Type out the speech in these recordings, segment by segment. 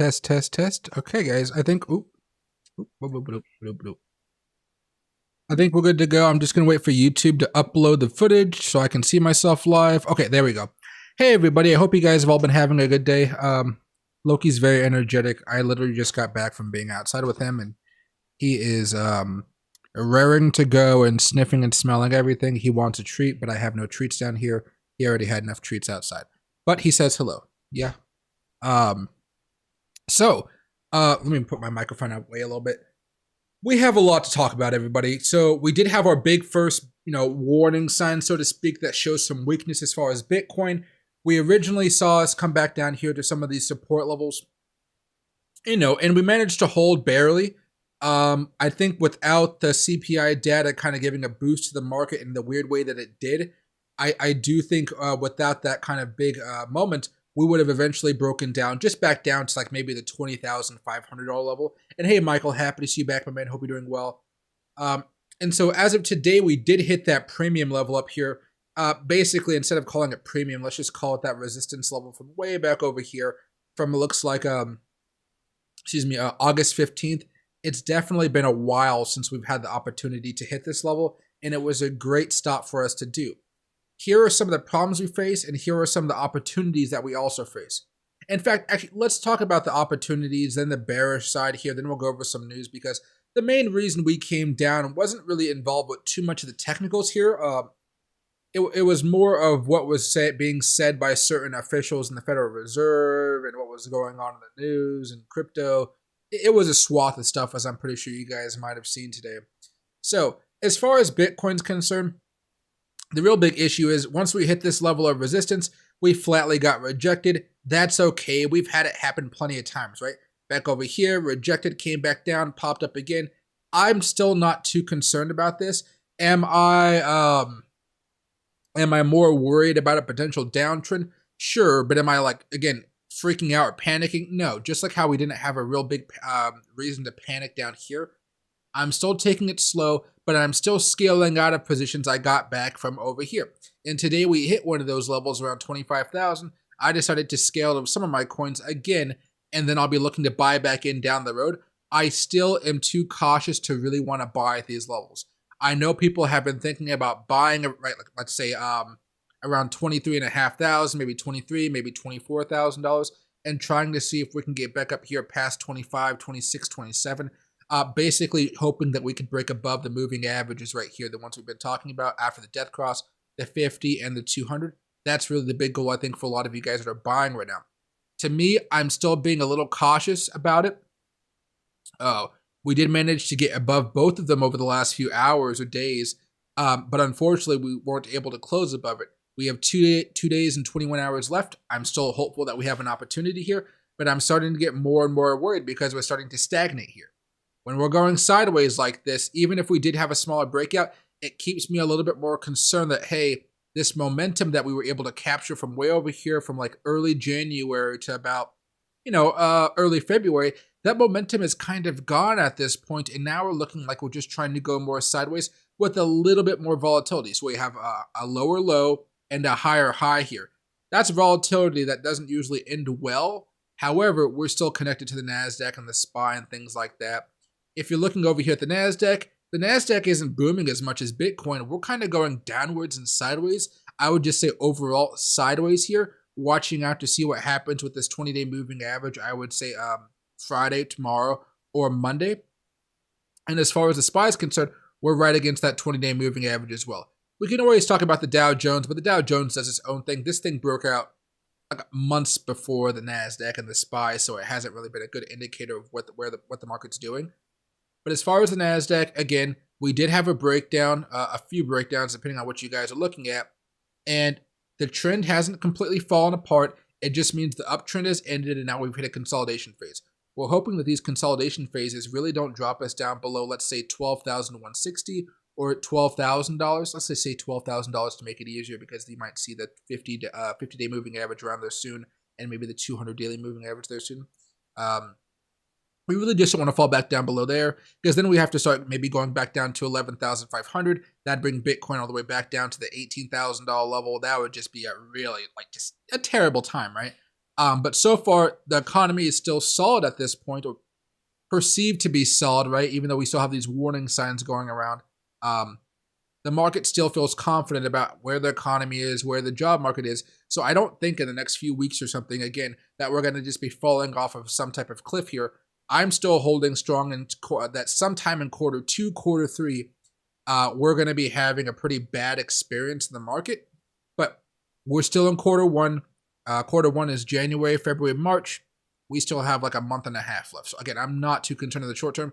Test, test, test. Okay, guys. I think. I think we're good to go. I'm just gonna wait for YouTube to upload the footage so I can see myself live. Okay, there we go. Hey, everybody. I hope you guys have all been having a good day. Loki's very energetic. I literally just got back from being outside with him, and he is raring to go and sniffing and smelling everything. He wants a treat, but I have no treats down here. He already had enough treats outside. But he says hello. Yeah. Um, let me put my microphone away a little bit. We have a lot to talk about, everybody. So we did have our big first, warning sign, so to speak, that shows some weakness as far as Bitcoin. We originally saw us come back down here to some of these support levels, and we managed to hold barely. I think without the CPI data kind of giving a boost to the market in the weird way that it did, I do think without that kind of big moment, we would have eventually broken down, just back down to like maybe the $20,500 level. And hey, Michael, happy to see you back, my man. Hope you're doing well. And so as of today, we did hit that premium level up here. Basically, instead of calling it premium, let's just call it that resistance level from way back over here. From it looks like August 15th. It's definitely been a while since we've had the opportunity to hit this level, and it was a great stop for us to do. Here are some of the problems we face, and here are some of the opportunities that we also face. In fact, actually, let's talk about the opportunities, then the bearish side here, then we'll go over some news, because the main reason we came down wasn't really involved with too much of the technicals here. It was more of what was being said by certain officials in the Federal Reserve and what was going on in the news and crypto. It was a swath of stuff, as I'm pretty sure you guys might have seen today. So, as far as Bitcoin's concerned, the real big issue is once we hit this level of resistance, we flatly got rejected. That's okay. We've had it happen plenty of times, right? Back over here, rejected, came back down, popped up again. I'm still not too concerned about this. Am I more worried about a potential downtrend? Sure, but am I again, freaking out or panicking? No, just like how we didn't have a real big reason to panic down here. I'm still taking it slow, but I'm still scaling out of positions I got back from over here. And today we hit one of those levels around 25,000. I decided to scale some of my coins again, and then I'll be looking to buy back in down the road. I still am too cautious to really want to buy at these levels. I know people have been thinking about buying, right? Let's say around 23,500, maybe 23, maybe $24,000, and trying to see if we can get back up here past 25, 26, 27. Basically hoping that we could break above the moving averages right here, the ones we've been talking about after the death cross, the 50 and the 200. That's really the big goal, I think, for a lot of you guys that are buying right now. To me, I'm still being a little cautious about it. We did manage to get above both of them over the last few hours or days, but unfortunately, we weren't able to close above it. We have 2 days and 21 hours left. I'm still hopeful that we have an opportunity here, but I'm starting to get more and more worried because we're starting to stagnate here. When we're going sideways like this, even if we did have a smaller breakout, it keeps me a little bit more concerned that, hey, this momentum that we were able to capture from way over here from like early January to about, early February, that momentum is kind of gone at this point, and now we're looking like we're just trying to go more sideways with a little bit more volatility. So we have a lower low and a higher high here. That's volatility that doesn't usually end well. However, we're still connected to the NASDAQ and the SPY and things like that. If you're looking over here at the NASDAQ isn't booming as much as Bitcoin. We're kind of going downwards and sideways. I would just say overall sideways here, watching out to see what happens with this 20-day moving average. I would say Friday, tomorrow, or Monday. And as far as the SPY is concerned, we're right against that 20-day moving average as well. We can always talk about the Dow Jones, but the Dow Jones does its own thing. This thing broke out like months before the NASDAQ and the SPY, so it hasn't really been a good indicator of what the market's doing. But as far as the NASDAQ, again, we did have a breakdown, a few breakdowns depending on what you guys are looking at. And the trend hasn't completely fallen apart. It just means the uptrend has ended and now we've hit a consolidation phase. We're hoping that these consolidation phases really don't drop us down below, let's say, $12,160 or $12,000. Let's just say $12,000 to make it easier because you might see the 50-day moving average around there soon and maybe the 200 daily moving average there soon. We really just don't want to fall back down below there because then we have to start maybe going back down to 11,500. That'd bring Bitcoin all the way back down to the $18,000 level. That would just be a really just a terrible time, right? But so far, the economy is still solid at this point, or perceived to be solid, right? Even though we still have these warning signs going around. The market still feels confident about where the economy is, where the job market is. So I don't think in the next few weeks or something, again, that we're going to just be falling off of some type of cliff here. I'm still holding strong in that sometime in quarter 2, quarter 3, we're going to be having a pretty bad experience in the market. But we're still in quarter 1. Quarter 1 is January, February, March. We still have like a month and a half left. So again, I'm not too concerned in the short term.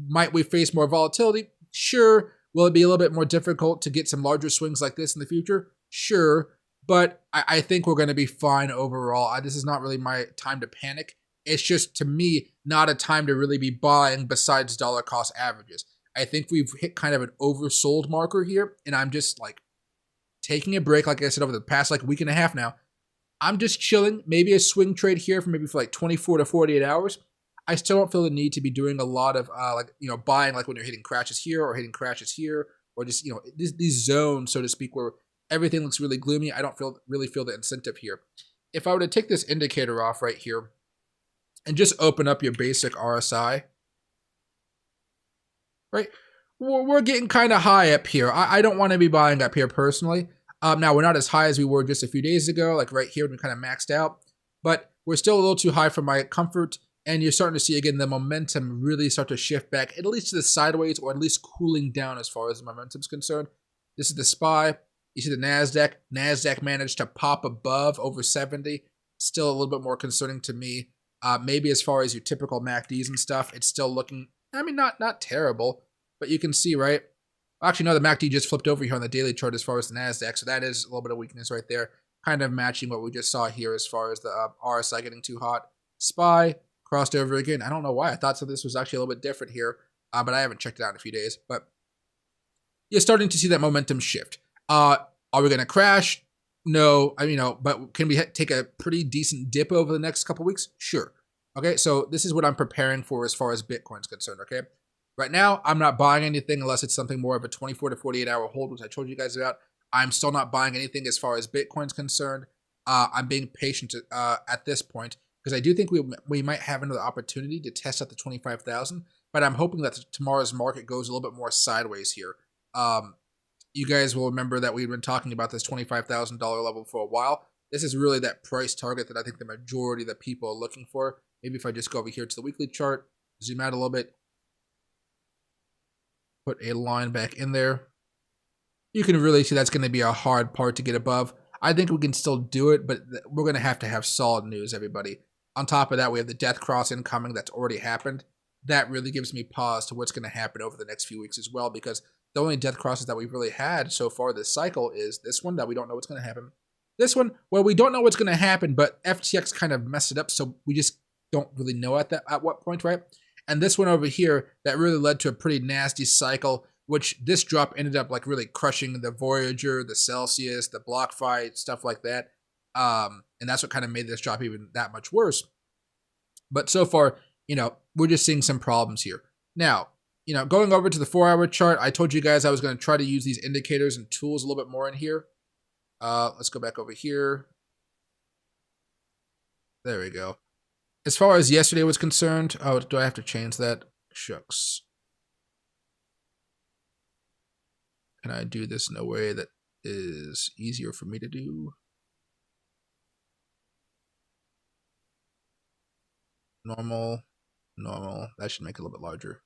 Might we face more volatility? Sure. Will it be a little bit more difficult to get some larger swings like this in the future? Sure. But I think we're going to be fine overall. This is not really my time to panic. It's just, to me, not a time to really be buying besides dollar cost averages. I think we've hit kind of an oversold marker here, and I'm just like taking a break, like I said, over the past like week and a half now. I'm just chilling, maybe a swing trade here for like 24 to 48 hours. I still don't feel the need to be doing a lot of buying like when you're hitting crashes here or hitting crashes here, or just, these zones, so to speak, where everything looks really gloomy. I don't really feel the incentive here. If I were to take this indicator off right here and just open up your basic RSI, right? We're getting kind of high up here. I don't want to be buying up here personally. Now, we're not as high as we were just a few days ago, like right here when we kind of maxed out, but we're still a little too high for my comfort. And you're starting to see, again, the momentum really start to shift back, at least to the sideways, or at least cooling down as far as the momentum's concerned. This is the SPY. You see the NASDAQ. NASDAQ managed to pop above over 70. Still a little bit more concerning to me. Maybe as far as your typical MACDs and stuff, it's still looking, not terrible. But you can see, right? Actually, no, the MACD just flipped over here on the daily chart as far as the NASDAQ. So that is a little bit of weakness right there. Kind of matching what we just saw here as far as the RSI getting too hot. SPY crossed over again. I don't know why. I thought this was actually a little bit different here, but I haven't checked it out in a few days. But you're starting to see that momentum shift. Are we going to crash? No. But can we take a pretty decent dip over the next couple weeks? Sure. Okay, so this is what I'm preparing for as far as Bitcoin's concerned, okay? Right now, I'm not buying anything unless it's something more of a 24 to 48 hour hold, which I told you guys about. I'm still not buying anything as far as Bitcoin's concerned. I'm being patient at this point, because I do think we might have another opportunity to test out the 25,000, but I'm hoping that tomorrow's market goes a little bit more sideways here. You guys will remember that we've been talking about this $25,000 level for a while. This is really that price target that I think the majority of the people are looking for. Maybe if I just go over here to the weekly chart, zoom out a little bit, put a line back in there, you can really see that's going to be a hard part to get above. I think we can still do it, but we're going to have solid news, everybody. On top of that, we have the death cross incoming that's already happened. That really gives me pause to what's going to happen over the next few weeks as well, because the only death crosses that we've really had so far this cycle is this one that we don't know what's going to happen. This one, well, we don't know what's going to happen, but FTX kind of messed it up, so we just don't really know at what point, right? And this one over here that really led to a pretty nasty cycle, which this drop ended up like really crushing the Voyager, the Celsius, the BlockFi, stuff like that. And that's what kind of made this drop even that much worse. But so far, we're just seeing some problems here. Now, going over to the 4-hour chart, I told you guys I was going to try to use these indicators and tools a little bit more in here. Let's go back over here. There we go. As far as yesterday was concerned, oh, do I have to change that? Shucks. Can I do this in a way that is easier for me to do? Normal. That should make it a little bit larger.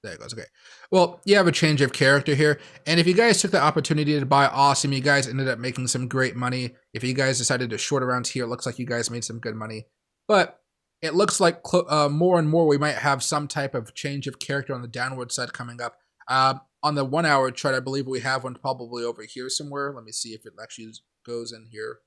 There it goes. Okay. Well, you have a change of character here. And if you guys took the opportunity to buy, awesome. You guys ended up making some great money. If you guys decided to short around here, it looks like you guys made some good money. But it looks like more and more we might have some type of change of character on the downward side coming up. On the 1-hour chart, I believe we have one probably over here somewhere. Let me see if it actually goes in here.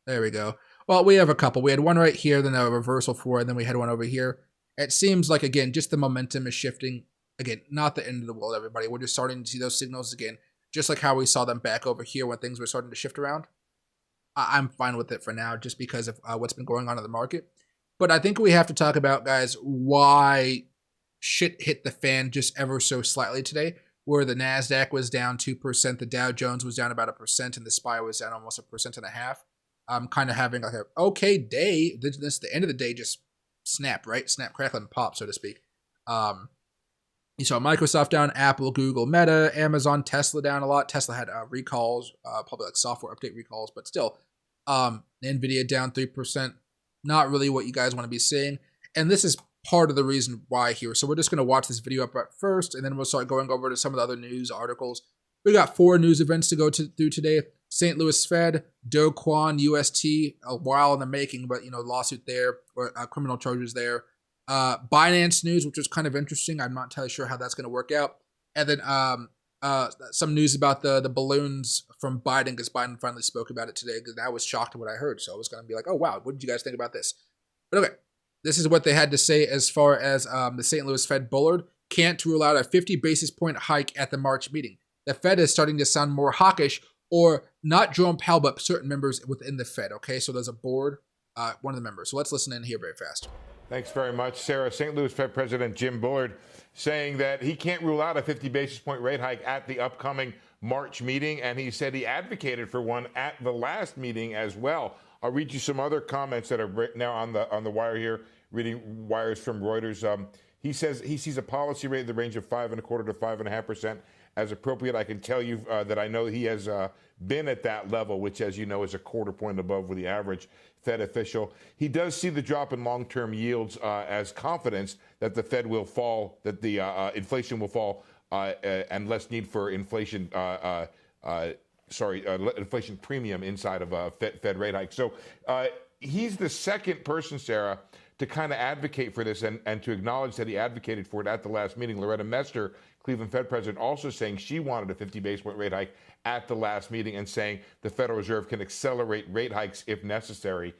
There we go. Well, we have a couple. We had one right here, then a reversal for it, and then we had one over here. It seems like, again, just the momentum is shifting. Again, not the end of the world, everybody. We're just starting to see those signals again, just like how we saw them back over here when things were starting to shift around. I'm fine with it for now, just because of what's been going on in the market. But I think we have to talk about, guys, why shit hit the fan just ever so slightly today. where the NASDAQ was down 2%, the Dow Jones was down about 1%, and the SPY was down almost 1.5%. Kind of having like a okay day. This the end of the day just snap, right? Snap, crackle, and pop, so to speak. You saw Microsoft down, Apple, Google, Meta, Amazon, Tesla down a lot. Tesla had recalls, probably like software update recalls, but still. Nvidia down 3%. Not really what you guys want to be seeing. And this is part of the reason why here. So we're just going to watch this video up at first, and then we'll start going over to some of the other news articles. We got 4 news events to go through today. St. Louis Fed, Do Kwon, UST, a while in the making, but lawsuit there, or criminal charges there. Binance news, which was kind of interesting. I'm not entirely sure how that's going to work out. And then some news about the balloons from Biden, because Biden finally spoke about it today, because I was shocked at what I heard. So I was going to be like, oh, wow, what did you guys think about this? But okay, this is what they had to say as far as the St. Louis Fed bullard can't rule out a 50 basis point hike at the March meeting. The Fed is starting to sound more hawkish, or not Jerome Powell, but certain members within the Fed. Okay, so there's a board, one of the members. So let's listen in here very fast. Thanks very much, Sarah. St. Louis Fed President Jim Bullard saying that he can't rule out a 50 basis point rate hike at the upcoming March meeting, and he said he advocated for one at the last meeting as well. I'll read you some other comments that are now on the wire here, reading wires from Reuters. He says he sees a policy rate in the range of 5.25% to 5.5% as appropriate. I can tell you that I know he has been at that level, which, as you know, is a quarter point above the average Fed official. He does see the drop in long-term yields as confidence that the Fed will fall, that the inflation will fall, and less need for inflation. Inflation premium inside of a Fed rate hike. So he's the second person, Sarah, to kind of advocate for this and to acknowledge that he advocated for it at the last meeting. Loretta Mester, Cleveland Fed president, also saying she wanted a 50 basis point rate hike at the last meeting, and saying the Federal Reserve can accelerate rate hikes if necessary.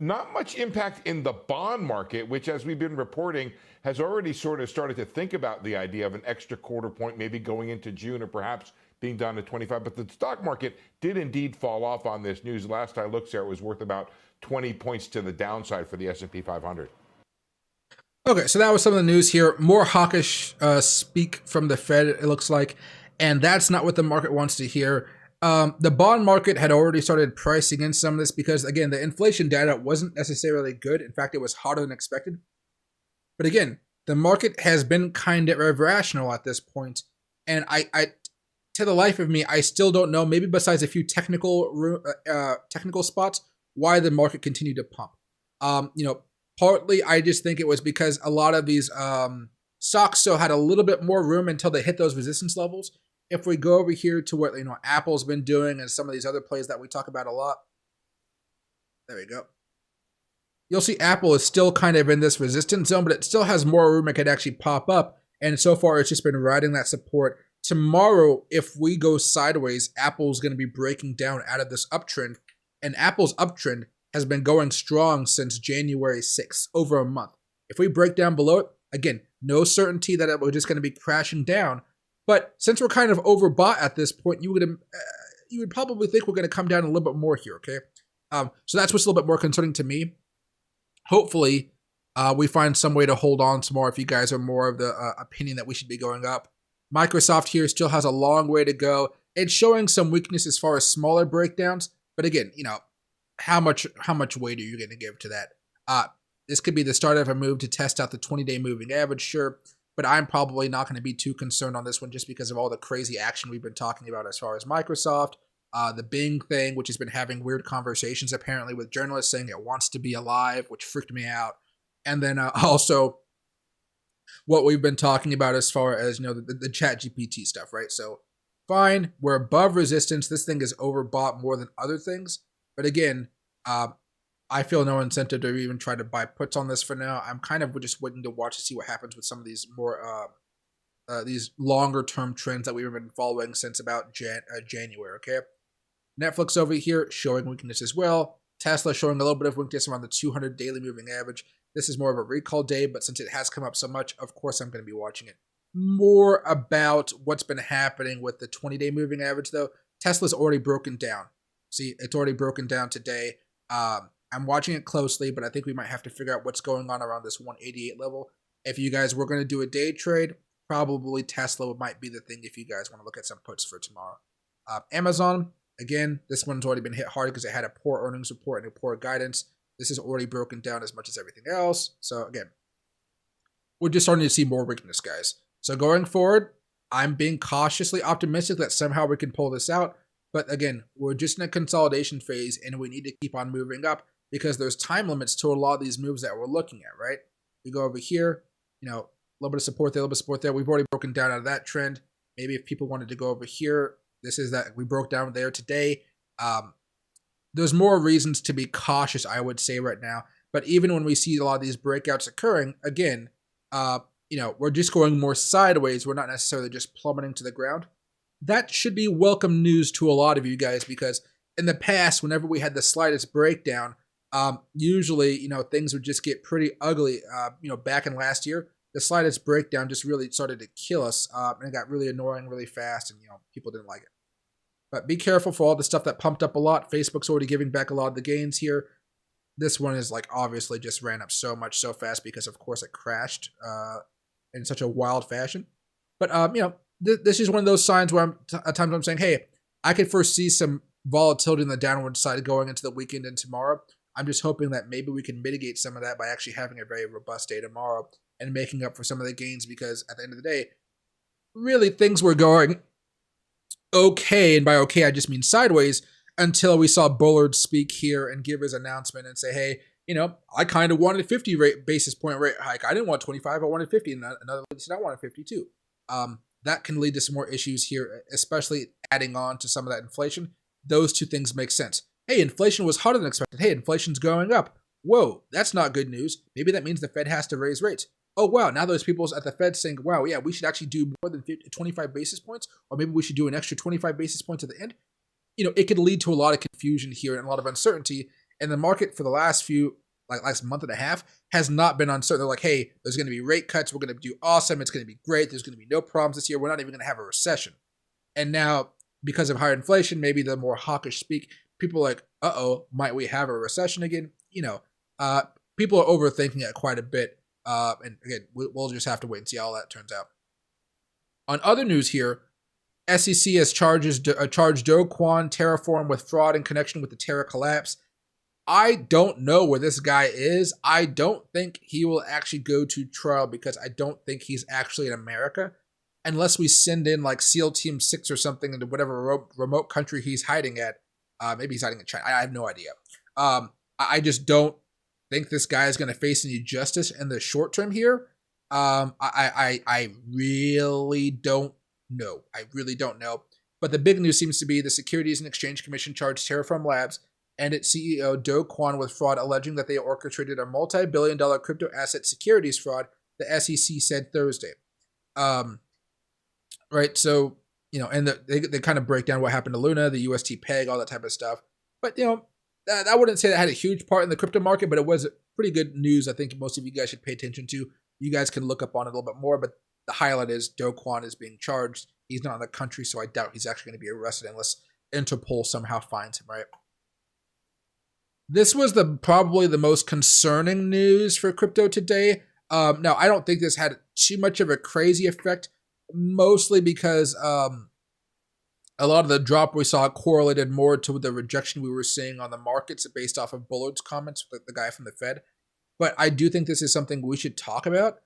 Not much impact in the bond market, which, as we've been reporting, has already sort of started to think about the idea of an extra quarter point, maybe going into June, or perhaps being down to 25. But the stock market did indeed fall off on this news. Last I looked, Sarah, it was worth about 20 points to the downside for the S&P 500. Okay, so that was some of the news here. More hawkish speak from the Fed, it looks like, and that's not what the market wants to hear. The bond market had already started pricing in some of this because, again, the inflation data wasn't necessarily good. In fact, it was hotter than expected. But again, the market has been kind of irrational at this point, and I to the life of me, I still don't know, maybe besides a few technical spots, why the market continued to pump. Partly I just think it was because a lot of these stocks still had a little bit more room until they hit those resistance levels. If we go over here to what Apple's been doing and some of these other plays that we talk about a lot, there we go. You'll see Apple is still kind of in this resistance zone, but it still has more room it could actually pop up. And so far, it's just been riding that support. Tomorrow, if we go sideways, Apple's going to be breaking down out of this uptrend. And Apple's uptrend has been going strong since January 6th, over a month. If we break down below it, again, no certainty that we're just going to be crashing down. But since we're kind of overbought at this point, you would probably think we're going to come down a little bit more here, okay? So that's what's a little bit more concerning to me. Hopefully, we find some way to hold on some more if you guys are more of the opinion that we should be going up. Microsoft here still has a long way to go. It's showing some weakness as far as smaller breakdowns. But again, how much weight are you going to give to that? This could be the start of a move to test out the 20-day moving average, sure. But I'm probably not going to be too concerned on this one just because of all the crazy action we've been talking about as far as Microsoft. The Bing thing, which has been having weird conversations apparently with journalists saying it wants to be alive, which freaked me out. And then also what we've been talking about as far as, the ChatGPT stuff, right? So fine, we're above resistance. This thing is overbought more than other things. But again, I feel no incentive to even try to buy puts on this for now. I'm kind of just waiting to watch to see what happens with some of these more these longer term trends that we've been following since about January. Okay, Netflix over here showing weakness as well. Tesla showing a little bit of weakness around the 200 daily moving average. This is more of a recall day, but since it has come up so much, of course I'm going to be watching it. More about what's been happening with the 20-day moving average, though. Tesla's already broken down. See, it's already broken down today. I'm watching it closely, but I think we might have to figure out what's going on around this 188 level. If you guys were going to do a day trade, probably Tesla might be the thing if you guys want to look at some puts for tomorrow. Amazon, again, this one's already been hit hard because it had a poor earnings report and a poor guidance. This is already broken down as much as everything else. So again, we're just starting to see more weakness, guys. So going forward, I'm being cautiously optimistic that somehow we can pull this out. But again, we're just in a consolidation phase and we need to keep on moving up because there's time limits to a lot of these moves that we're looking at, right? We go over here, a little bit of support there, a little bit of support there. We've already broken down out of that trend. Maybe if people wanted to go over here, this is that we broke down there today. There's more reasons to be cautious, I would say right now. But even when we see a lot of these breakouts occurring, again, we're just going more sideways. We're not necessarily just plummeting to the ground. That should be welcome news to a lot of you guys because in the past, whenever we had the slightest breakdown, usually, things would just get pretty ugly. Back in last year, the slightest breakdown just really started to kill us, and it got really annoying really fast, and people didn't like it. But be careful for all the stuff that pumped up a lot. Facebook's already giving back a lot of the gains here. This one is obviously just ran up so much so fast because of course it crashed in such a wild fashion. But this is one of those signs where at times I'm saying, hey, I could foresee some volatility on the downward side going into the weekend and tomorrow. I'm just hoping that maybe we can mitigate some of that by actually having a very robust day tomorrow and making up for some of the gains because at the end of the day, really things were going okay, and by okay I just mean sideways, until we saw Bullard speak here and give his announcement and say, hey, I kind of wanted 50 basis point rate hike. I didn't want 25, I wanted 50, and another lady said I wanted 52. That can lead to some more issues here, especially adding on to some of that inflation. Those two things make sense. Hey, inflation was hotter than expected. Hey, inflation's going up. Whoa, that's not good news. Maybe that means the Fed has to raise rates. Oh, wow, now there's people at the Fed saying, wow, yeah, we should actually do more than 25 basis points, or maybe we should do an extra 25 basis points at the end. It could lead to a lot of confusion here and a lot of uncertainty. And the market for the last month and a half has not been uncertain. They're like, hey, there's going to be rate cuts. We're going to do awesome. It's going to be great. There's going to be no problems this year. We're not even going to have a recession. And now, because of higher inflation, maybe the more hawkish speak, people are like, uh-oh, might we have a recession again? People are overthinking it quite a bit. And again, we'll just have to wait and see how that turns out. On other news here, SEC has charged Do Kwon Terraform with fraud in connection with the Terra collapse. I don't know where this guy is. I don't think he will actually go to trial because I don't think he's actually in America. Unless we send in SEAL Team 6 or something into whatever remote country he's hiding at. Maybe he's hiding in China. I have no idea. I just don't think this guy is going to face any justice in the short term here. I really don't know. I really don't know. But the big news seems to be the Securities and Exchange Commission charged Terraform Labs and its CEO Do Kwon with fraud, alleging that they orchestrated a multi-billion-dollar crypto asset securities fraud, the SEC said Thursday. Right, so, and they kind of break down what happened to Luna, the UST peg, all that type of stuff. But, I wouldn't say that had a huge part in the crypto market, but it was pretty good news. I think most of you guys should pay attention to. You guys can look up on it a little bit more, but the highlight is Do Kwon is being charged. He's not in the country, so I doubt he's actually going to be arrested unless Interpol somehow finds him, right? This was probably the most concerning news for crypto today. Now, I don't think this had too much of a crazy effect, mostly because a lot of the drop we saw correlated more to the rejection we were seeing on the markets based off of Bullard's comments, the guy from the Fed. But I do think this is something we should talk about.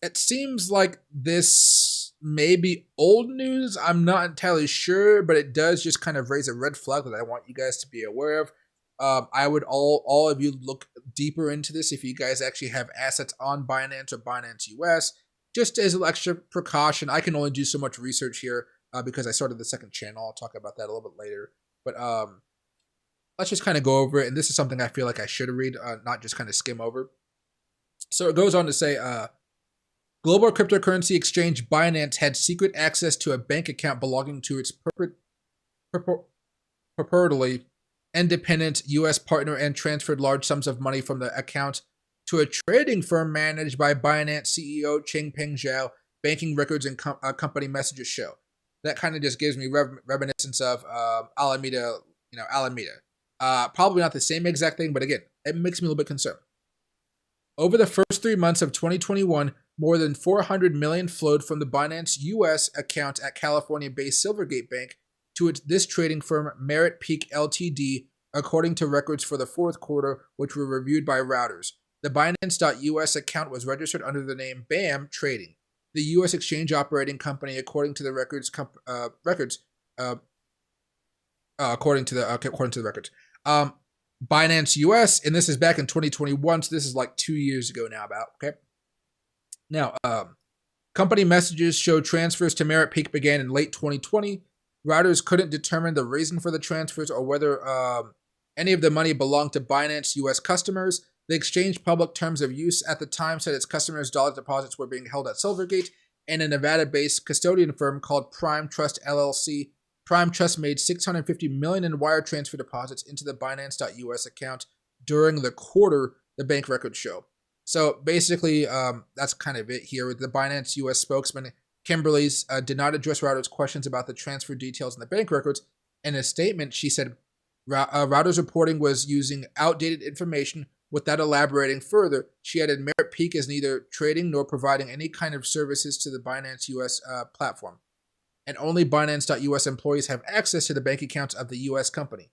It seems like this may be old news. I'm not entirely sure, but it does just kind of raise a red flag that I want you guys to be aware of. I would all of you look deeper into this if you guys actually have assets on Binance or Binance US. Just as an extra precaution, I can only do so much research here because I started the second channel. I'll talk about that a little bit later. But let's just kind of go over it. And this is something I feel like I should read, not just kind of skim over. So it goes on to say, global cryptocurrency exchange Binance had secret access to a bank account belonging to its purportedly independent U.S. partner and transferred large sums of money from the account to a trading firm managed by Binance CEO Changpeng Zhao, banking records and company messages show. That kind of just gives me reminiscence of Alameda, Alameda. Probably not the same exact thing, but again, it makes me a little bit concerned. Over the first 3 months of 2021, more than 400 million flowed from the Binance US account at California-based Silvergate Bank to this trading firm Merit Peak Ltd, according to records for the fourth quarter, which were reviewed by Routers. The Binance.US account was registered under the name BAM Trading, the U.S. exchange operating company, according to the records. According to the records, Binance US, and this is back in 2021, so this is like 2 years ago now. Now, company messages show transfers to Merit Peak began in late 2020. Routers couldn't determine the reason for the transfers or whether any of the money belonged to Binance US customers. The exchange public terms of use at the time said its customers' dollar deposits were being held at Silvergate and a Nevada-based custodian firm called Prime Trust LLC. Prime Trust made $650 million in wire transfer deposits into the Binance.US account during the quarter, the bank records show. So basically, that's kind of it here. The Binance US spokesman, Kimberly's, did not address Routers' questions about the transfer details in the bank records. In a statement, she said Routers' reporting was using outdated information. Without elaborating further, she added Merit Peak is neither trading nor providing any kind of services to the Binance US platform, and only Binance.US employees have access to the bank accounts of the US company.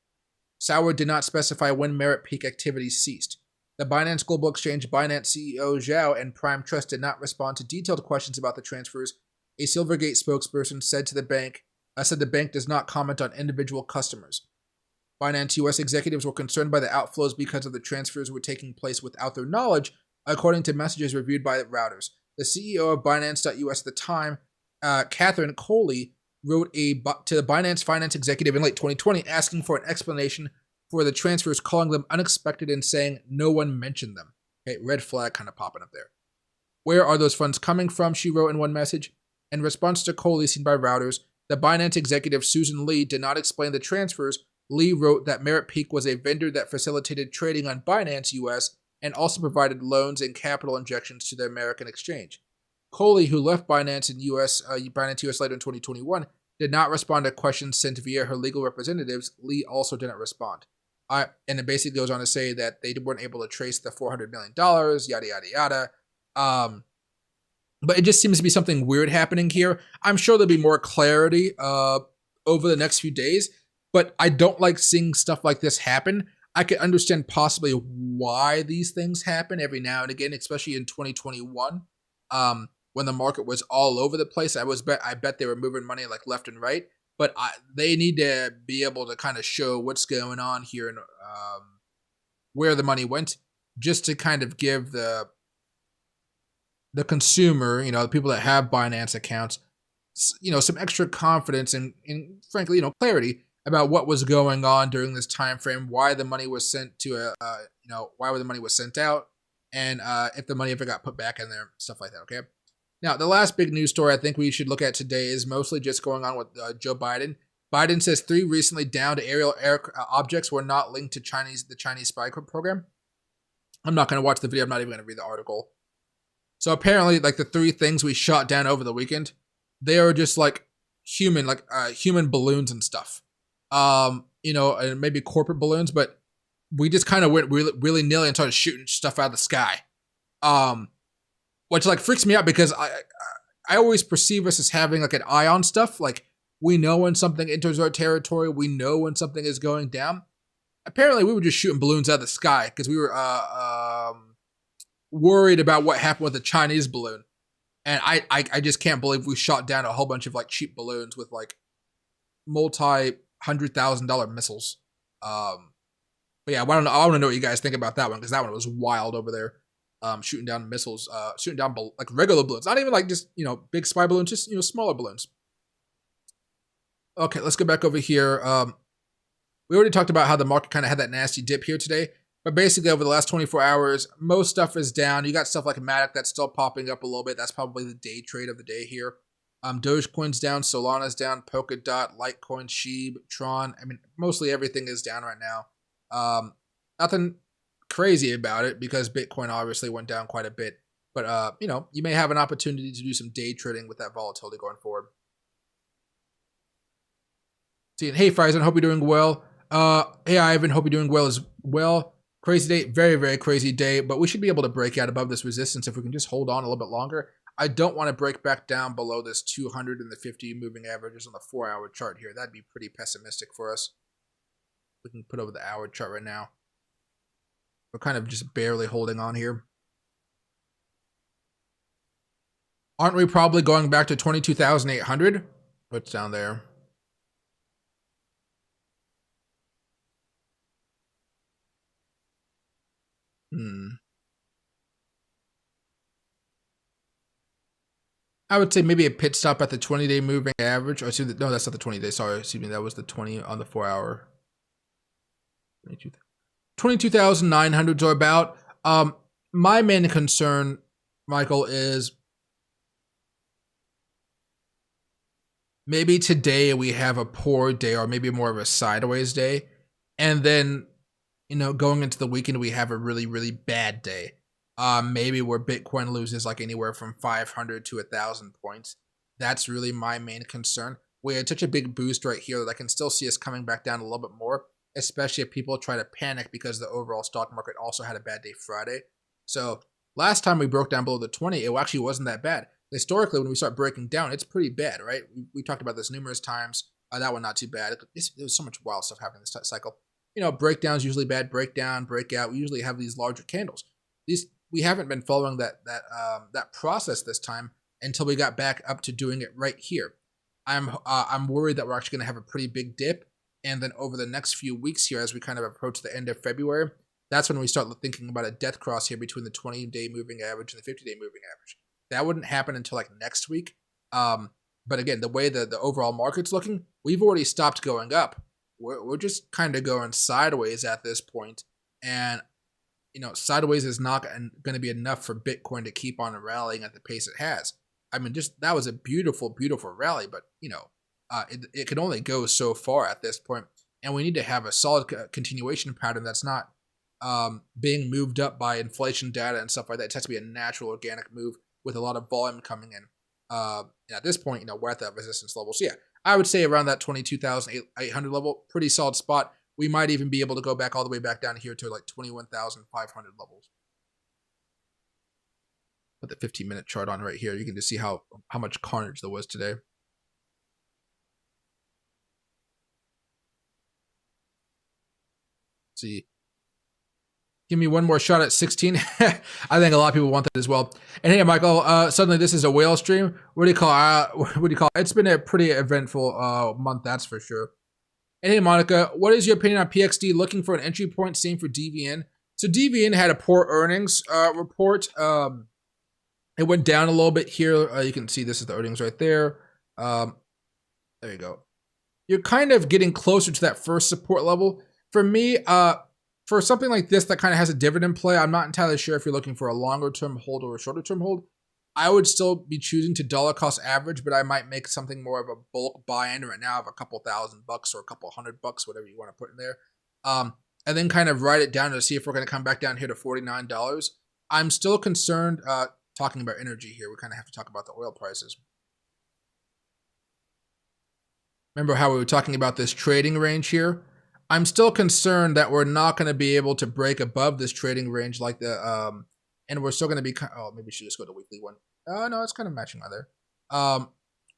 Sauer did not specify when Merit Peak activities ceased. The Binance Global Exchange Binance CEO Zhao and Prime Trust did not respond to detailed questions about the transfers. A Silvergate spokesperson said the bank does not comment on individual customers. Binance US executives were concerned by the outflows because of the transfers were taking place without their knowledge, according to messages reviewed by Routers. The CEO of Binance.US at the time, Catherine Coley, wrote to the Binance finance executive in late 2020 asking for an explanation for the transfers, calling them unexpected and saying no one mentioned them. Okay, red flag kind of popping up there. Where are those funds coming from, she wrote in one message. In response to Coley, seen by Routers, the Binance executive Susan Lee did not explain the transfers. Lee wrote that Merit Peak was a vendor that facilitated trading on Binance US and also provided loans and capital injections to the American exchange. Coley, who left Binance US later in 2021, did not respond to questions sent via her legal representatives. Lee also didn't respond. And it basically goes on to say that they weren't able to trace the $400 million, yada, yada, yada. But it just seems to be something weird happening here. I'm sure there'll be more clarity over the next few days. But I don't like seeing stuff like this happen. I can understand possibly why these things happen every now and again, especially in 2021, when the market was all over the place. I bet they were moving money like left and right. But they need to be able to kind of show what's going on here and where the money went, just to kind of give the consumer, the people that have Binance accounts, some extra confidence and frankly, clarity about what was going on during this time frame, why the money was sent to why the money was sent out, and if the money ever got put back in there, stuff like that. Okay. Now, the last big news story I think we should look at today is mostly just going on with Joe Biden. Biden says 3 recently downed aerial objects were not linked to the Chinese spy program. I'm not going to watch the video. I'm not even going to read the article. So apparently, like the 3 things we shot down over the weekend, they are just like human balloons and stuff. And maybe corporate balloons, but we just kind of went really nilly and started shooting stuff out of the sky. Which like freaks me out because I always perceive us as having like an eye on stuff. Like we know when something enters our territory, we know when something is going down. Apparently we were just shooting balloons out of the sky because we were worried about what happened with the Chinese balloon. And I just can't believe we shot down a whole bunch of like cheap balloons with like multi-$100,000 missiles. But yeah, I want to know what you guys think about that one because that one was wild over there. Shooting down missiles, shooting down like regular balloons, not even like just big spy balloons, just smaller balloons. Okay, let's go back over here. We already talked about how the market kind of had that nasty dip here today, but basically over the last 24 hours, most stuff is down. You got stuff like Matic that's still popping up a little bit. That's probably the day trade of the day here. Dogecoin's down, Solana's down, Polkadot, Litecoin, Sheeb, Tron. I mean, mostly everything is down right now. Nothing crazy about it because Bitcoin obviously went down quite a bit. But, you may have an opportunity to do some day trading with that volatility going forward. Hey, Faison, hope you're doing well. Hey, Ivan, hope you're doing well as well. Crazy day, very, very crazy day, but we should be able to break out above this resistance if we can just hold on a little bit longer. I don't want to break back down below this 200 and the 50 moving averages on the 4-hour chart here. That'd be pretty pessimistic for us. We can put over the hour chart right now. We're kind of just barely holding on here. Aren't we probably going back to 22,800? What's down there? I would say maybe a pit stop at the 20-day moving average. Or no, that's not the 20-day. Sorry, excuse me. That was the 20 on the 4-hour. 22,900 or about. My main concern, Michael, is maybe today we have a poor day or maybe more of a sideways day. And then, going into the weekend, we have a really, really bad day. Maybe where Bitcoin loses like anywhere from 500 to 1,000 points. That's really my main concern. We had such a big boost right here that I can still see us coming back down a little bit more, especially if people try to panic because the overall stock market also had a bad day Friday. So last time we broke down below the 20, it actually wasn't that bad. Historically, when we start breaking down, it's pretty bad, right? We talked about this numerous times. That one not too bad. There's so much wild stuff happening this cycle. Breakdown's usually bad. Breakdown, breakout. We usually have these larger candles. We haven't been following that process this time until we got back up to doing it right here. I'm worried that we're actually going to have a pretty big dip, and then over the next few weeks here, as we kind of approach the end of February, that's when we start thinking about a death cross here between the 20-day moving average and the 50-day moving average. That wouldn't happen until like next week. But again, the way the overall market's looking, we've already stopped going up. We're just kind of going sideways at this point, and sideways is not going to be enough for Bitcoin to keep on rallying at the pace it has. I mean, that was a beautiful, beautiful rally, but it can only go so far at this point, and we need to have a solid continuation pattern that's not being moved up by inflation data and stuff like that. It has to be a natural, organic move with a lot of volume coming in. At this point, we're at that resistance level. So yeah, I would say around that 22,800 level, pretty solid spot. We might even be able to go back all the way back down here to like 21,500 levels. Put the 15-minute chart on right here. You can just see how much carnage there was today. Let's see. Give me one more shot at 16. I think a lot of people want that as well. And hey, Michael, suddenly this is a whale stream. What do you call it? It's been a pretty eventful month, that's for sure. And hey, Monica, what is your opinion on PXD looking for an entry point? Same for DVN. So DVN had a poor earnings report. It went down a little bit here. You can see this is the earnings right there. There you go. You're kind of getting closer to that first support level. For me, for something like this that kind of has a dividend play, I'm not entirely sure if you're looking for a longer term hold or a shorter term hold. I would still be choosing to dollar cost average, but I might make something more of a bulk buy-in right now of a couple $1,000 or a couple $100, whatever you want to put in there. And then kind of write it down to see if we're going to come back down here to $49. I'm still concerned, talking about energy here, we kind of have to talk about the oil prices. Remember how we were talking about this trading range here? I'm still concerned that we're not going to be able to break above this trading range like the, and we're still going to be, maybe we should just go to the weekly one. No, it's kind of matching right there.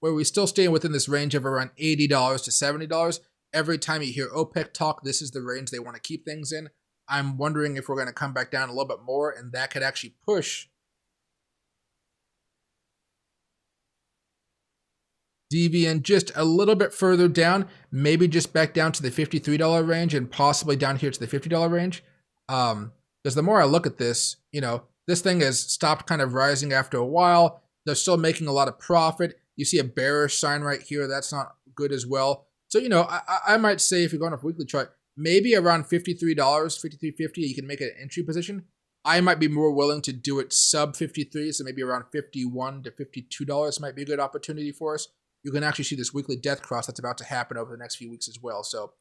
Where we still stay within this range of around $80 to $70. Every time you hear OPEC talk, this is the range they want to keep things in. I'm wondering if we're going to come back down a little bit more, and that could actually push DVN just a little bit further down, maybe just back down to the $53 range and possibly down here to the $50 range. Because the more I look at this, this thing has stopped kind of rising after a while. They're still making a lot of profit. You see a bearish sign right here. That's not good as well. So, I might say if you're going off a weekly chart, maybe around $53, $53.50, you can make an entry position. I might be more willing to do it sub 53, so maybe around $51 to $52 might be a good opportunity for us. You can actually see this weekly death cross that's about to happen over the next few weeks as well. So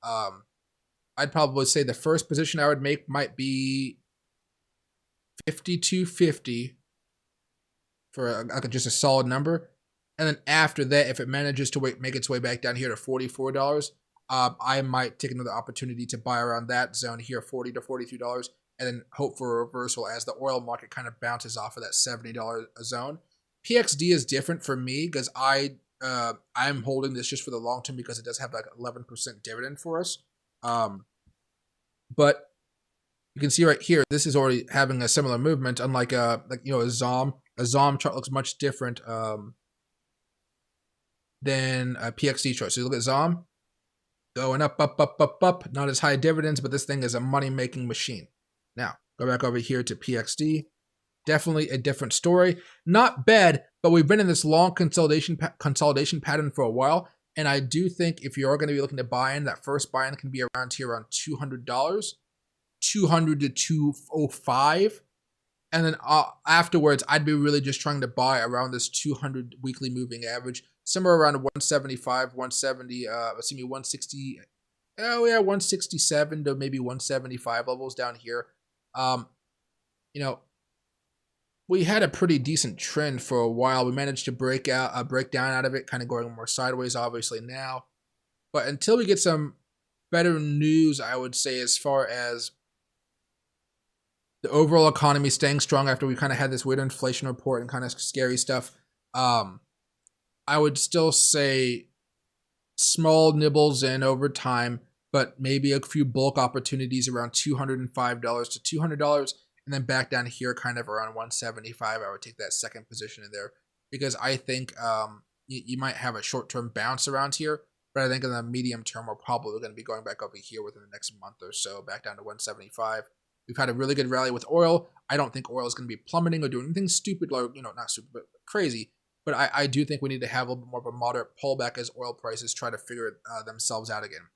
I'd probably say the first position I would make might be $52.50 for just a solid number. And then after that, if it manages to make its way back down here to $44, I might take another opportunity to buy around that zone here, $40 to $43, and then hope for a reversal as the oil market kind of bounces off of that $70 zone. PXD is different for me because I'm holding this just for the long term because it does have like 11% dividend for us. But you can see right here, this is already having a similar movement, unlike a ZOM. A ZOM chart looks much different than a PXD chart. So you look at ZOM, going up, up, up, up, up. Not as high dividends, but this thing is a money-making machine. Now, go back over here to PXD. Definitely a different story. Not bad, but we've been in this long consolidation pattern for a while. And I do think if you are going to be looking to buy in, that first buy-in can be around here around $200, $200 to $205. And then afterwards, I'd be really just trying to buy around this 200 weekly moving average, somewhere around 175, 170, 160. Oh yeah, 167 to maybe 175 levels down here. We had a pretty decent trend for a while. We managed to break down out of it, kind of going more sideways, obviously now. But until we get some better news, I would say, as far as the overall economy staying strong after we kind of had this weird inflation report and kind of scary stuff, I would still say small nibbles in over time, but maybe a few bulk opportunities around $205 to $200, and then back down here kind of around 175. I would take that second position in there because I think you might have a short-term bounce around here, but I think in the medium term, we're probably going to be going back over here within the next month or so, back down to 175. We've had a really good rally with oil. I don't think oil is going to be plummeting or doing anything stupid, like, not stupid, but crazy. But I do think we need to have a little bit more of a moderate pullback as oil prices try to figure themselves out again.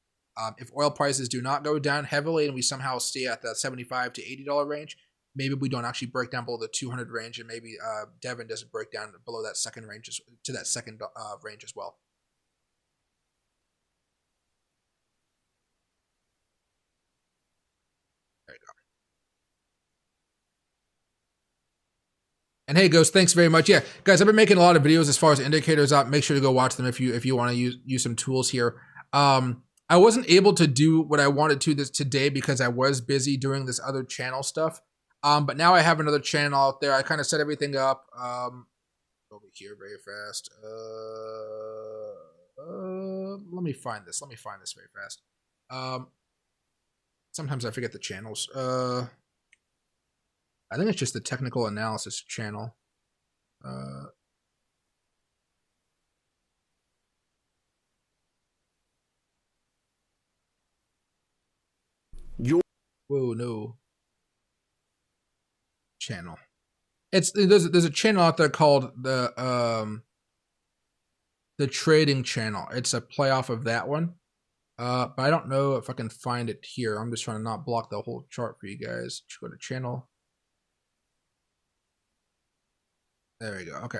If oil prices do not go down heavily and we somehow stay at the $75 to $80 range, maybe we don't actually break down below the 200 range, and maybe Devin doesn't break down below that second range to that second range as well. There you go. And hey, Ghost, thanks very much. Yeah, guys, I've been making a lot of videos as far as indicators out. Make sure to go watch them if you want to use some tools here. I wasn't able to do what I wanted to today because I was busy doing this other channel stuff. But now I have another channel out there. I kind of set everything up. Over here very fast. Let me find this. Very fast. Sometimes I forget the channels. I think it's just the technical analysis channel. Whoa, no. Channel. There's a channel out there called the trading channel. It's a play off of that one. But I don't know if I can find it here. I'm just trying to not block the whole chart for you guys. Just go to channel. There we go. Okay.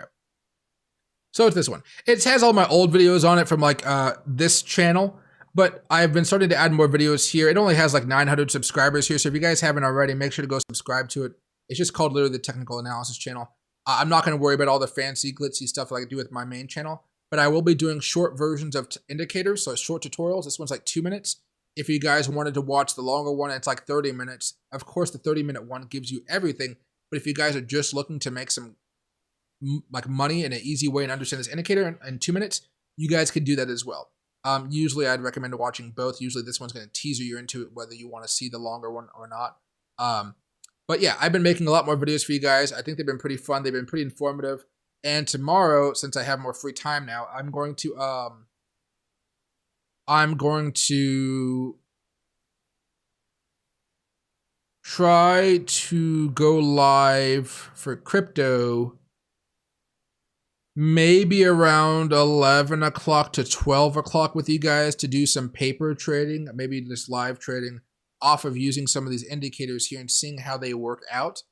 So it's this one. It has all my old videos on it from like this channel, but I've been starting to add more videos here. It only has like 900 subscribers here. So if you guys haven't already, make sure to go subscribe to it. It's just called literally the technical analysis channel. I'm not going to worry about all the fancy glitzy stuff like I do with my main channel, but I will be doing short versions of indicators. So short tutorials. This one's like 2 minutes. If you guys wanted to watch the longer one, it's like 30 minutes. Of course, the 30-minute one gives you everything. But if you guys are just looking to make some like money in an easy way and understand this indicator in 2 minutes, you guys could do that as well. Usually I'd recommend watching both. Usually this one's going to teaser you into it, whether you want to see the longer one or not. But yeah, I've been making a lot more videos for you guys. I think they've been pretty fun. They've been pretty informative. And tomorrow, since I have more free time now, I'm going to try to go live for crypto maybe around 11 o'clock to 12 o'clock with you guys to do some paper trading, maybe just live trading off of using some of these indicators here and seeing how they work out.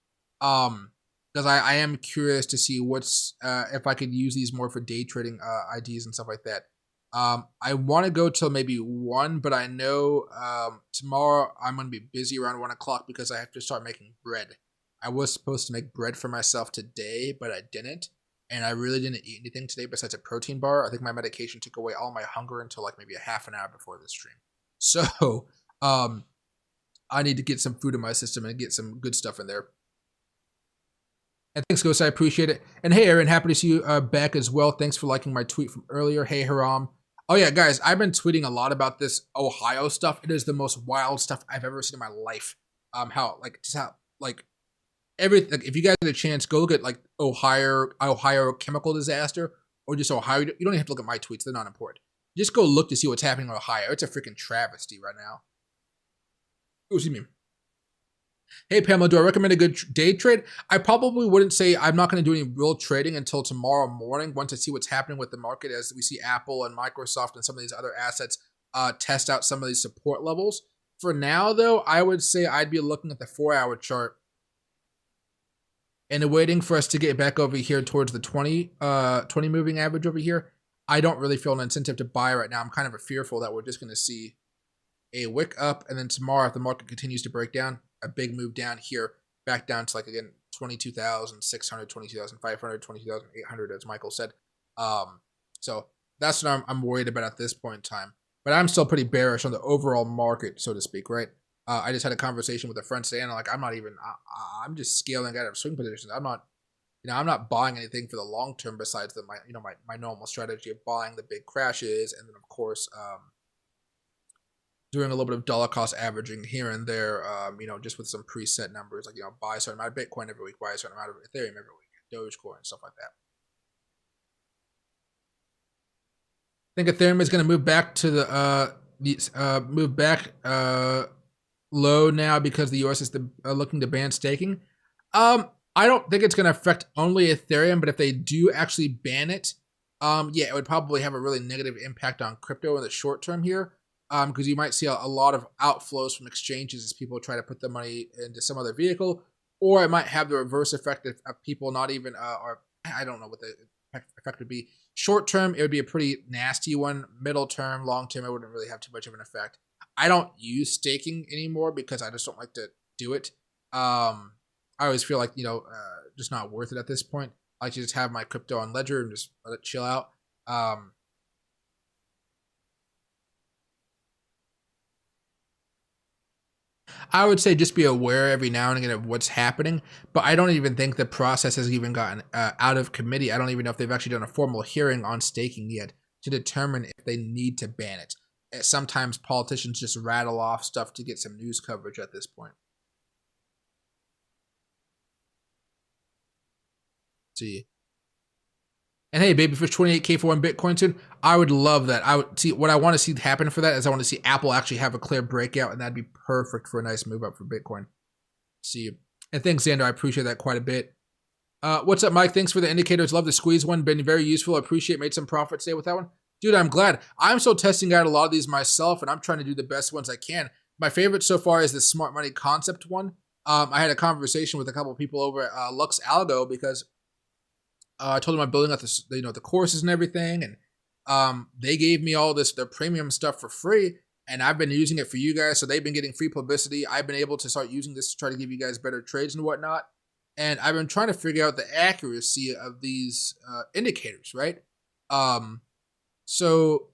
Because I am curious to see what's, if I could use these more for day trading IDs and stuff like that. I want to go till maybe 1, but I know tomorrow I'm going to be busy around 1 o'clock because I have to start making bread. I was supposed to make bread for myself today, but I didn't. and I really didn't eat anything today besides a protein bar. I think my medication took away all my hunger until like maybe a half an hour before this stream. So I need to get some food in my system and get some good stuff in there. And thanks, Ghost. I appreciate it. And hey, Aaron, happy to see you back as well. Thanks for liking my tweet from earlier. Hey, Haram. Oh yeah, guys, I've been tweeting a lot about this Ohio stuff. It is the most wild stuff I've ever seen in my life. How everything. Like, if you guys get a chance, go look at like Ohio chemical disaster, or just Ohio. You don't even have to look at my tweets; they're not important. Just go look to see what's happening in Ohio. It's a freaking travesty right now. Oh, excuse me. Hey, Pamela, do I recommend a good day trade? I probably wouldn't say I'm not going to do any real trading until tomorrow morning once I see what's happening with the market as we see Apple and Microsoft and some of these other assets test out some of these support levels. For now, though, I would say I'd be looking at the 4-hour chart and waiting for us to get back over here towards the 20 moving average over here. I don't really feel an incentive to buy right now. I'm kind of fearful that we're just going to see a wick up, and then tomorrow, if the market continues to break down, a big move down here, back down to like, again, 22,600, 22,500, 22,800, as Michael said. So that's what I'm worried about at this point in time. But I'm still pretty bearish on the overall market, so to speak, right? I just had a conversation with a friend today, and I'm just scaling out of swing positions. I'm not buying anything for the long term besides my normal strategy of buying the big crashes, and then of course doing a little bit of dollar cost averaging here and there, just with some preset numbers, like, buy a certain amount of Bitcoin every week, buy a certain amount of Ethereum every week, Dogecoin, stuff like that. I think Ethereum is going to move back to the low now because the US is looking to ban staking. I don't think it's going to affect only Ethereum, but if they do actually ban it, it would probably have a really negative impact on crypto in the short term here. Because you might see a lot of outflows from exchanges as people try to put their money into some other vehicle, or it might have the reverse effect of people not even, or I don't know what the effect would be. Short term, it would be a pretty nasty one. Middle term, long term, it wouldn't really have too much of an effect. I don't use staking anymore because I just don't like to do it. I always feel like, just not worth it at this point. I like to just have my crypto on Ledger and just let it chill out. I would say just be aware every now and again of what's happening, but I don't even think the process has even gotten out of committee. I don't even know if they've actually done a formal hearing on staking yet to determine if they need to ban it. Sometimes politicians just rattle off stuff to get some news coverage at this point. See. And hey, baby, for 28K for one Bitcoin soon, I would love that. I would see what I want to see happen for that is I want to see Apple actually have a clear breakout, and that'd be perfect for a nice move up for Bitcoin. See, and thanks, Xander. I appreciate that quite a bit. What's up, Mike? Thanks for the indicators. Love the squeeze one. Been very useful. I appreciate. Made some profit today with that one. Dude, I'm glad. I'm still testing out a lot of these myself, and I'm trying to do the best ones I can. My favorite so far is the smart money concept one. I had a conversation with a couple of people over at Lux Algo because I told them I'm building out the courses and everything, and they gave me all their premium stuff for free, and I've been using it for you guys. So they've been getting free publicity. I've been able to start using this to try to give you guys better trades and whatnot. And I've been trying to figure out the accuracy of these indicators, right? So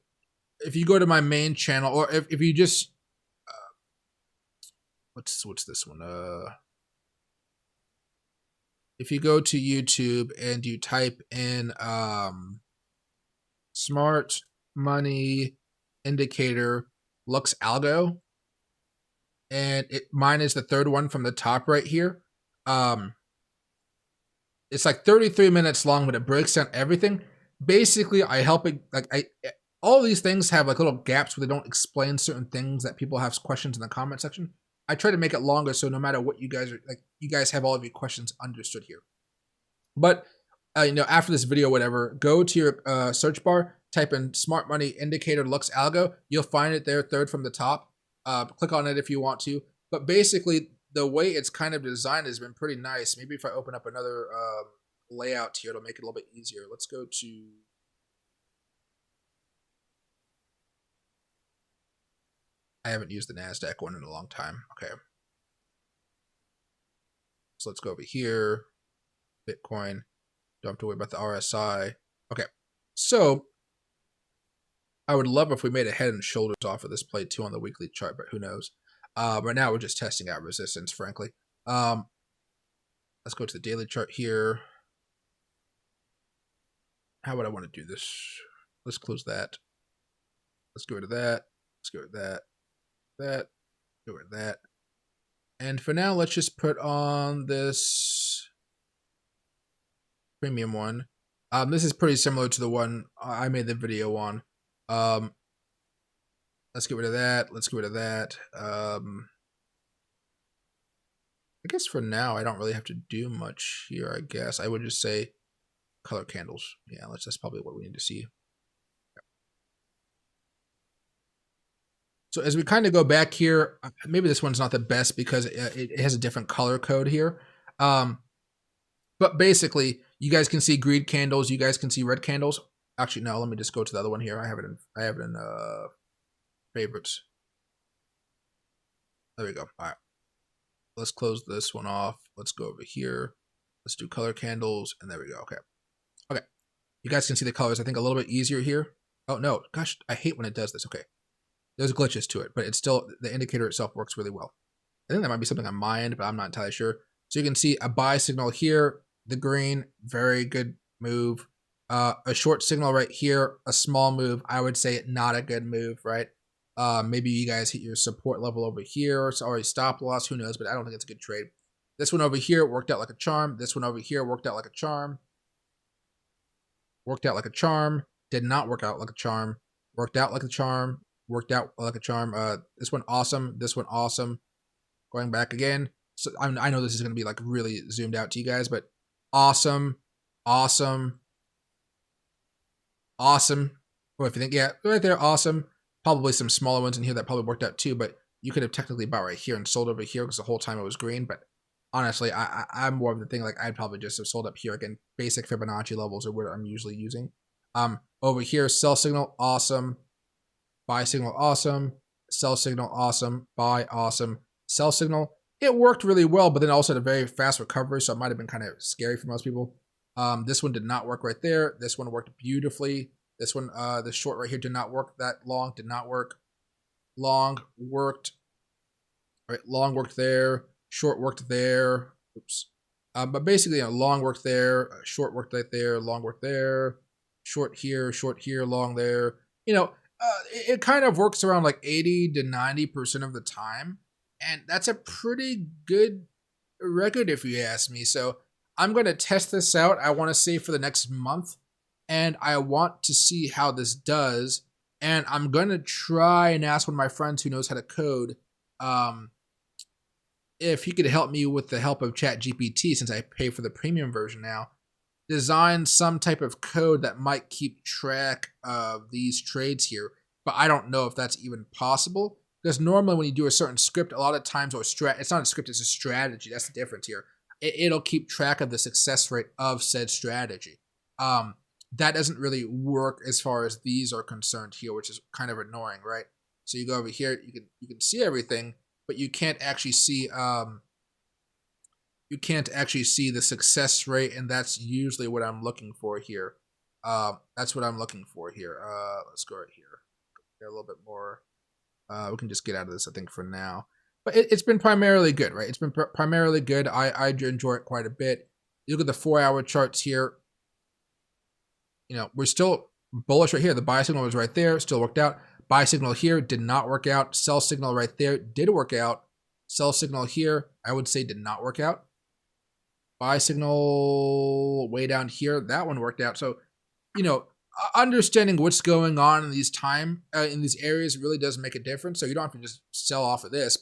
if you go to my main channel, or if you just what's this one? If you go to YouTube and you type in smart money indicator Lux Algo, and mine is the third one from the top right here. It's like 33 minutes long, but it breaks down everything. Basically, all these things have like little gaps where they don't explain certain things that people have questions in the comment section. I try to make it longer so no matter what you guys are like, you guys have all of your questions understood here. But after this video, whatever, go to your search bar, type in Smart Money Indicator Lux Algo. You'll find it there, third from the top. Click on it if you want to. But basically, the way it's kind of designed has been pretty nice. Maybe if I open up another layout here, it'll make it a little bit easier. Let's go to. I haven't used the NASDAQ one in a long time. Okay. So let's go over here. Bitcoin. Don't have to worry about the RSI. Okay, so I would love if we made a head and shoulders off of this play too on the weekly chart, but who knows? Right now we're just testing out resistance, frankly. Let's go to the daily chart here. How would I want to do this? Let's close that. Let's go to that. Let's go to that. That. Go to that. And for now, let's just put on this premium one. This is pretty similar to the one I made the video on. Let's get rid of that. Let's get rid of that. I guess for now, I don't really have to do much here, I guess. I would just say color candles. Yeah, that's probably what we need to see. So as we kind of go back here, maybe this one's not the best because it has a different color code here. But basically, you guys can see green candles. You guys can see red candles. Actually, no, let me just go to the other one here. I have it in favorites. There we go. All right. Let's close this one off. Let's go over here. Let's do color candles. And there we go. Okay. Okay. You guys can see the colors, I think, a little bit easier here. Oh, no. Gosh, I hate when it does this. Okay. There's glitches to it, but it's still, the indicator itself works really well. I think that might be something on my end, but I'm not entirely sure. So you can see a buy signal here, the green, very good move. A short signal right here, a small move. I would say not a good move, right? Maybe you guys hit your support level over here, or it's already stop loss, who knows, but I don't think it's a good trade. This one over here worked out like a charm. This one over here worked out like a charm. Worked out like a charm. Did not work out like a charm. Worked out like a charm. Worked out like a charm. This one awesome. This one awesome. Going back again. So I know this is going to be like really zoomed out to you guys, but awesome, awesome, awesome. Or if you think, yeah, right there, awesome. Probably some smaller ones in here that probably worked out too, but you could have technically bought right here and sold over here because the whole time it was green. But honestly, I'm more of the thing, like I'd probably just have sold up here. Again, basic Fibonacci levels are what I'm usually using. Over here, sell signal, awesome. Buy signal, awesome. Sell signal, awesome. Buy, awesome. Sell signal. It worked really well, but then also had a very fast recovery, so it might have been kind of scary for most people. This one did not work right there. This one worked beautifully. This one, the short right here did not work. That long did not work. Long worked. All right, long worked there. Short worked there. Oops. But basically, long worked there. Short worked right there. Long worked there. Short here, long there. It kind of works around like 80 to 90% of the time. And that's a pretty good record if you ask me. So I'm going to test this out. I want to say for the next month. And I want to see how this does. And I'm going to try and ask one of my friends who knows how to code if he could help me with the help of ChatGPT, since I pay for the premium version now, design some type of code that might keep track of these trades here. But I don't know if that's even possible. Because normally when you do a certain script, a lot of times, it's not a script, it's a strategy. That's the difference here. It'll keep track of the success rate of said strategy. That doesn't really work as far as these are concerned here, which is kind of annoying, right? So you go over here, you can see everything, but you can't actually see the success rate, and that's usually what I'm looking for here. That's what I'm looking for here. Let's go right here. Get a little bit more. We can just get out of this, I think, for now. But it's been primarily good, right? It's been primarily good. I enjoy it quite a bit. You look at the 4-hour charts here. We're still bullish right here. The buy signal was right there, still worked out. Buy signal here did not work out. Sell signal right there did work out. Sell signal here, I would say, did not work out. Buy signal way down here, that one worked out. So, understanding what's going on in these areas really does make a difference. So you don't have to just sell off of this,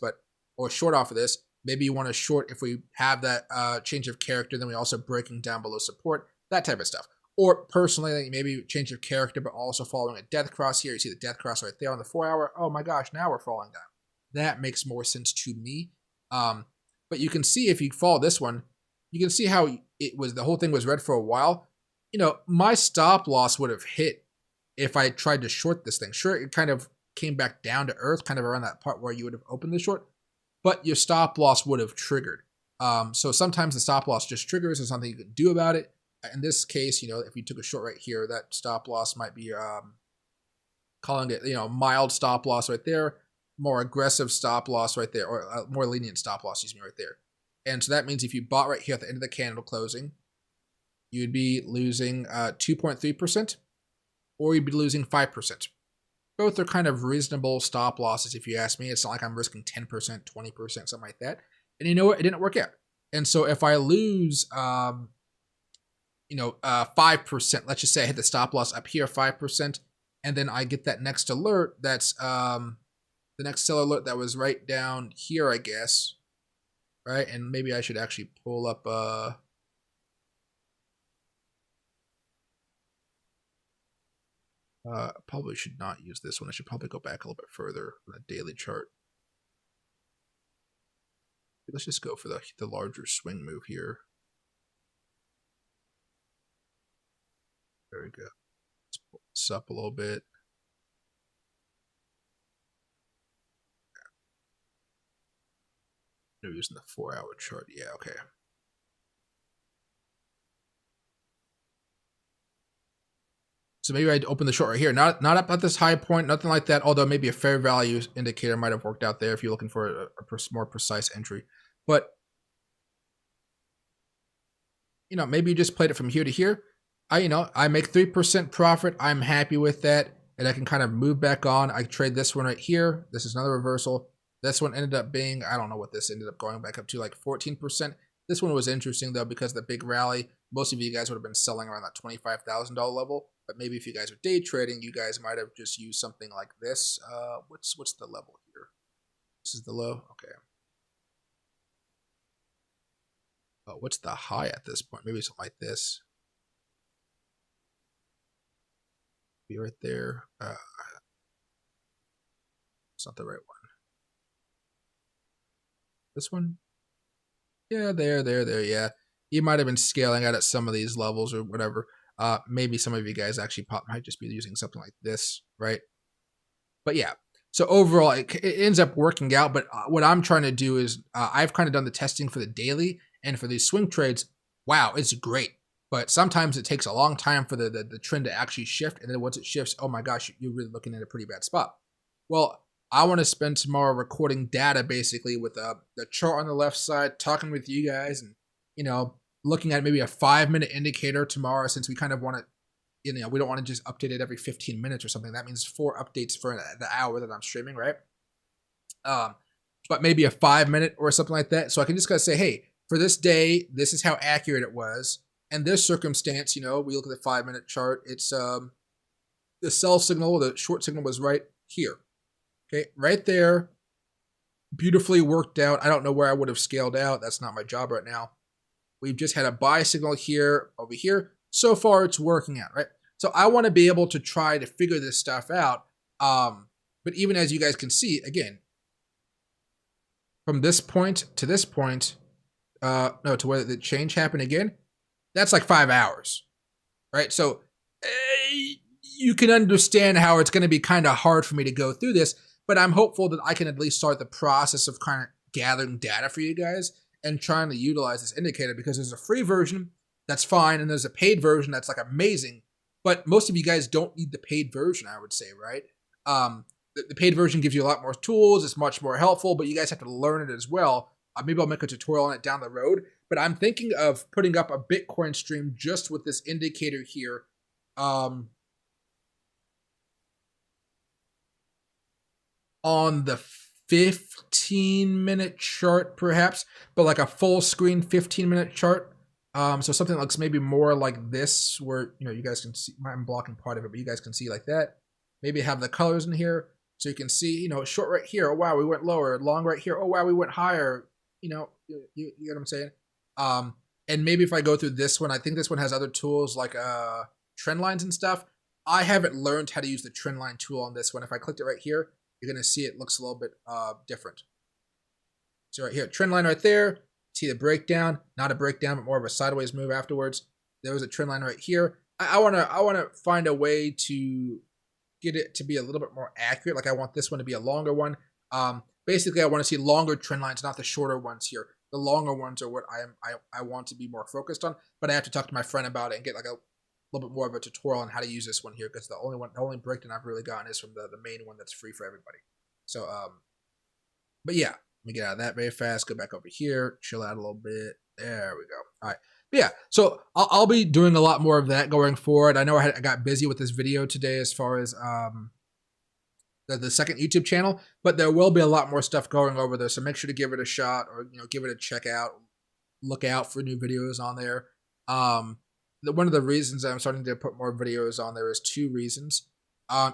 or short off of this. Maybe you want to short if we have that change of character, then we also breaking down below support, that type of stuff. Or personally, maybe change of character, but also following a death cross here. You see the death cross right there on the 4-hour. Oh my gosh, now we're falling down. That makes more sense to me. But you can see if you follow this one, you can see how the whole thing was red for a while. My stop loss would have hit if I tried to short this thing. Sure, it kind of came back down to earth, kind of around that part where you would have opened the short, but your stop loss would have triggered. So sometimes the stop loss just triggers. There's nothing you can do about it. In this case, if you took a short right here, that stop loss might be calling it, mild stop loss right there, more aggressive stop loss right there, or more lenient stop loss, right there. And so that means if you bought right here at the end of the candle closing, you'd be losing 2.3%, or you'd be losing 5%. Both are kind of reasonable stop losses, if you ask me. It's not like I'm risking 10%, 20%, something like that. And you know what? It didn't work out. And so if I lose, 5%, let's just say I hit the stop loss up here, 5%, and then I get that next alert, that's the next sell alert that was right down here, I guess, right? And maybe I should actually pull up, probably should not use this one. I should probably go back a little bit further on the daily chart. Let's just go for the larger swing move here. There we go. Let's pull this up a little bit. No, using the 4-hour chart. Yeah, okay. So maybe I'd open the short right here. Not up at this high point, nothing like that. Although maybe a fair value indicator might have worked out there if you're looking for a more precise entry. But maybe you just played it from here to here. I make 3% profit. I'm happy with that, and I can kind of move back on. I trade this one right here. This is another reversal. This one ended up being, I don't know what this ended up going back up to, like 14%. This one was interesting though because of the big rally. Most of you guys would have been selling around that $25,000 level, but maybe if you guys are day trading, you guys might have just used something like this. What's the level here? This is the low. Okay. What's the high at this point? Maybe something like this. Be right there. It's not the right one. This one? Yeah, there. Yeah. You might have been scaling out at some of these levels or whatever. Maybe some of you guys actually might just be using something like this, right? But yeah. So overall, it ends up working out. But what I'm trying to do is I've kind of done the testing for the daily and for these swing trades. Wow, it's great. But sometimes it takes a long time for the trend to actually shift. And then once it shifts, oh my gosh, you're really looking at a pretty bad spot. Well, I want to spend tomorrow recording data basically with the chart on the left side, talking with you guys and, looking at maybe a 5-minute indicator tomorrow since we kind of want to, we don't want to just update it every 15 minutes or something. That means 4 updates for the hour that I'm streaming, right? But maybe a 5-minute or something like that. So I can just kind of say, hey, for this day, this is how accurate it was. And this circumstance, we look at the 5-minute chart. It's the sell signal, the short signal was right here. Okay, right there, beautifully worked out. I don't know where I would have scaled out. That's not my job right now. We've just had a buy signal here, over here. So far, it's working out, right? So I want to be able to try to figure this stuff out. But even as you guys can see, again, from this point to this point, to where the change happened again, that's like 5 hours, right? So you can understand how it's going to be kind of hard for me to go through this. But I'm hopeful that I can at least start the process of kind of gathering data for you guys and trying to utilize this indicator because there's a free version that's fine and there's a paid version that's like amazing. But most of you guys don't need the paid version, I would say, right? The paid version gives you a lot more tools. It's much more helpful, but you guys have to learn it as well. Maybe I'll make a tutorial on it down the road. But I'm thinking of putting up a Bitcoin stream just with this indicator here. On the 15-minute chart, perhaps, but like a full screen 15-minute chart. So something that looks maybe more like this, where you guys can see. I'm blocking part of it, but you guys can see like that. Maybe have the colors in here, so you can see. Short right here. Oh wow, we went lower. Long right here. Oh wow, we went higher. You get what I'm saying. And maybe if I go through this one, I think this one has other tools like trend lines and stuff. I haven't learned how to use the trend line tool on this one. If I clicked it right here, you're going to see it looks a little bit different. So right here, trend line right there. See the breakdown, not a breakdown, but more of a sideways move afterwards. There was a trend line right here. I want to find a way to get it to be a little bit more accurate. Like I want this one to be a longer one. Basically, I want to see longer trend lines, not the shorter ones here. The longer ones are what I want to be more focused on, but I have to talk to my friend about it and get like a little bit more of a tutorial on how to use this one here, because the only breakdown I've really gotten is from the main one that's free for everybody. So but yeah, let me get out of that very fast. Go back over here, chill out a little bit. There we go. All right. But yeah, so I'll be doing a lot more of that going forward. I know I got busy with this video today as far as the second YouTube channel, but there will be a lot more stuff going over there. So make sure to give it a shot, or give it a check out. Look out for new videos on there. One of the reasons I'm starting to put more videos on there is 2 reasons.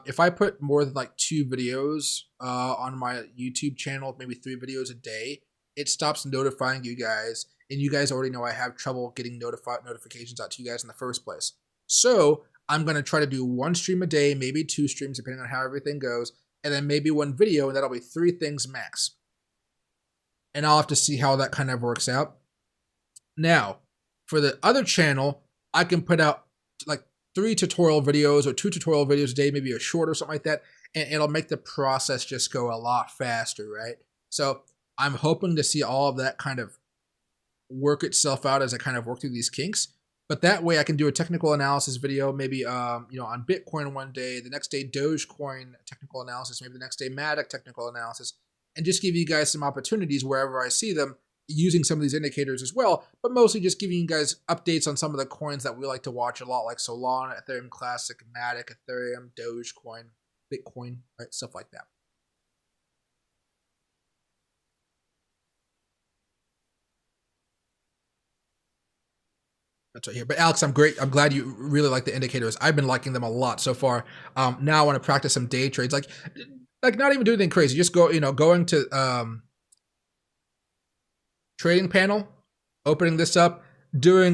If I put more than like 2 videos on my YouTube channel, maybe 3 videos a day, it stops notifying you guys, and you guys already know I have trouble getting notifications out to you guys in the first place. So I'm going to try to do 1 stream a day, maybe 2 streams, depending on how everything goes, and then maybe 1 video, and that'll be 3 things max. And I'll have to see how that kind of works out. Now, for the other channel, I can put out like 3 tutorial videos or 2 tutorial videos a day, maybe a short or something like that, and it'll make the process just go a lot faster, right? So I'm hoping to see all of that kind of work itself out as I kind of work through these kinks. But that way I can do a technical analysis video, maybe on Bitcoin one day, the next day Dogecoin technical analysis, maybe the next day Matic technical analysis, and just give you guys some opportunities wherever I see them, using some of these indicators as well, but mostly just giving you guys updates on some of the coins that we like to watch a lot, like Solana, Ethereum Classic, Matic, Ethereum, Dogecoin, Bitcoin, right? Stuff like that. That's right here. But Alex, I'm glad you really like the indicators. I've been liking them a lot so far. Now I want to practice some day trades, like not even do anything crazy. Just going to trading panel, opening this up, doing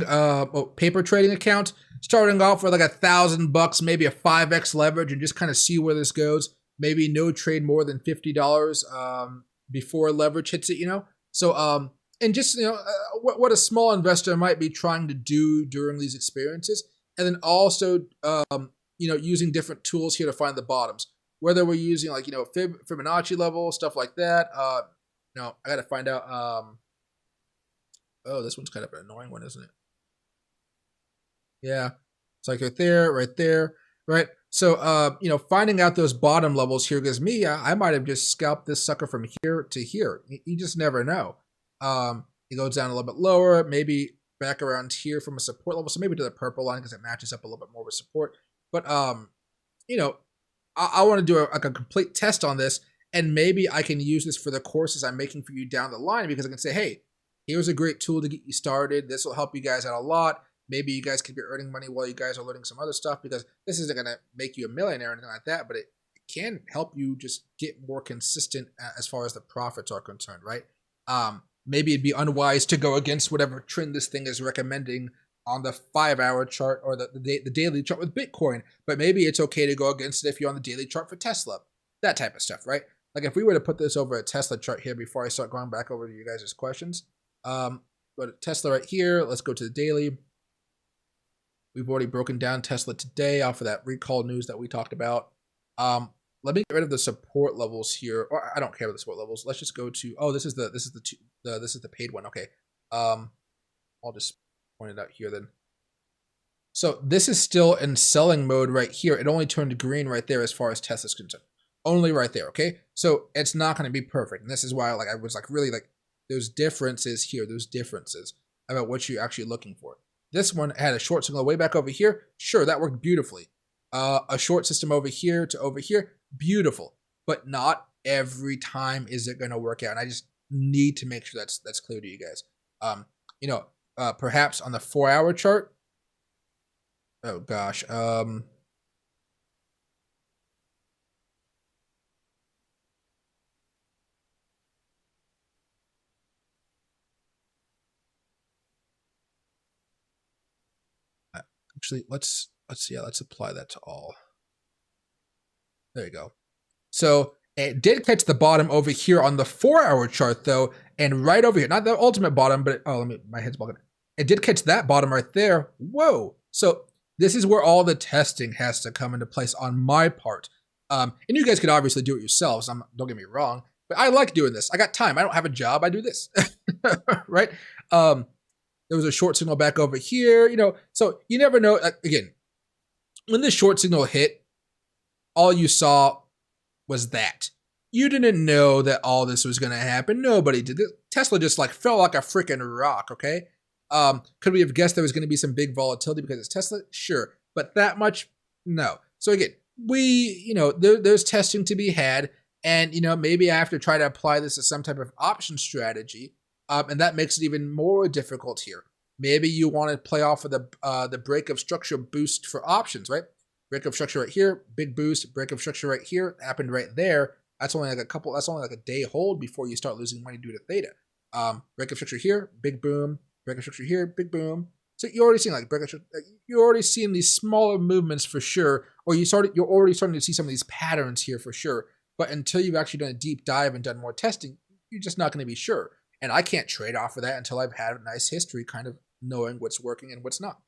paper trading account, starting off with like $1,000, maybe a 5x leverage, and just kind of see where this goes. Maybe no trade more than $50 before leverage hits it. So and just what a small investor might be trying to do during these experiences, and then also using different tools here to find the bottoms. Whether we're using like Fibonacci level stuff like that. I got to find out. Oh, this one's kind of an annoying one, isn't it? Yeah, it's like right there, right? So finding out those bottom levels here, because I might have just scalped this sucker from here to here. You just never know. It goes down a little bit lower, maybe back around here from a support level, so maybe to the purple line because it matches up a little bit more with support. But I want to do a complete test on this, and maybe I can use this for the courses I'm making for you down the line, because I can say, hey, here's a great tool to get you started. This will help you guys out a lot. Maybe you guys can be earning money while you guys are learning some other stuff, because this isn't going to make you a millionaire or anything like that, but it can help you just get more consistent as far as the profits are concerned, right? Maybe it'd be unwise to go against whatever trend this thing is recommending on the 5-hour chart or the daily chart with Bitcoin, but maybe it's okay to go against it if you're on the daily chart for Tesla, that type of stuff, right? Like if we were to put this over a Tesla chart here before I start going back over to you guys' questions, go to Tesla right here. Let's go to the daily. We've already broken down Tesla today off of that recall news that we talked about. Let me get rid of the support levels here. Or I don't care about the support levels. Let's just go to, this is the paid one. Okay. I'll just point it out here then. So this is still in selling mode right here. It only turned green right there as far as Tesla's concerned. Only right there, okay? So it's not going to be perfect. And this is why I was really those differences here, those differences about what you're actually looking for. This one had a short signal way back over here. Sure, that worked beautifully. A short system over here to over here, beautiful. But not every time is it going to work out. And I just need to make sure that's clear to you guys. Perhaps on the 4-hour chart. Oh gosh. Actually, let's apply that to all. There you go. So it did catch the bottom over here on the 4-hour chart though, and right over here, not the ultimate bottom, but my head's bugging. It did catch that bottom right there. Whoa. So this is where all the testing has to come into place on my part. And you guys could obviously do it yourselves. Don't get me wrong. But I like doing this. I got time. I don't have a job. I do this, right? There was a short signal back over here, so you never know. Again, when the short signal hit, all you saw was that. You didn't know that all this was going to happen. Nobody did. Tesla just like fell like a freaking rock, okay? Could we have guessed there was going to be some big volatility because it's Tesla? Sure. But that much? No. So again, there's testing to be had. And, maybe I have to try to apply this as some type of option strategy. And that makes it even more difficult here. Maybe you want to play off of the break of structure boost for options, right? Break of structure right here, big boost. Break of structure right here, happened right there. That's only like a day hold before you start losing money due to theta. Break of structure here, big boom. Break of structure here, big boom. So you're already seeing you're already seeing these smaller movements for sure, or you're already starting to see some of these patterns here for sure. But until you've actually done a deep dive and done more testing, you're just not going to be sure. And I can't trade off of that until I've had a nice history kind of knowing what's working and what's not.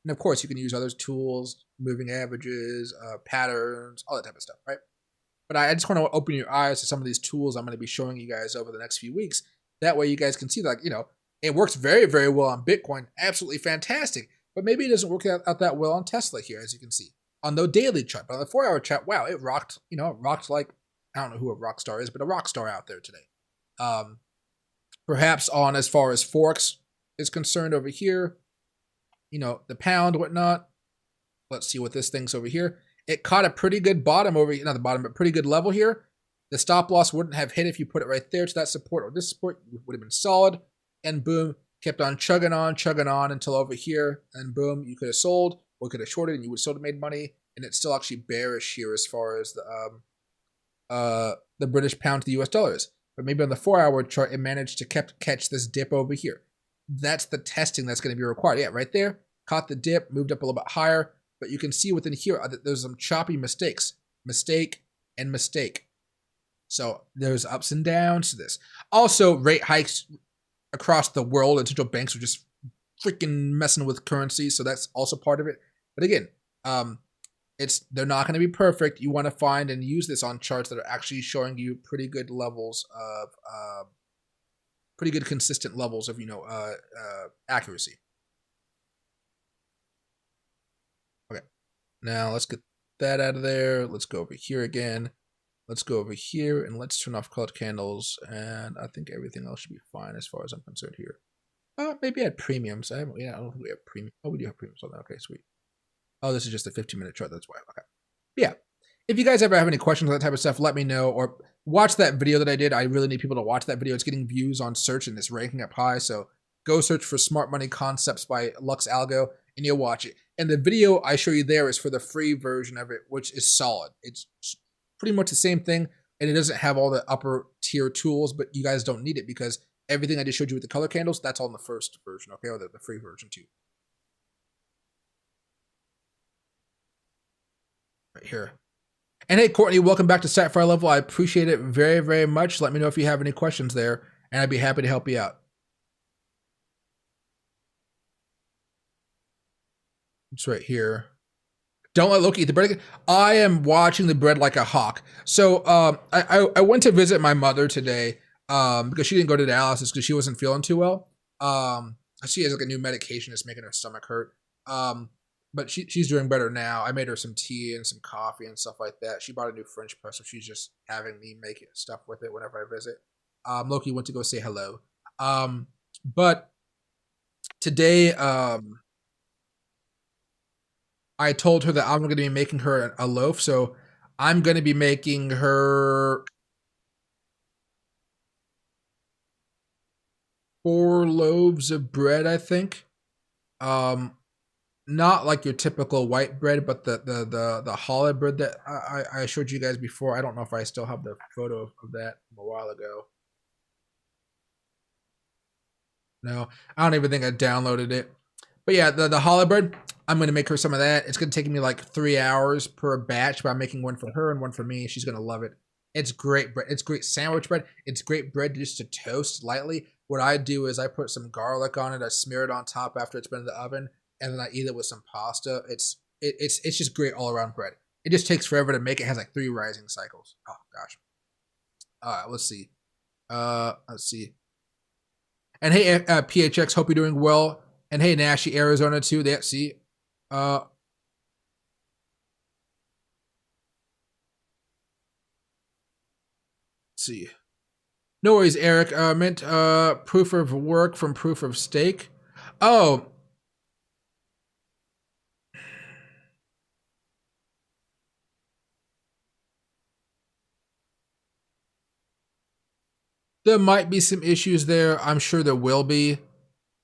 And of course, you can use other tools, moving averages, patterns, all that type of stuff, right? But I just want to open your eyes to some of these tools I'm going to be showing you guys over the next few weeks. That way you guys can see that, it works very, very well on Bitcoin. Absolutely fantastic. But maybe it doesn't work out that well on Tesla here, as you can see. On the daily chart, but on the 4-hour chart, wow, it rocked, it rocked like, I don't know who a rock star is, but a rock star out there today. Perhaps on as far as Forex is concerned over here, the pound, whatnot. Let's see what this thing's over here. It caught a pretty good bottom over here, not the bottom, but pretty good level here. The stop loss wouldn't have hit if you put it right there to that support or this support. It would have been solid. And boom, kept on chugging on until over here. And boom, you could have sold or could have shorted and you would still have made money. And it's still actually bearish here as far as the British pound to the US dollar is. But maybe on the 4-hour chart, it managed to catch this dip over here. That's the testing that's going to be required. Yeah, right there. Caught the dip, moved up a little bit higher. But you can see within here that there's some choppy mistakes. Mistake and mistake. So there's ups and downs to this. Also, rate hikes across the world and central banks are just freaking messing with currency. So that's also part of it. But again, they're not going to be perfect. You want to find and use this on charts that are actually showing you pretty good levels of, pretty good consistent levels of, accuracy. Okay, now let's get that out of there. Let's go over here again. Let's go over here and let's turn off colored candles. And I think everything else should be fine as far as I'm concerned here. Maybe I had premiums. I don't think we have premiums. Oh, we do have premiums on that. Okay, sweet. Oh, this is just a 15-minute chart. That's why. Okay. Yeah. If you guys ever have any questions on that type of stuff, let me know. Or watch that video that I did. I really need people to watch that video. It's getting views on search and it's ranking up high. So go search for Smart Money Concepts by Lux Algo and you'll watch it. And the video I show you there is for the free version of it, which is solid. It's pretty much the same thing. And it doesn't have all the upper tier tools, but you guys don't need it because everything I just showed you with the color candles, that's all in the first version, okay? Or the free version too. Right here. And hey, Courtney, welcome back to Sapphire Level. I appreciate it very, very much. Let me know if you have any questions there, and I'd be happy to help you out. It's right here. Don't let Loki eat the bread. I am watching the bread like a hawk. So I went to visit my mother today because she didn't go to dialysis because she wasn't feeling too well. She has like a new medication that's making her stomach hurt. But she's doing better now. I made her some tea and some coffee and stuff like that. She bought a new French press, so she's just having me make stuff with it whenever I visit. Loki went to go say hello. But today, I told her that I'm going to be making her a loaf, so I'm going to be making her 4 loaves of bread, I think. Not like your typical white bread, but the challah bread that I showed you guys before. I don't know if I still have the photo of that from a while ago. No, I don't even think I downloaded it. But yeah, the challah bread, I'm going to make her some of that. It's going to take me like 3 hours per batch, but I'm making one for her and one for me. She's going to love it. It's great bread. It's great sandwich bread. It's great bread just to toast lightly. What I do is I put some garlic on it. I smear it on top after it's been in the oven. And then I eat it with some pasta. It's just great all around bread. It just takes forever to make. It has like 3 rising cycles. Oh gosh. Let's see. Let's see. And hey, PHX, hope you're doing well. And hey, Nashi, Arizona too. That see. Let's see. No worries, Eric. Meant proof of work from proof of stake. Oh, there might be some issues there. I'm sure there will be.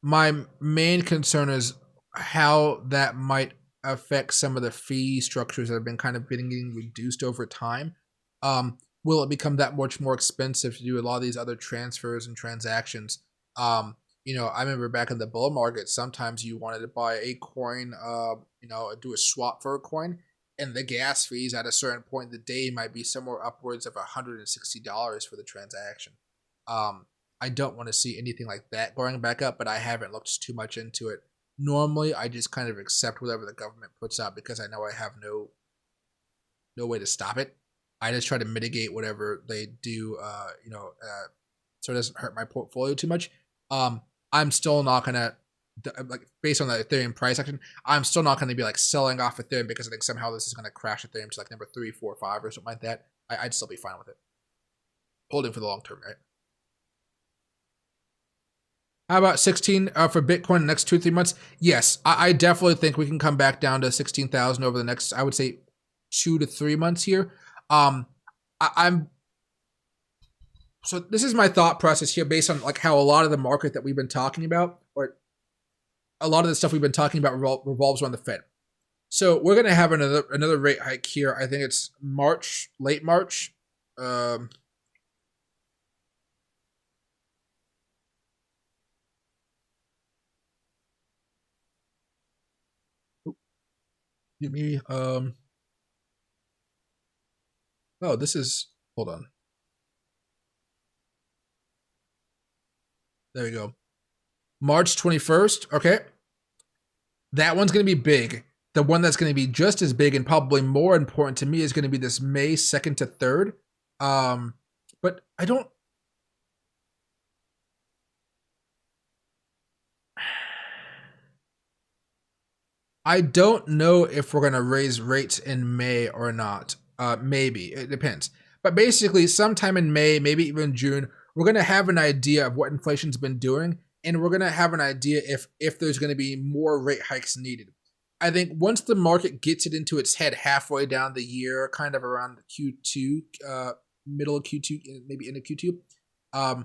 My main concern is how that might affect some of the fee structures that have been kind of getting reduced over time. Will it become that much more expensive to do a lot of these other transfers and transactions? I remember back in the bull market, sometimes you wanted to buy a coin, do a swap for a coin, and the gas fees at a certain point in the day might be somewhere upwards of $160 for the transaction. I don't want to see anything like that going back up, but I haven't looked too much into it. Normally, I just kind of accept whatever the government puts out because I know I have no way to stop it. I just try to mitigate whatever they do, so it doesn't hurt my portfolio too much. I'm still not gonna, like, based on the Ethereum price action, I'm still not gonna be like selling off Ethereum because I think somehow this is gonna crash Ethereum to like number 3, 4, 5 or something like that. I'd still be fine with it. Holding for the long term, right? How about 16 for Bitcoin the next 2-3 months? Yes, I definitely think we can come back down to 16,000 over the next, I would say, 2 to 3 months here. I'm so this is my thought process here based on like how a lot of the market that we've been talking about, or a lot of the stuff we've been talking about revolves around the Fed. So we're gonna have another rate hike here. I think it's March, late March. Give me oh, this is, hold on. There we go. March 21st. Okay. That one's going to be big. The one that's going to be just as big and probably more important to me is going to be this May 2nd to 3rd. But I don't know if we're going to raise rates in May or not. Maybe. It depends. But basically, sometime in May, maybe even June, we're going to have an idea of what inflation's been doing, and we're going to have an idea if there's going to be more rate hikes needed. I think once the market gets it into its head halfway down the year, kind of around Q2, middle of Q2, maybe into Q2,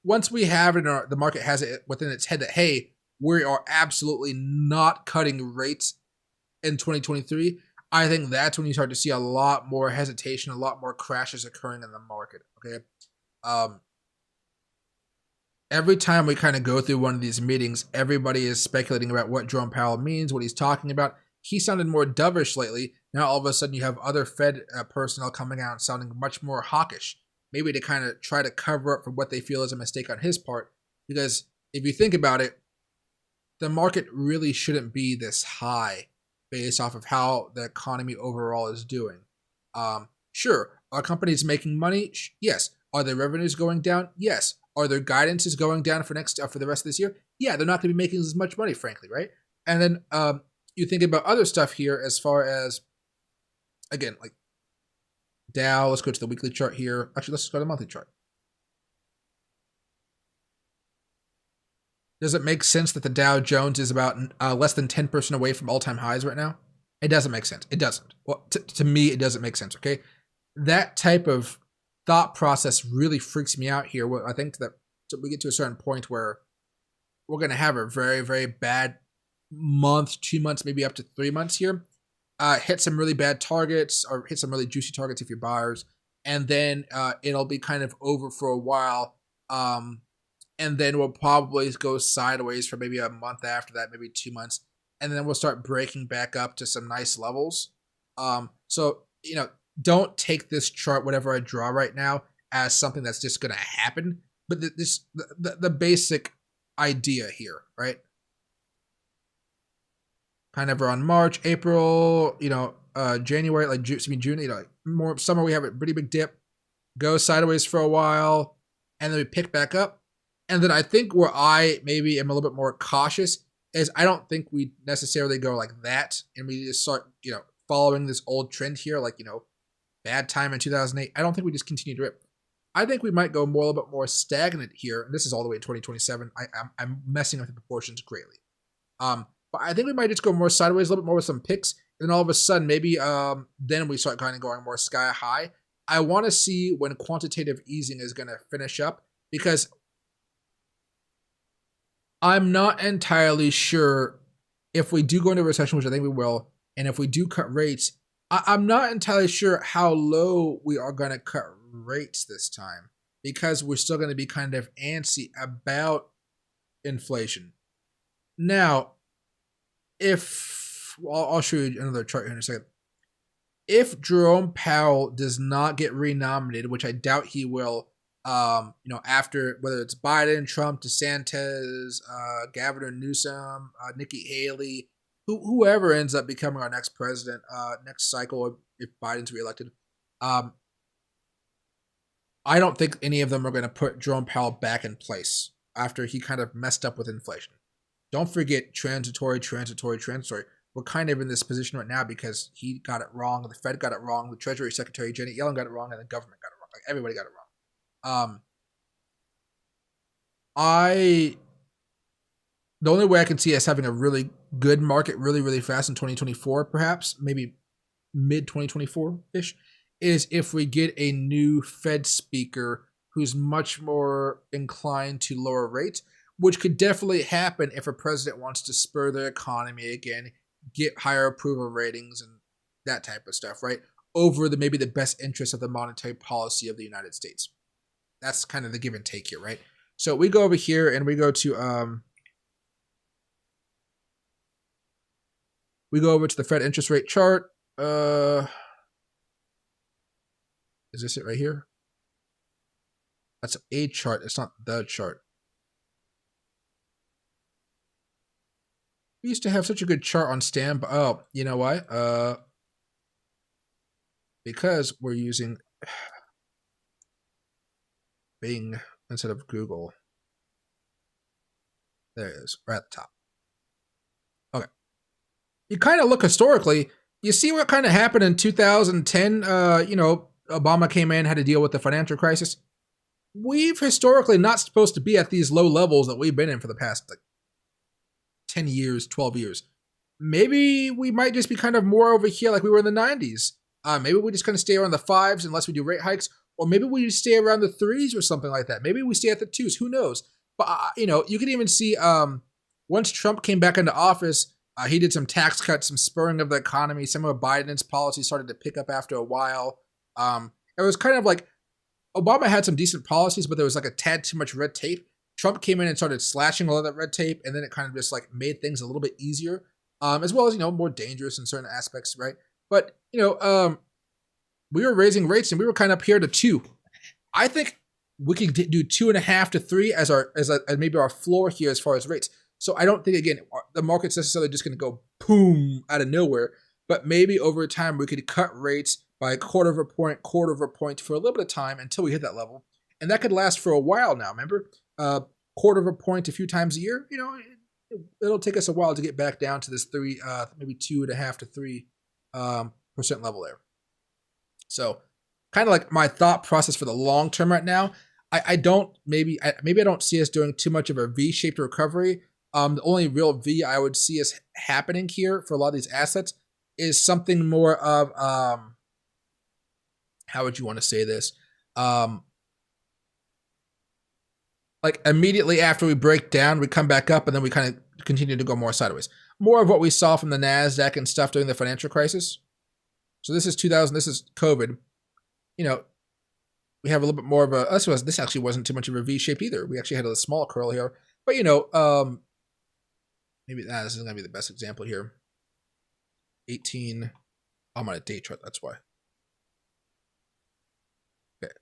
once we have it, the market has it within its head that, hey, we are absolutely not cutting rates in 2023, I think that's when you start to see a lot more hesitation, a lot more crashes occurring in the market. Okay. Every time we kind of go through one of these meetings, everybody is speculating about what Jerome Powell means, what he's talking about. He sounded more dovish lately. Now all of a sudden you have other Fed personnel coming out and sounding much more hawkish, maybe to kind of try to cover up for what they feel is a mistake on his part. Because if you think about it, the market really shouldn't be this high based off of how the economy overall is doing. Sure, are companies making money? Yes. Are their revenues going down? Yes. Are their guidances going down for the rest of this year? Yeah, they're not going to be making as much money, frankly, right? And then you think about other stuff here as far as, again, like Dow. Let's go to the weekly chart here. Actually, let's go to the monthly chart. Does it make sense that the Dow Jones is about less than 10% away from all-time highs right now? It doesn't make sense. It doesn't. Well, to me, it doesn't make sense, okay? That type of thought process really freaks me out here. I think that we get to a certain point where we're going to have a very, very bad month, 2 months, maybe up to 3 months here. Hit some really bad targets or hit some really juicy targets if you're buyers. And then it'll be kind of over for a while. And then we'll probably go sideways for maybe a month after that, maybe 2 months. And then we'll start breaking back up to some nice levels. So, don't take this chart, whatever I draw right now, as something that's just going to happen. But the basic idea here, right? Kind of around March, April, January, like June, more summer, we have a pretty big dip. go sideways for a while, and then we pick back up. And then I think where I maybe am a little bit more cautious is I don't think we necessarily go like that and we just start, following this old trend here, like, bad time in 2008. I don't think we just continue to rip. I think we might go more a little bit more stagnant here, and this is all the way in 2027. I'm messing up the proportions greatly. But I think we might just go more sideways, a little bit more with some picks, and then all of a sudden, maybe then we start kind of going more sky high. I want to see when quantitative easing is going to finish up, because I'm not entirely sure if we do go into a recession, which I think we will, and if we do cut rates, I'm not entirely sure how low we are going to cut rates this time, because we're still going to be kind of antsy about inflation. Now, I'll show you another chart here in a second. If Jerome Powell does not get renominated, which I doubt he will, after whether it's Biden, Trump, DeSantis, Governor Newsom, Nikki Haley, whoever ends up becoming our next president, next cycle, if Biden's reelected, I don't think any of them are going to put Jerome Powell back in place after he kind of messed up with inflation. Don't forget transitory. We're kind of in this position right now because he got it wrong, the Fed got it wrong, the Treasury Secretary Janet Yellen got it wrong, and the government got it wrong. Like, everybody got it wrong. The only way I can see us having a really good market really, really fast in 2024, perhaps, maybe mid 2024-ish, is if we get a new Fed speaker who's much more inclined to lower rates, which could definitely happen if a president wants to spur the economy again, get higher approval ratings and that type of stuff, right? Over maybe the best interest of the monetary policy of the United States. That's kind of the give and take here, right? So we go over here and we go to the Fed interest rate chart. Is this it right here? That's a chart. It's not the chart. We used to have such a good chart on standby. Oh, you know why? Because we're using Bing instead of Google. There it is, right at the top. Okay. You kind of look historically, you see what kind of happened in 2010. Obama came in, had to deal with the financial crisis. We've historically not supposed to be at these low levels that we've been in for the past 10 years, 12 years. Maybe we might just be kind of more over here like we were in the 90s. Maybe we just kind of stay around the 5s unless we do rate hikes, or maybe we just stay around the 3s or something like that. Maybe we stay at the 2s, who knows? But, you can even see once Trump came back into office, he did some tax cuts, some spurring of the economy. Some of Biden's policies started to pick up after a while. It was kind of like Obama had some decent policies, but there was like a tad too much red tape. Trump came in and started slashing all of that red tape, and then it kind of just like made things a little bit easier, as well as, more dangerous in certain aspects, right? But, we were raising rates and we were kind of up here to 2. I think we could do 2.5 to 3 as maybe our floor here as far as rates. So I don't think, again, the market's necessarily just going to go boom out of nowhere, but maybe over time we could cut rates by a quarter of a point for a little bit of time until we hit that level. And that could last for a while now, remember? Quarter of a point a few times a year, it'll take us a while to get back down to this 3, maybe 2.5 to 3% level there. So kind of like my thought process for the long term right now, I don't see us doing too much of a V-shaped recovery. The only real V I would see us happening here for a lot of these assets is something more of, how would you want to say this? Like immediately after we break down, we come back up and then we kind of continue to go more sideways. More of what we saw from the NASDAQ and stuff during the financial crisis. So this is 2000, this is COVID. We have a little bit more of a, this actually wasn't too much of a V shape either. We actually had a small curl here. But maybe this is going to be the best example here. 18, I'm on a day chart, that's why. Okay.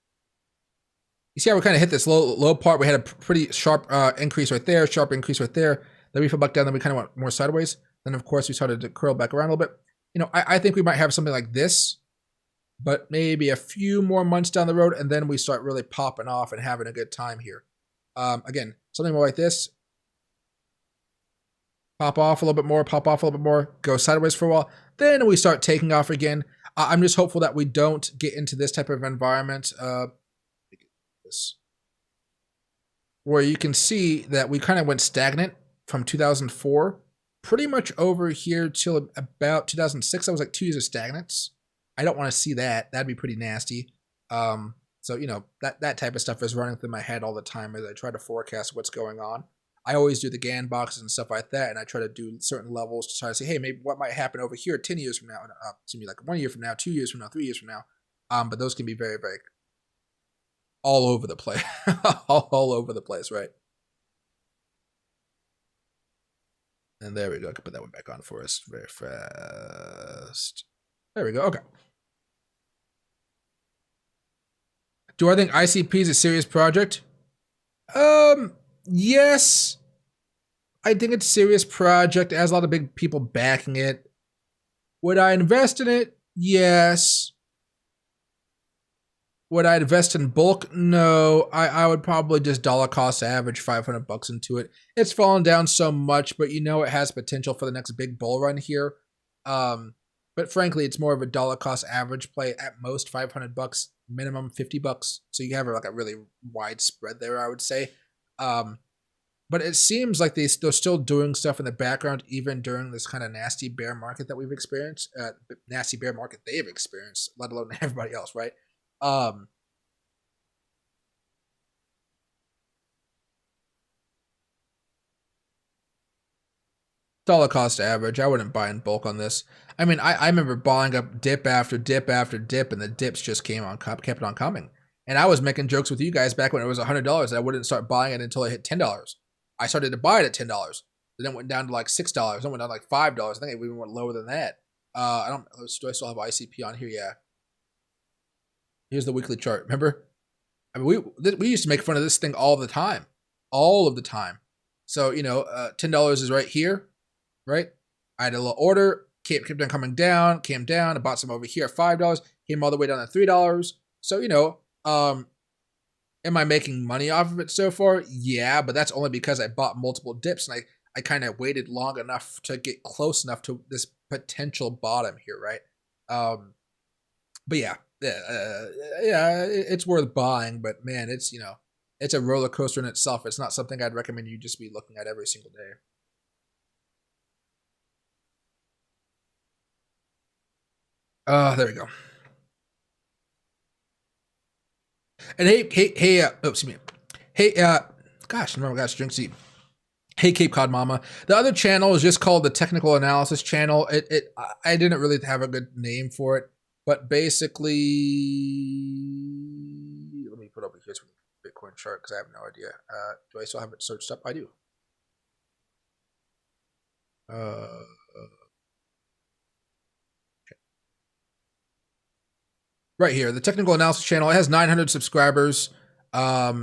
You see how we kind of hit this low part? We had a pretty sharp increase right there, sharp increase right there. Then we fell back down, then we kind of went more sideways. Then, of course, we started to curl back around a little bit. I think we might have something like this but maybe a few more months down the road, and then we start really popping off and having a good time here. Again, something more like this. Pop off a little bit more, pop off a little bit more, go sideways for a while. Then we start taking off again. I'm just hopeful that we don't get into this type of environment. Where you can see that we kind of went stagnant from 2004 pretty much over here till about 2006. That was like 2 years of stagnance. I don't want to see that. That'd be pretty nasty. So, you know, that type of stuff is running through my head all the time as I try to forecast what's going on. I always do the GAN boxes and stuff like that, and I try to do certain levels to try to say, hey, maybe what might happen over here 10 years from now, excuse me, like 1 year from now, 2 years from now, 3 years from now. But those can be very, very all over the place, all over the place, right? And there we go. I can put that one back on for us very fast. There we go. Okay. Do I think ICP is a serious project? Yes. I think it's a serious project. It has a lot of big people backing it. Would I invest in it? Yes. Would I invest in bulk? No. I would probably just dollar cost average $500 into it. It's fallen down so much, but you know it has potential for the next big bull run here. But frankly, it's more of a dollar cost average play, at most $500, minimum $50. So you have like a really wide spread there, I would say. But it seems like they're still doing stuff in the background, even during this kind of nasty bear market that we've experienced. Nasty bear market they've experienced, let alone everybody else, right? Dollar cost average. I wouldn't buy in bulk on this. I mean, I remember buying up dip after dip after dip, and the dips just kept on coming. And I was making jokes with you guys back when it was $100. I wouldn't start buying it until it hit $10. I started to buy it at $10. Then it went down to like $6. Then it went down to like $5. I think it even went lower than that. Do I still have ICP on here? Yeah. Here's the weekly chart. Remember? I mean, we used to make fun of this thing all the time. All of the time. So, you know, $10 is right here, right? I had a little order, kept on coming down, came down. I bought some over here at $5, came all the way down to $3. So, you know, am I making money off of it so far? Yeah, but that's only because I bought multiple dips and I kind of waited long enough to get close enough to this potential bottom here, right? But yeah, it's worth buying, but man, it's, you know, it's a roller coaster in itself. It's not something I'd recommend you just be looking at every single day. There we go. And hey, excuse me. Hey, gosh, remember I got drink seat. Hey, Cape Cod Mama. The other channel is just called the Technical Analysis Channel. I didn't really have a good name for it, but basically, let me put over here some Bitcoin chart because I have no idea. Do I still have it searched up? I do. Right here, the Technical Analysis Channel. It has 900 subscribers. I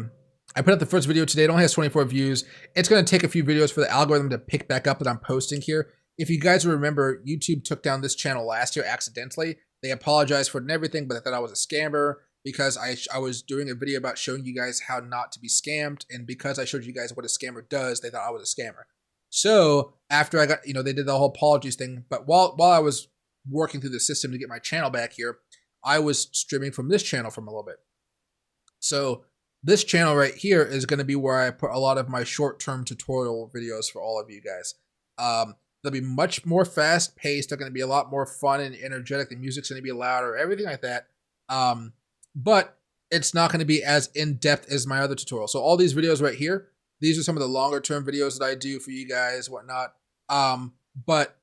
put up the first video today. It only has 24 views. It's going to take a few videos for the algorithm to pick back up that I'm posting here. If you guys remember, YouTube took down this channel last year accidentally. They apologized for it and everything, but they thought I was a scammer because I was doing a video about showing you guys how not to be scammed. And because I showed you guys what a scammer does, they thought I was a scammer. So after I got, you know, they did the whole apologies thing. But while I was working through the system to get my channel back here, I was streaming from this channel for a little bit. So this channel right here is going to be where I put a lot of my short-term tutorial videos for all of you guys. They'll be much more fast-paced. They're going to be a lot more fun and energetic. The music's going to be louder, everything like that. But it's not going to be as in-depth as my other tutorial. So all these videos right here, these are some of the longer-term videos that I do for you guys, whatnot. But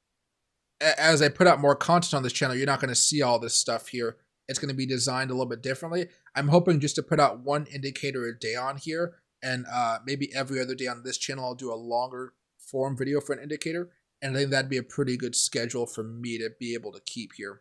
as I put out more content on this channel, you're not going to see all this stuff here. It's going to be designed a little bit differently. I'm hoping just to put out one indicator a day on here, and maybe every other day on this channel I'll do a longer form video for an indicator, and I think that'd be a pretty good schedule for me to be able to keep here.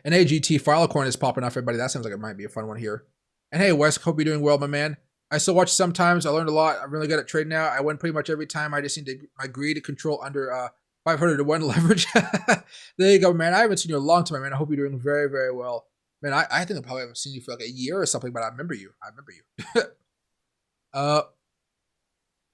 And AGT Filecoin is popping off, everybody. That sounds like it might be a fun one here. And hey, Wes, hope you're doing well, my man. I still watch sometimes. I learned a lot. I'm really good at trading now. I win pretty much every time. I just need to, my greed to control under 500 to 1 leverage. There you go, man. I haven't seen you in a long time, man. I hope you're doing very, very well. Man, I think I probably haven't seen you for like a year or something, but I remember you.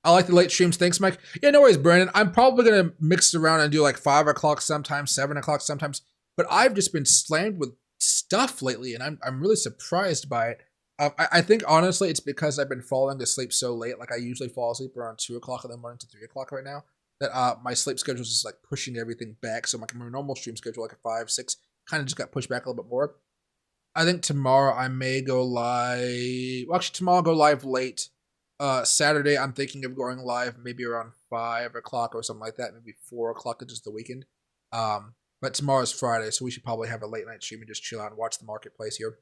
I like the late streams. Thanks, Mike. Yeah, no worries, Brandon. I'm probably going to mix it around and do like 5 o'clock sometimes, 7 o'clock sometimes. But I've just been slammed with stuff lately, and I'm really surprised by it. I think, honestly, it's because I've been falling asleep so late. Like, I usually fall asleep around 2 o'clock in the morning to 3 o'clock right now. That my sleep schedule is just like pushing everything back. So my normal stream schedule, like a 5, 6, kind of just got pushed back a little bit more. I think tomorrow I may go live. Well, actually, tomorrow I'll go live late. Saturday, I'm thinking of going live maybe around 5 o'clock or something like that, maybe 4 o'clock, just the weekend. But tomorrow's Friday, so we should probably have a late night stream and just chill out and watch the marketplace here.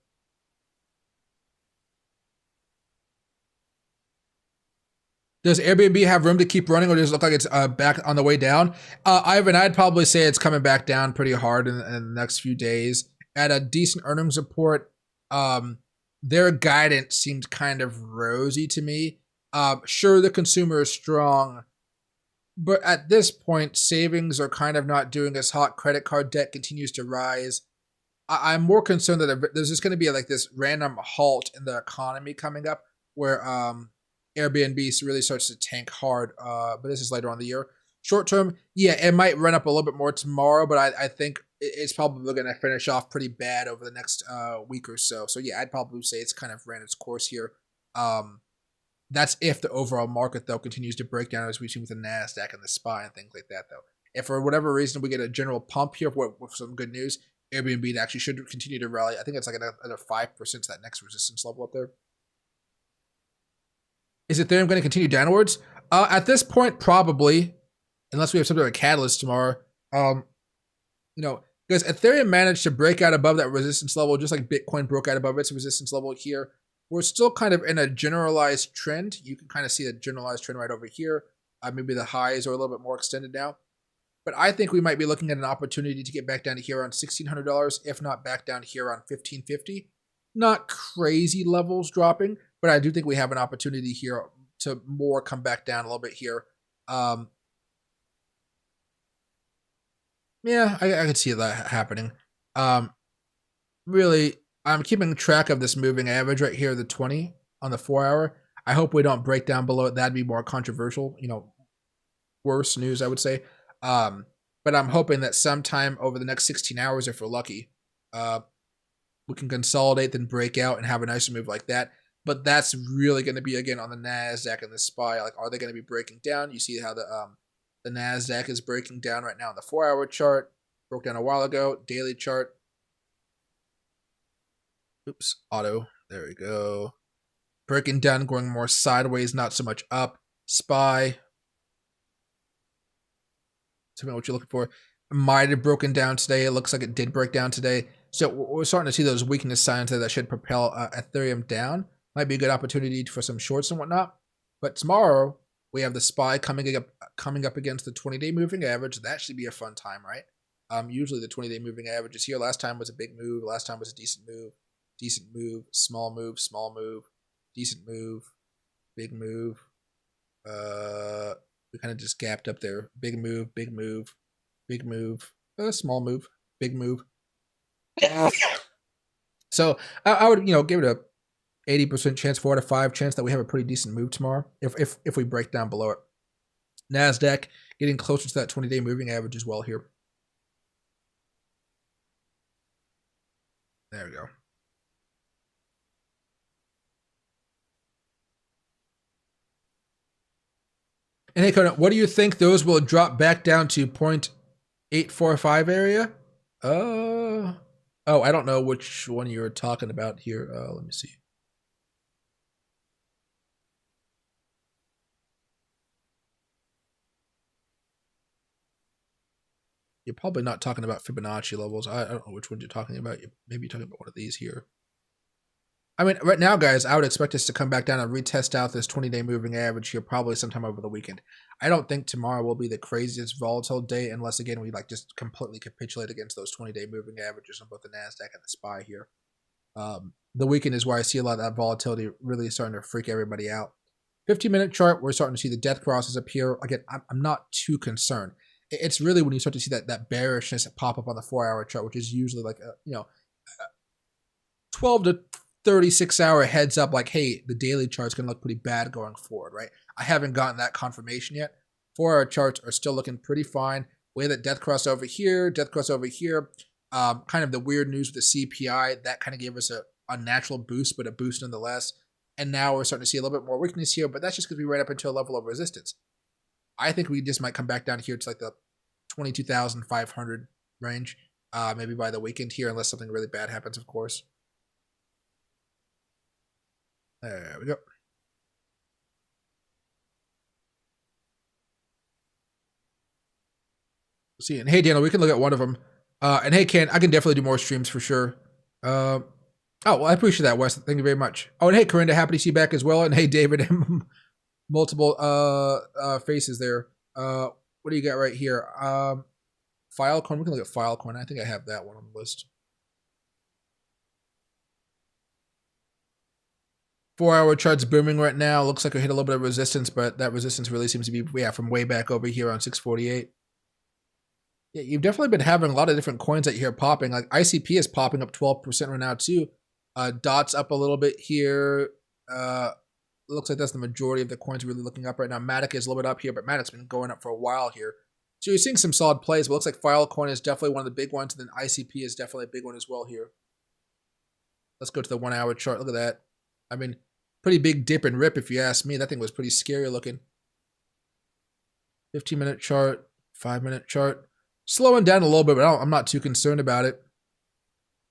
Does Airbnb have room to keep running, or does it look like it's back on the way down? Ivan, I'd probably say it's coming back down pretty hard in the next few days. At a decent earnings report, their guidance seemed kind of rosy to me. Sure, the consumer is strong, but at this point, savings are kind of not doing as hot. Credit card debt continues to rise. I'm more concerned that there's just going to be like this random halt in the economy coming up where Airbnb really starts to tank hard. But this is later on in the year. Short term, yeah, it might run up a little bit more tomorrow, but I think it's probably going to finish off pretty bad over the next week or so. So yeah, I'd probably say it's kind of ran its course here. That's if the overall market, though, continues to break down as we've seen with the NASDAQ and the SPY and things like that, though. If for whatever reason we get a general pump here with some good news, Airbnb actually should continue to rally. I think it's like another 5% to that next resistance level up there. Is Ethereum going to continue downwards? At this point, probably, unless we have some sort of a catalyst tomorrow. Because Ethereum managed to break out above that resistance level, just like Bitcoin broke out above its resistance level here. We're still kind of in a generalized trend. You can kind of see the generalized trend right over here. Maybe the highs are a little bit more extended now. But I think we might be looking at an opportunity to get back down to here around $1,600, if not back down here around $1,550. Not crazy levels dropping, but I do think we have an opportunity here to more come back down a little bit here. Yeah, I could see that happening. Really, I'm keeping track of this moving average right here, the 20 on the 4 hour. I hope we don't break down below it. That'd be more controversial, worse news, I would say. But I'm hoping that sometime over the next 16 hours, if we're lucky, we can consolidate, then break out and have a nicer move like that. But that's really going to be, again, on the NASDAQ and the SPY. Like, are they going to be breaking down? You see how the NASDAQ is breaking down right now on the 4 hour chart. Broke down a while ago. Daily chart. Oops, auto. There we go. Breaking down, going more sideways, not so much up. SPY. Tell me what you're looking for. Might have broken down today. It looks like it did break down today. So we're starting to see those weakness signs there that should propel Ethereum down. Might be a good opportunity for some shorts and whatnot. But tomorrow, we have the SPY coming up against the 20-day moving average. That should be a fun time, right? Usually the 20-day moving average is here. Last time was a big move. Last time was a decent move. Decent move. Small move. Small move. Decent move. Big move. We kind of just gapped up there. Big move. Big move. Big move. Small move. Big move. So I would, give it a 80% chance, 4 out of 5 chance that we have a pretty decent move tomorrow if we break down below it. NASDAQ getting closer to that 20-day moving average as well here. There we go. And hey, Conan, what do you think those will drop back down to 0.845 area? I don't know which one you're talking about here. Let me see. You're probably not talking about Fibonacci levels. I don't know which one you're talking about. Maybe you're talking about one of these here. I mean, right now, guys, I would expect us to come back down and retest out this 20-day moving average here probably sometime over the weekend. I don't think tomorrow will be the craziest volatile day unless, again, we just completely capitulate against those 20-day moving averages on both the NASDAQ and the SPY here. The weekend is where I see a lot of that volatility really starting to freak everybody out. 15-minute chart, we're starting to see the death crosses appear. Again, I'm not too concerned. it's really when you start to see that bearishness pop up on the 4-hour chart, which is usually like a 12 to 36-hour heads up, like, hey, the daily chart's gonna look pretty bad going forward, right? I haven't gotten that confirmation yet. 4-hour charts are still looking pretty fine. We had that death cross over here, death cross over here. Kind of the weird news with the CPI, that kind of gave us a unnatural boost, but a boost nonetheless. And now we're starting to see a little bit more weakness here, but that's just because we ran up into a level of resistance. I think we just might come back down here to like the 22,500 range, maybe by the weekend here, unless something really bad happens, of course. There we go. See, and hey, Daniel, we can look at one of them. And hey, Ken, I can definitely do more streams for sure. Oh, well, I appreciate that, Wes. Thank you very much. Oh, and hey, Corinda, happy to see you back as well. And hey, David, multiple faces there. What do you got right here? Filecoin. We can look at Filecoin. I think I have that one on the list. 4-hour chart's booming right now. Looks like I hit a little bit of resistance, but that resistance really seems to be from way back over here on 648. Yeah, you've definitely been having a lot of different coins that you hear popping. Like ICP is popping up 12% right now too. Dot's up a little bit here. Looks like that's the majority of the coins really looking up right now. Matic is a little bit up here, but Matic's been going up for a while here. So you're seeing some solid plays, but it looks like Filecoin is definitely one of the big ones, and then ICP is definitely a big one as well here. Let's go to the 1-hour chart. Look at that. I mean, pretty big dip and rip if you ask me. That thing was pretty scary looking. 15-minute chart, 5-minute chart. Slowing down a little bit, but I'm not too concerned about it.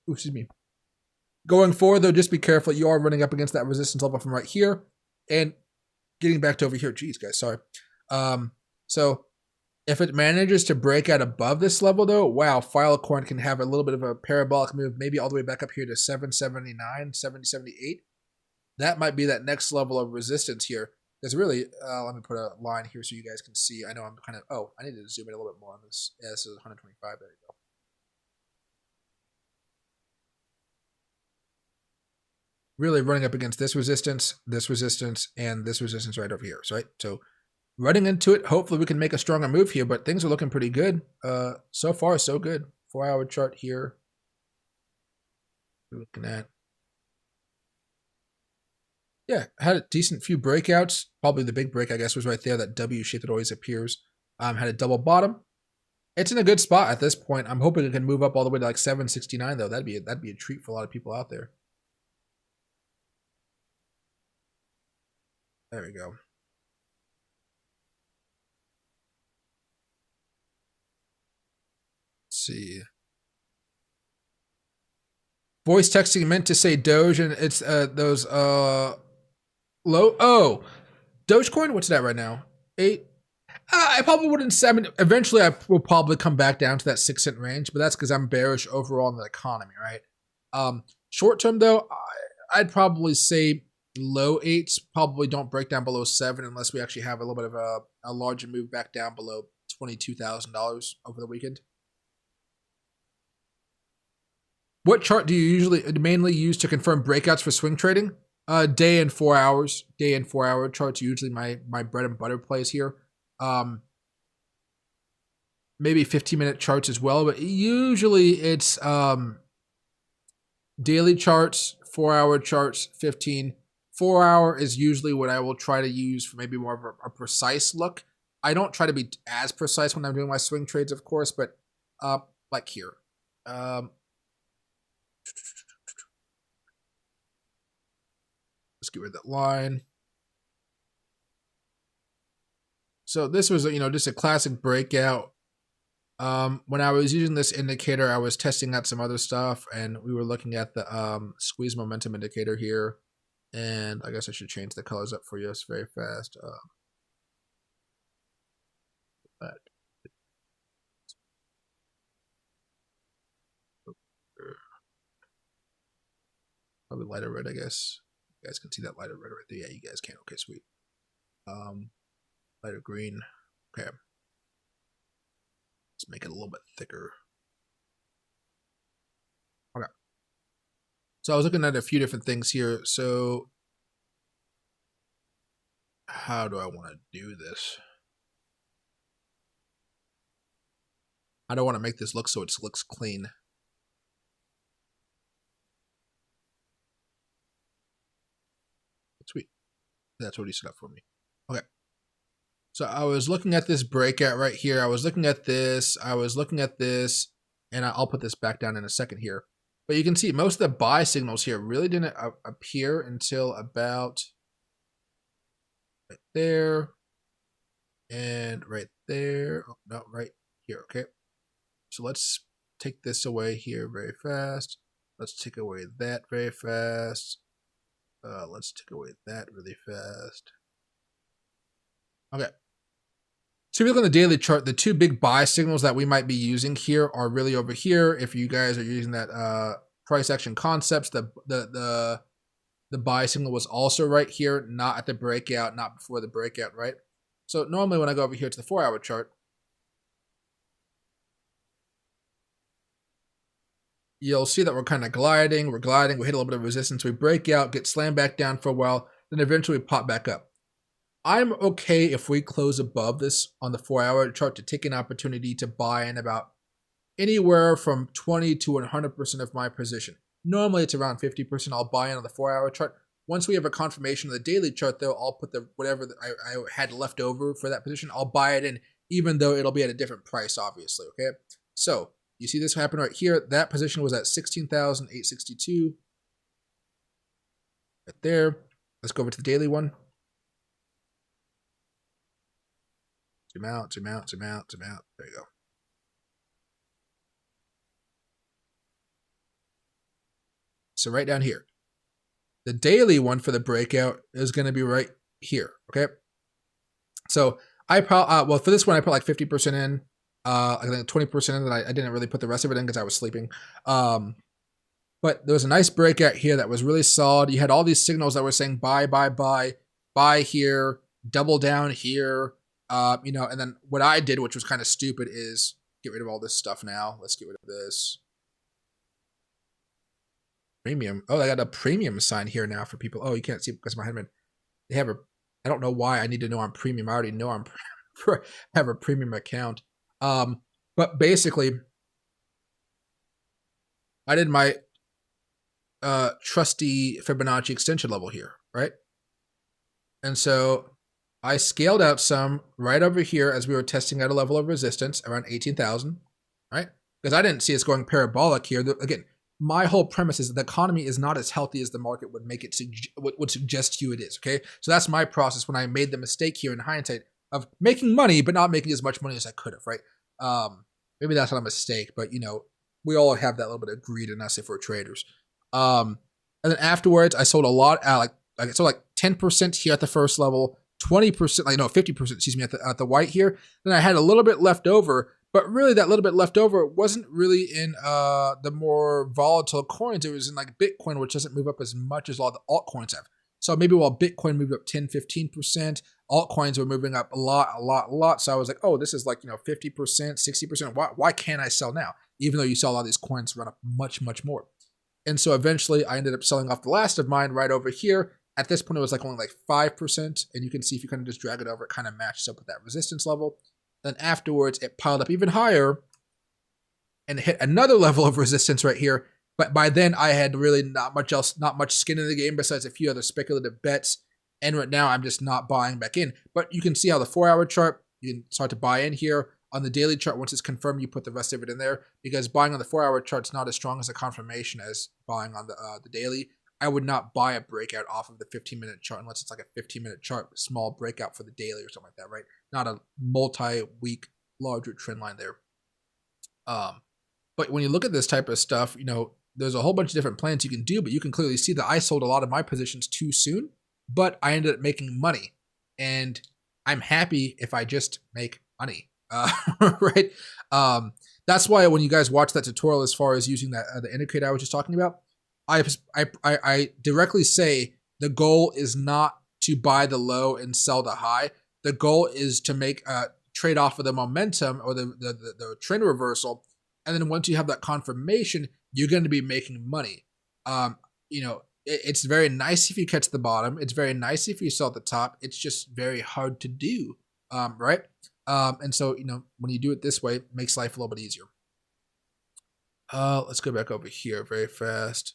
Ooh, excuse me. Going forward, though, just be careful. You are running up against that resistance level from right here. And getting back to over here. Jeez, guys, sorry. So if it manages to break out above this level, though, wow, Filecoin can have a little bit of a parabolic move, maybe all the way back up here to 779, 778. That might be that next level of resistance here. There's really, let me put a line here so you guys can see. I know I'm kind of, oh, I need to zoom in a little bit more on this. Yeah, this is 125. There you go. Really running up against this resistance, and this resistance right over here, right? So running into it, hopefully we can make a stronger move here, but things are looking pretty good. So far, so good. 4-hour chart here. We're looking at. Yeah, had a decent few breakouts. Probably the big break, I guess, was right there, that W shape that always appears. Had a double bottom. It's in a good spot at this point. I'm hoping it can move up all the way to like 769, though. That'd be a treat for a lot of people out there. There we go. Let's see. Voice texting meant to say Doge, and it's those low. Oh, Dogecoin. What's that right now? 8. I probably wouldn't say. I mean, eventually I will probably come back down to that 6-cent range, but that's because I'm bearish overall in the economy, right? Short term though, I'd probably say low 8s. Probably don't break down below 7 unless we actually have a little bit of a larger move back down below $22,000 over the weekend. What chart do you usually mainly use to confirm breakouts for swing trading? Day and 4 hours. Day and 4-hour charts usually my bread and butter plays here. Maybe 15-minute charts as well, but usually it's daily charts, 4-hour charts, 15. 4-hour is usually what I will try to use for maybe more of a precise look. I don't try to be as precise when I'm doing my swing trades, of course, but like here. Let's get rid of that line. So this was, just a classic breakout. When I was using this indicator, I was testing out some other stuff, and we were looking at the squeeze momentum indicator here. And I guess I should change the colors up for you very fast. Probably lighter red, I guess. You guys can see that lighter red right there. Yeah, you guys can. Okay, sweet. Lighter green. Okay. Let's make it a little bit thicker. Okay. So I was looking at a few different things here. So how do I want to do this? I don't want to make this look so it looks clean. Sweet. That's what he set up for me. Okay. So I was looking at this breakout right here. I was looking at this. I was looking at this. And I'll put this back down in a second here. But you can see most of the buy signals here really didn't appear until about right there and right there. Oh, no, right here. Okay. So let's take this away here very fast. Let's take away that very fast. Let's take away that really fast. Okay. So if you look on the daily chart, the two big buy signals that we might be using here are really over here. If you guys are using that price action concepts, the buy signal was also right here, not at the breakout, not before the breakout, right? So normally when I go over here to the 4-hour chart, you'll see that we're kind of gliding. We're gliding. We hit a little bit of resistance. We break out, get slammed back down for a while, then eventually we pop back up. I'm okay if we close above this on the 4-hour chart to take an opportunity to buy in about anywhere from 20 to 100% of my position. Normally it's around 50% I'll buy in on the 4-hour chart. Once we have a confirmation of the daily chart though, I'll put the whatever I had left over for that position, I'll buy it in, even though it'll be at a different price, obviously, okay? So you see this happen right here. That position was at 16,862. Right there. Let's go over to the daily one. Zoom out, zoom out, zoom out, zoom out. There you go. So right down here. The daily one for the breakout is going to be right here, okay? So I probably, well, for this one, I put like 50% in. I think 20% in, that I didn't really put the rest of it in because I was sleeping. But there was a nice breakout here that was really solid. You had all these signals that were saying buy, buy, buy, buy here, double down here. You know, and then what I did, which was kind of stupid, is get rid of all this stuff now. Let's get rid of this. Premium. Oh, I got a premium sign here now for people. Oh, you can't see it because of my headband. They have a, I don't know why I need to know I'm premium. I already know I'm have a premium account. But basically, I did my trusty Fibonacci extension level here, right? And so I scaled out some right over here as we were testing out a level of resistance around 18,000, right? Because I didn't see us going parabolic here. Again, my whole premise is that the economy is not as healthy as the market would make it would suggest to you it is, okay? So that's my process when I made the mistake here in hindsight of making money but not making as much money as I could have, right? Maybe that's not a mistake, but you know, we all have that little bit of greed in us if we're traders. And then afterwards, I sold a lot out, like I sold like 10% here at the first level, 20%, like no, 50%, excuse me, at the white here. Then I had a little bit left over, but really that little bit left over wasn't really in the more volatile coins. It was in like Bitcoin, which doesn't move up as much as a lot of the altcoins have. So maybe while Bitcoin moved up 10, 15%, altcoins were moving up a lot. So I was like, oh, this is like, you know, 50%, 60%. Why can't I sell now? Even though you saw a lot of these coins run up much, much more. And so eventually I ended up selling off the last of mine right over here. At this point, it was like only like 5%. And you can see if you kind of just drag it over, it kind of matches up with that resistance level. Then afterwards, it piled up even higher and hit another level of resistance right here. But by then, I had really not much skin in the game besides a few other speculative bets. And right now, I'm just not buying back in. But you can see how the 4-hour chart, you can start to buy in here. On the daily chart, once it's confirmed, you put the rest of it in there. Because buying on the 4-hour chart is not as strong as a confirmation as buying on the daily. I would not buy a breakout off of the 15-minute chart unless it's like a 15-minute chart, small breakout for the daily or something like that, right? Not a multi-week larger trend line there. But when you look at this type of stuff, you know, there's a whole bunch of different plans you can do, but you can clearly see that I sold a lot of my positions too soon, but I ended up making money. And I'm happy if I just make money, right? That's why when you guys watch that tutorial as far as using that the indicator I was just talking about, I directly say the goal is not to buy the low and sell the high. The goal is to make a trade off of the momentum or the trend reversal. And then once you have that confirmation, you're going to be making money. You know, it's very nice if you catch the bottom. It's very nice if you sell at the top. It's just very hard to do, right? And so, when you do it this way, it makes life a little bit easier. Let's go back over here very fast.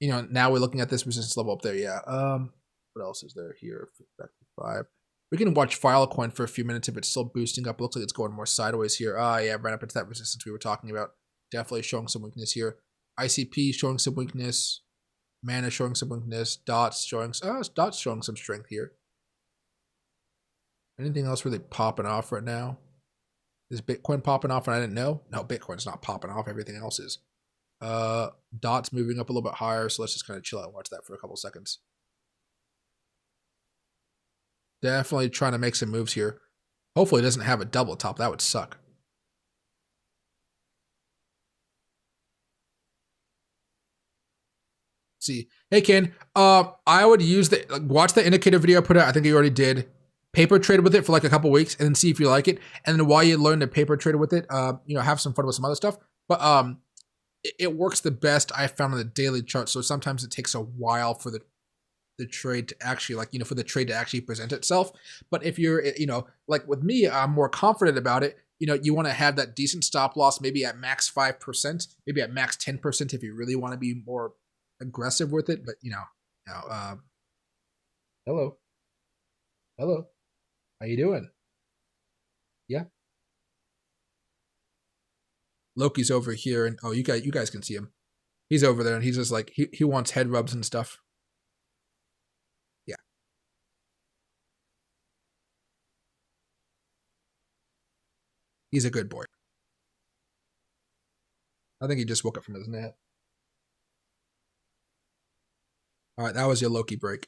Now we're looking at this resistance level up there. Yeah. What else is there here? Back to 5. We can watch Filecoin for a few minutes if it's still boosting up. It looks like it's going more sideways here. Yeah, ran up into that resistance we were talking about. Definitely showing some weakness here. ICP showing some weakness. Mana showing some weakness. Dots showing some strength here. Anything else really popping off right now? Is Bitcoin popping off and I didn't know? No, Bitcoin's not popping off. Everything else is. Dots moving up a little bit higher, so let's just kind of chill out and watch that for a couple seconds. Definitely trying to make some moves here. Hopefully it doesn't have a double top. That would suck. See. Hey, Ken. I would use watch the indicator video I put out. I think you already did. Paper trade with it for like a couple weeks and then see if you like it. And then while you learn to paper trade with it, have some fun with some other stuff. But it works the best I found on the daily chart. So sometimes it takes a while for the trade to actually for the trade to actually present itself. But if you're, like with me, I'm more confident about it. You want to have that decent stop loss, maybe at max 5%, maybe at max 10% if you really want to be more aggressive with it. But hello, how you doing? Yeah. Loki's over here, and you guys can see him. He's over there, and he's just like he wants head rubs and stuff. Yeah. He's a good boy. I think he just woke up from his nap. All right, that was your Loki break.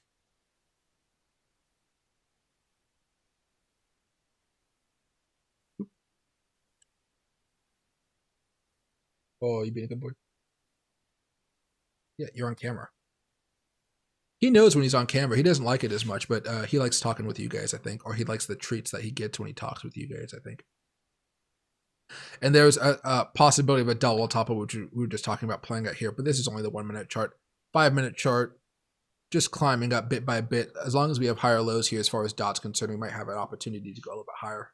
Oh, you being a good boy? Yeah, you're on camera. He knows when he's on camera. He doesn't like it as much, but he likes talking with you guys, I think. Or he likes the treats that he gets when he talks with you guys, I think. And there's a possibility of a double top of which we were just talking about playing out here. But this is only the 1 minute chart. 5 minute chart, just climbing up bit by bit. As long as we have higher lows here as far as dots concerned, we might have an opportunity to go a little bit higher.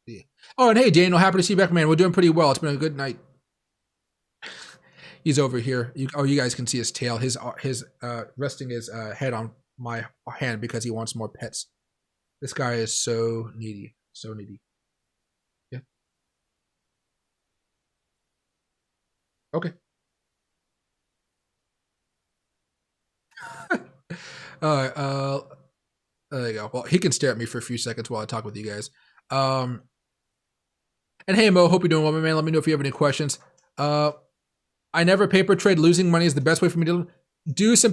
Yeah. Oh, and hey, Daniel, happy to see you back, man. We're doing pretty well. It's been a good night. He's over here. You guys can see his tail. His resting his head on my hand because he wants more pets. This guy is so needy. So needy. Yeah. Okay. All right. There you go. Well, he can stare at me for a few seconds while I talk with you guys. And hey, Mo, hope you're doing well, my man. Let me know if you have any questions. I never paper trade. Losing money is the best way for me to do some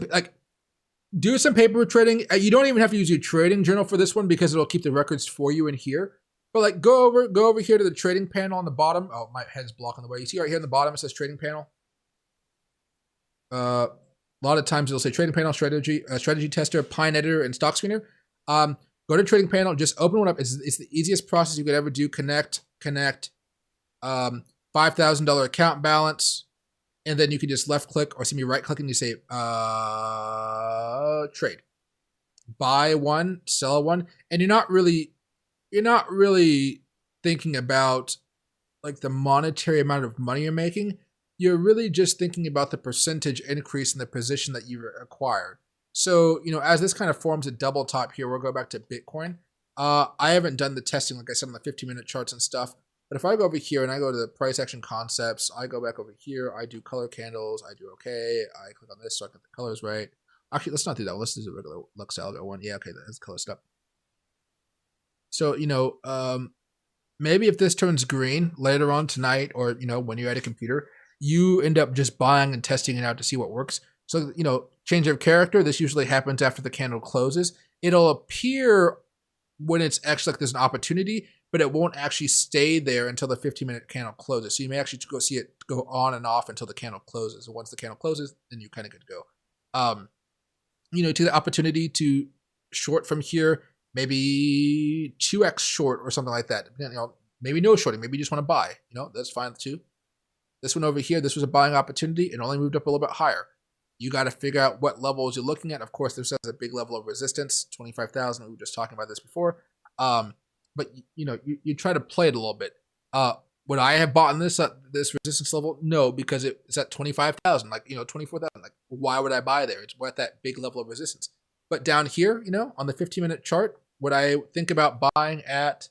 paper trading. You don't even have to use your trading journal for this one because it'll keep the records for you in here. But go over here to the trading panel on the bottom. Oh, my head's blocking the way. You see right here on the bottom it says trading panel. A lot of times it'll say trading panel, strategy tester, pine editor, and stock screener. Go to trading panel, just open one up. It's the easiest process you could ever do. Connect, $5,000 account balance, and then you can just left click or see me right click and you say trade. Buy one, sell one, and you're not really thinking about like the monetary amount of money you're making. You're really just thinking about the percentage increase in the position that you acquired. So, as this kind of forms a double top here, we'll go back to Bitcoin. I haven't done the testing, like I said, on the 15-minute charts and stuff. But if I go over here and I go to the price action concepts, I go back over here, I do color candles, I do okay, I click on this so I get the colors right. Actually, let's not do that one. Let's do the regular Lux Algo one. Yeah, okay, that's the color stuff. So, maybe if this turns green later on tonight or, when you're at a computer, you end up just buying and testing it out to see what works. So, change of character, this usually happens after the candle closes. It'll appear when it's actually like there's an opportunity, but it won't actually stay there until the 15-minute candle closes. So you may actually go see it go on and off until the candle closes. And once the candle closes, then you're kind of good to go. To the opportunity to short from here, maybe 2x short or something like that. Maybe no shorting. Maybe you just want to buy. That's fine too. This one over here, this was a buying opportunity. It only moved up a little bit higher. You got to figure out what levels you're looking at. Of course, there's a big level of resistance, 25,000. We were just talking about this before. But you try to play it a little bit. Would I have bought in this resistance level? No, because it's at 25,000, 24,000. Like, why would I buy there? It's at that big level of resistance. But down here, on the 15-minute chart, would I think about buying at,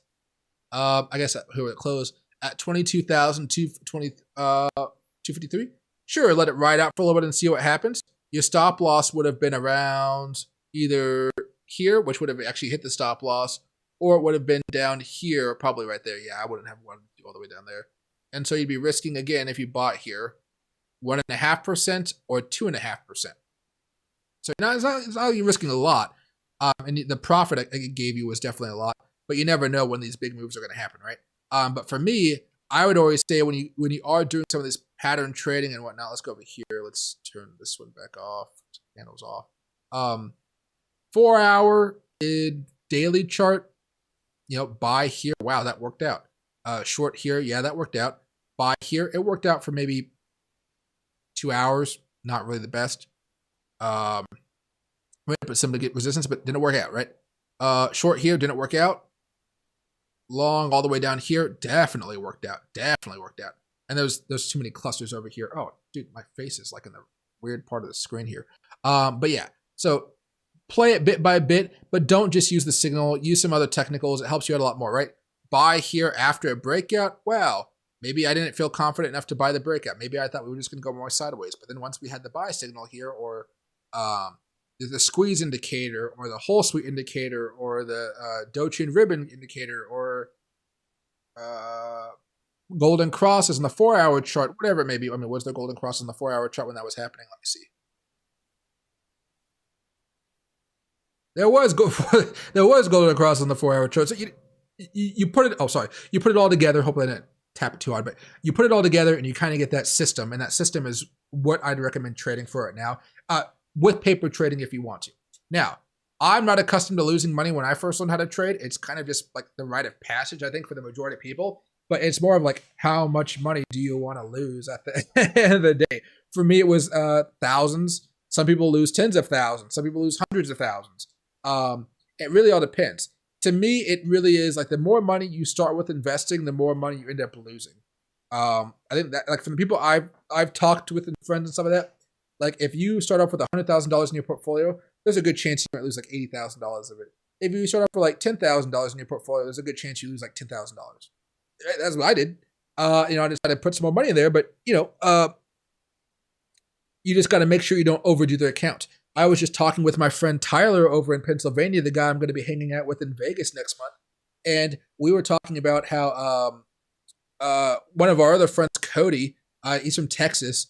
I guess here it closed at 22,253? Sure, let it ride out for a little bit and see what happens. Your stop loss would have been around either here, which would have actually hit the stop loss, or it would have been down here, probably right there. Yeah, I wouldn't have wanted to do all the way down there. And so you'd be risking, again, if you bought here, 1.5% or 2.5%. So it's not you're risking a lot. And the profit it gave you was definitely a lot. But you never know when these big moves are going to happen, right? But for me, I would always say when you are doing some of this pattern trading and whatnot, let's go over here. Let's turn this one back off. Candles off. 4 hour daily chart. Buy here. Wow, that worked out. Short here. Yeah, that worked out. Buy here. It worked out for maybe 2 hours. Not really the best. But some to get resistance, but didn't work out, right? Short here didn't work out. Long all the way down here definitely worked out. Definitely worked out. And there's too many clusters over here. Oh, dude, my face is like in the weird part of the screen here. But yeah, so play it bit by bit, but don't just use the signal. Use some other technicals. It helps you out a lot more, right? Buy here after a breakout. Well, maybe I didn't feel confident enough to buy the breakout. Maybe I thought we were just going to go more sideways. But then once we had the buy signal here, or the squeeze indicator, or the whole sweet indicator, or the Do Kwon ribbon indicator, or golden crosses in the 4 hour chart, whatever it may be. I mean, was there golden crosses in the 4 hour chart when that was happening? Let me see. There was golden crosses in the 4 hour chart. So you put it. Oh, sorry. You put it all together. Hopefully I didn't tap it too hard, but you put it all together and you kind of get that system. And that system is what I'd recommend trading for right now. With paper trading if you want to. Now, I'm not accustomed to losing money when I first learned how to trade. It's kind of just like the rite of passage, I think, for the majority of people. But it's more of like, how much money do you want to lose at the end of the day? For me, it was thousands. Some people lose tens of thousands. Some people lose hundreds of thousands. It really all depends. To me, it really is like the more money you start with investing, the more money you end up losing. I think that, like, from the people I've talked with and friends and stuff like that, like if you start off with $100,000 in your portfolio, there's a good chance you might lose like $80,000 of it. If you start off for like $10,000 in your portfolio, there's a good chance you lose like $10,000. That's what I did. I decided to put some more money in there, but you just got to make sure you don't overdo the account. I was just talking with my friend Tyler over in Pennsylvania, the guy I'm going to be hanging out with in Vegas next month, and we were talking about how one of our other friends, Cody, he's from Texas.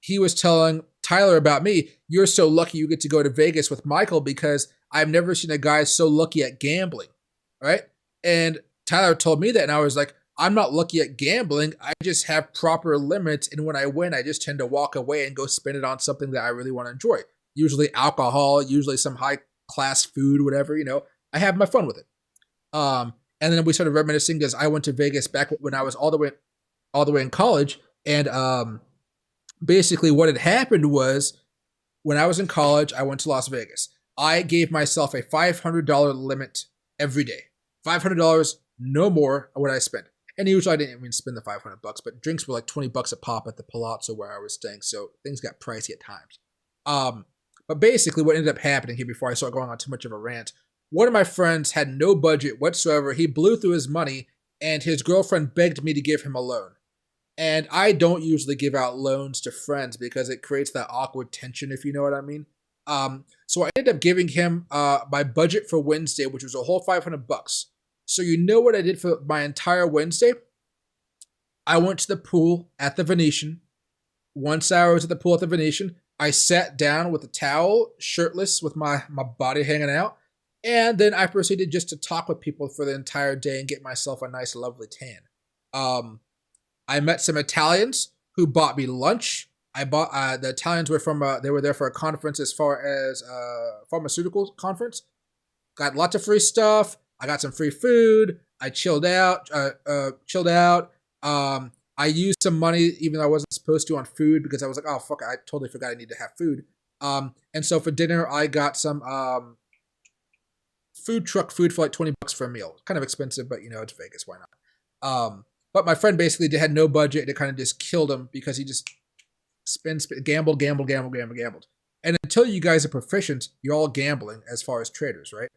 He was telling Tyler about me. You're so lucky you get to go to Vegas with Michael because I've never seen a guy so lucky at gambling, right? And Tyler told me that, and I was like, I'm not lucky at gambling. I just have proper limits, and when I win, I just tend to walk away and go spend it on something that I really want to enjoy. Usually alcohol, usually some high-class food, whatever, I have my fun with it. And then we started reminiscing because I went to Vegas back when I was all the way in college, and basically what had happened was when I was in college, I went to Las Vegas. I gave myself a $500 limit every day. $500, no more would I spend. And usually I didn't even spend the $500, but drinks were like $20 a pop at the Palazzo where I was staying, so things got pricey at times. But basically what ended up happening here, before I start going on too much of a rant, one of my friends had no budget whatsoever. He blew through his money, and his girlfriend begged me to give him a loan. And I don't usually give out loans to friends because it creates that awkward tension, if you know what I mean. So I ended up giving him my budget for Wednesday, which was a whole $500. So you know what I did for my entire Wednesday? I went to the pool at the Venetian. Once I was at the pool at the Venetian, I sat down with a towel, shirtless, with my body hanging out. And then I proceeded just to talk with people for the entire day and get myself a nice, lovely tan. I met some Italians who bought me lunch. The Italians were they were there for a conference as far as pharmaceutical conference. Got lots of free stuff. I got some free food. I chilled out. I I used some money, even though I wasn't supposed to, on food because I was like, oh, fuck, I totally forgot I need to have food. And so for dinner, I got some food truck food for like $20 for a meal. Kind of expensive, but it's Vegas. Why not? But my friend basically had no budget, and it kind of just killed him because he just gambled. And until you guys are proficient, you're all gambling as far as traders, right?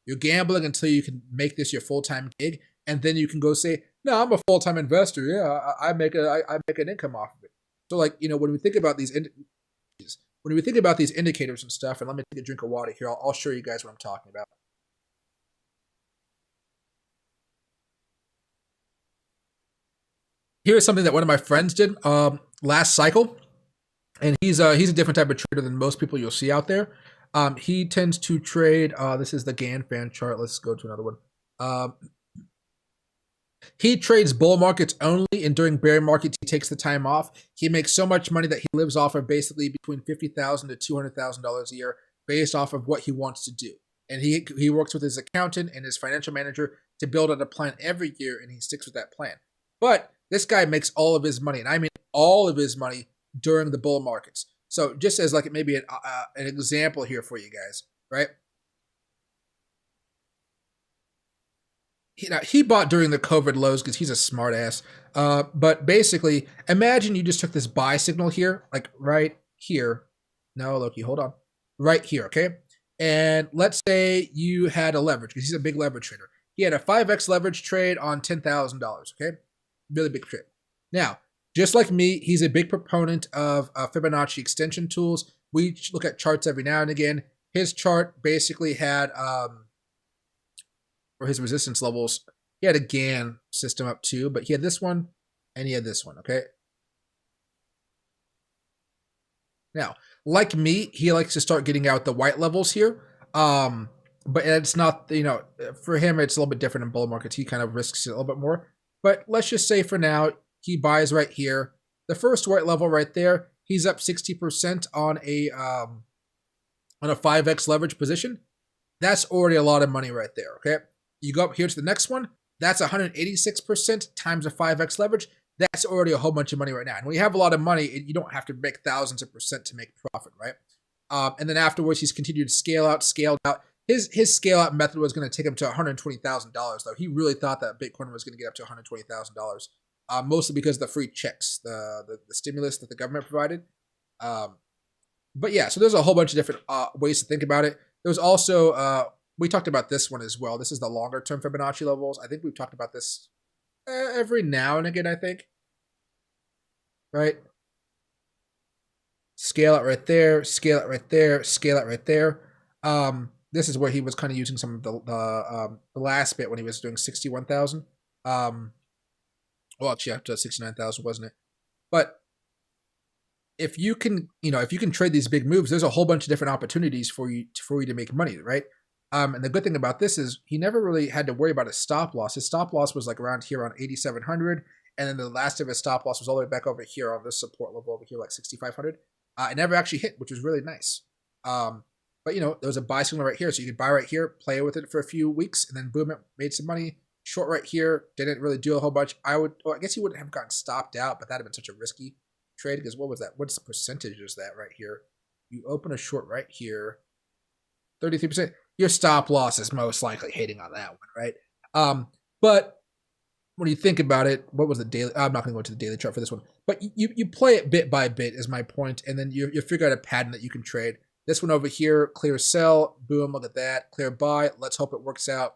You're gambling until you can make this your full-time gig, and then you can go say, no, I'm a full-time investor. Yeah, I make an income off of it. So when we think about these indicators and stuff, and let me take a drink of water here, I'll show you guys what I'm talking about. Here's something that one of my friends did last cycle, and he's a different type of trader than most people you'll see out there. He tends to trade. This is the GAN chart. Let's go to another one. He trades bull markets only, and during bear markets, he takes the time off. He makes so much money that he lives off of basically between $50,000 to $200,000 a year, based off of what he wants to do. And he works with his accountant and his financial manager to build out a plan every year, and he sticks with that plan. But this guy makes all of his money, and I mean all of his money, during the bull markets. So just as like maybe an example here for you guys, right? He bought during the COVID lows because he's a smart ass. But basically, imagine you just took this buy signal here, like right here. No, Loki, hold on. Right here, okay? And let's say you had a leverage, because he's a big leverage trader. He had a 5x leverage trade on $10,000, okay? Really big trade. Now, just like me, he's a big proponent of Fibonacci extension tools. We look at charts every now and again. His chart basically had, or his resistance levels, he had a GAN system up too, but he had this one and he had this one, okay? Now, like me, he likes to start getting out the white levels here. But it's not, for him, it's a little bit different in bull markets. He kind of risks it a little bit more. But let's just say for now, he buys right here. The first white level right there, he's up 60% on a 5x leverage position. That's already a lot of money right there, okay? You go up here to the next one. That's 186% times a 5x leverage. That's already a whole bunch of money right now. And when you have a lot of money, you don't have to make thousands of percent to make profit, right? And then afterwards, he's continued to scaled out. His scale out method was going to take him to $120,000, though. He really thought that Bitcoin was going to get up to $120,000, mostly because of the free checks, the stimulus that the government provided. But yeah, so there's a whole bunch of different ways to think about it. There's also, we talked about this one as well. This is the longer term Fibonacci levels. I think we've talked about this every now and again, I think. Right? Scale out right there, scale out right there, scale out right there. This is where he was kind of using some of the last bit when he was doing 61,000. Well, actually, after 69,000, wasn't it? But if you can, trade these big moves, there's a whole bunch of different opportunities for you to make money, right? And the good thing about this is he never really had to worry about a stop loss. His stop loss was like around here on 8,700, and then the last of his stop loss was all the way back over here on this support level over here, like 6,500. It never actually hit, which was really nice. But there was a buy signal right here, so you could buy right here, play with it for a few weeks, and then boom, it made some money. Short right here, didn't really do a whole bunch. I guess he wouldn't have gotten stopped out, but that'd have been such a risky trade, because what was that? What's the percentage is that right here? You open a short right here, 33%. Your stop loss is most likely hitting on that one, right? But when you think about it, what was the daily? I'm not going to go into the daily chart for this one, but you play it bit by bit is my point, and then you figure out a pattern that you can trade. This one over here, clear sell, boom, look at that, clear buy. Let's hope it works out.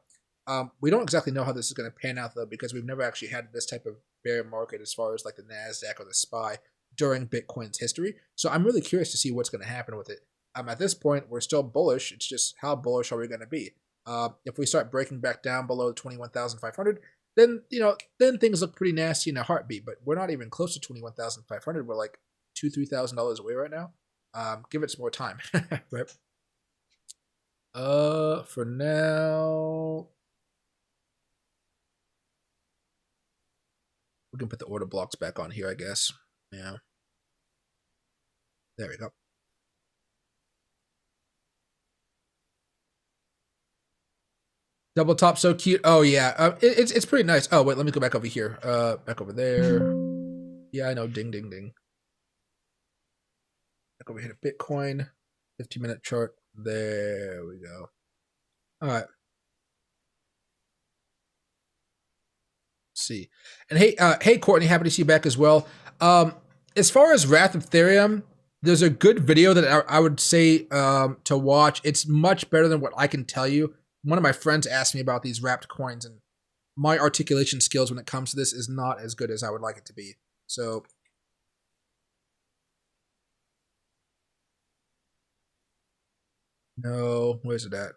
We don't exactly know how this is going to pan out though, because we've never actually had this type of bear market as far as like the NASDAQ or the SPY during Bitcoin's history. So I'm really curious to see what's going to happen with it. At this point, we're still bullish. It's just how bullish are we going to be? If we start breaking back down below 21,500, then things look pretty nasty in a heartbeat. But we're not even close to 21,500. We're like $2,000-$3,000 away right now. Give it some more time, right? For now, we can put the order blocks back on here, I guess. Yeah. There we go. Double top, so cute. Oh yeah, it's pretty nice. Oh wait, let me go back over here. Back over there. Yeah, I know. Ding, ding, ding. Back over here to Bitcoin. 15-minute chart. There we go. All right. Let's see. And hey, Courtney, happy to see you back as well. As far as Wrath of Ethereum, there's a good video that I would say to watch. It's much better than what I can tell you. One of my friends asked me about these wrapped coins, and my articulation skills when it comes to this is not as good as I would like it to be. So, no, where's it at?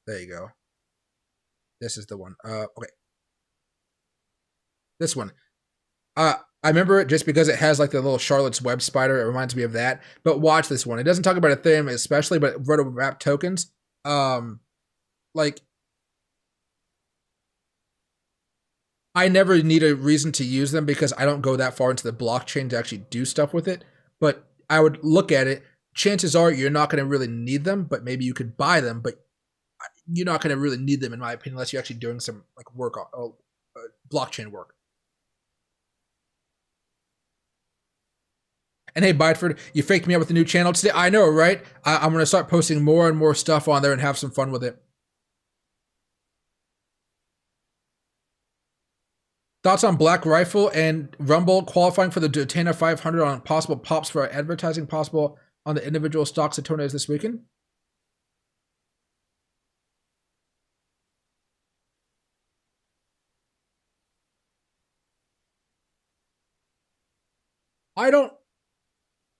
There you go. This is the one. Okay. This one. I remember it just because it has like the little Charlotte's Web spider. It reminds me of that. But watch this one. It doesn't talk about Ethereum especially, but roto wrap tokens. Like I never need a reason to use them because I don't go that far into the blockchain to actually do stuff with it. But I would look at it. Chances are you're not going to really need them, but maybe you could buy them. But you're not going to really need them, in my opinion, unless you're actually doing some like work on blockchain work. And hey, Bideford, you faked me out with the new channel today. I know, right? I'm going to start posting more and more stuff on there and have some fun with it. Thoughts on Black Rifle and Rumble qualifying for the Daytona 500 on possible pops for advertising possible on the individual stocks at Tonas this weekend? I don't.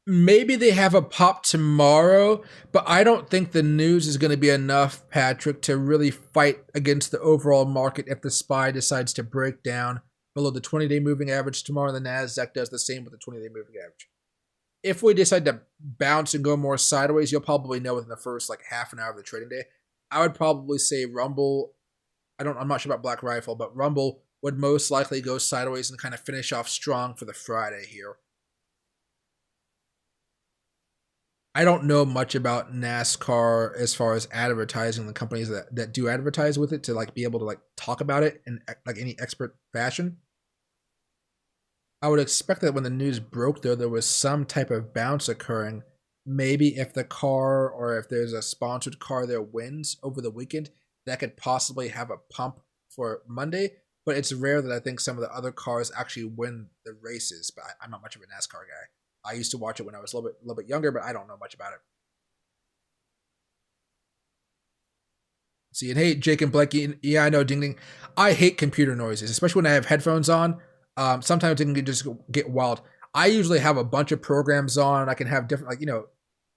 Maybe they have a pop tomorrow, but I don't think the news is going to be enough, Patrick, to really fight against the overall market if the SPY decides to break down below the 20-day moving average tomorrow. The NASDAQ does the same with the 20-day moving average. If we decide to bounce and go more sideways, you'll probably know within the first like half an hour of the trading day. I would probably say Rumble. I'm not sure about Black Rifle, but Rumble would most likely go sideways and kind of finish off strong for the Friday here. I don't know much about NASCAR as far as advertising, the companies that do advertise with it to like be able to like talk about it in like any expert fashion. I would expect that when the news broke though, there was some type of bounce occurring. Maybe if the car or if there's a sponsored car there wins over the weekend, that could possibly have a pump for Monday. But it's rare that I think some of the other cars actually win the races. But I'm not much of a NASCAR guy. I used to watch it when I was a little bit younger, but I don't know much about it. See, and hey, Jake and Blakey, yeah, I know, ding ding. I hate computer noises, especially when I have headphones on. Sometimes it can just get wild. I usually have a bunch of programs on. I can have different, like,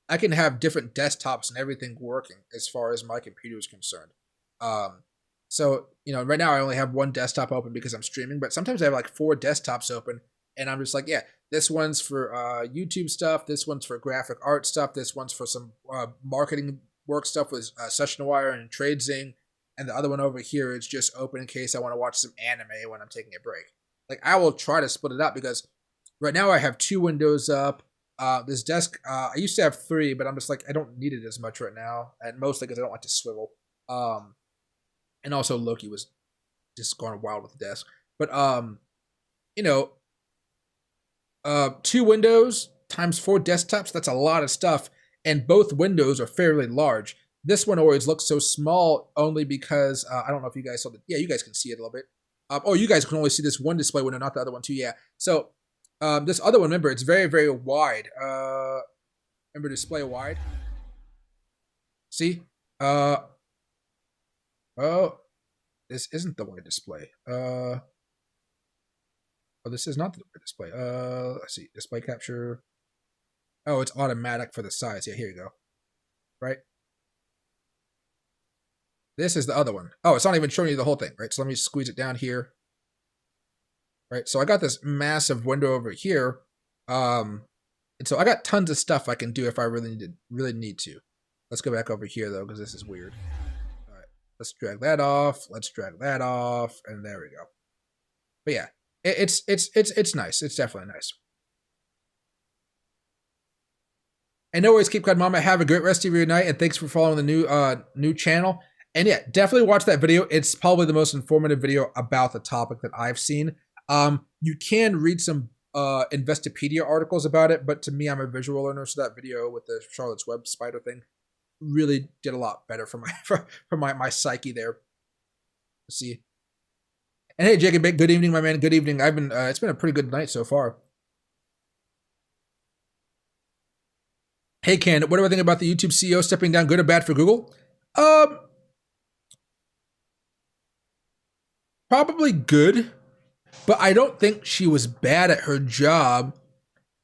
I can have different desktops and everything working as far as my computer is concerned. So, right now I only have one desktop open because I'm streaming, but sometimes I have like 4 desktops open. And I'm just like, yeah, this one's for YouTube stuff. This one's for graphic art stuff. This one's for some marketing work stuff with SessionWire and TradeZing. And the other one over here is just open in case I want to watch some anime when I'm taking a break. Like, I will try to split it up because right now I have 2 windows up. This desk, I used to have 3, but I'm just like, I don't need it as much right now. And mostly because I don't like to swivel. And also Loki was just going wild with the desk. But, 2 windows times 4 desktops, that's a lot of stuff. And both windows are fairly large. This one always looks so small only because, I don't know if you guys saw that. Yeah, you guys can see it a little bit. You guys can only see this one display window, not the other one too. Yeah. So this other one, remember, it's very, very wide. Remember, display wide. See? Oh, this isn't the wide display. Oh, this is not the wide display. Let's see. Display capture. Oh, it's automatic for the size. Yeah, here you go. Right? This is the other one. Oh, it's not even showing you the whole thing, right? So let me squeeze it down here. Right, so I got this massive window over here. And so I got tons of stuff I can do if I really need to. Let's go back over here though, because this is weird. All right, let's drag that off. Let's drag that off, and there we go. But yeah, it's nice. It's definitely nice. And no worries, keep quiet, Mama. Have a great rest of your night, and thanks for following the new channel. And yeah, definitely watch that video. It's probably the most informative video about the topic that I've seen. You can read some Investopedia articles about it, but to me, I'm a visual learner, so that video with the Charlotte's Web spider thing really did a lot better for my for my psyche there. Let's see. And hey, Jacob, good evening, my man. Good evening. I've been it's been a pretty good night so far. Hey, Ken, what do I think about the YouTube CEO stepping down? Good or bad for Google? Probably good, but I don't think she was bad at her job.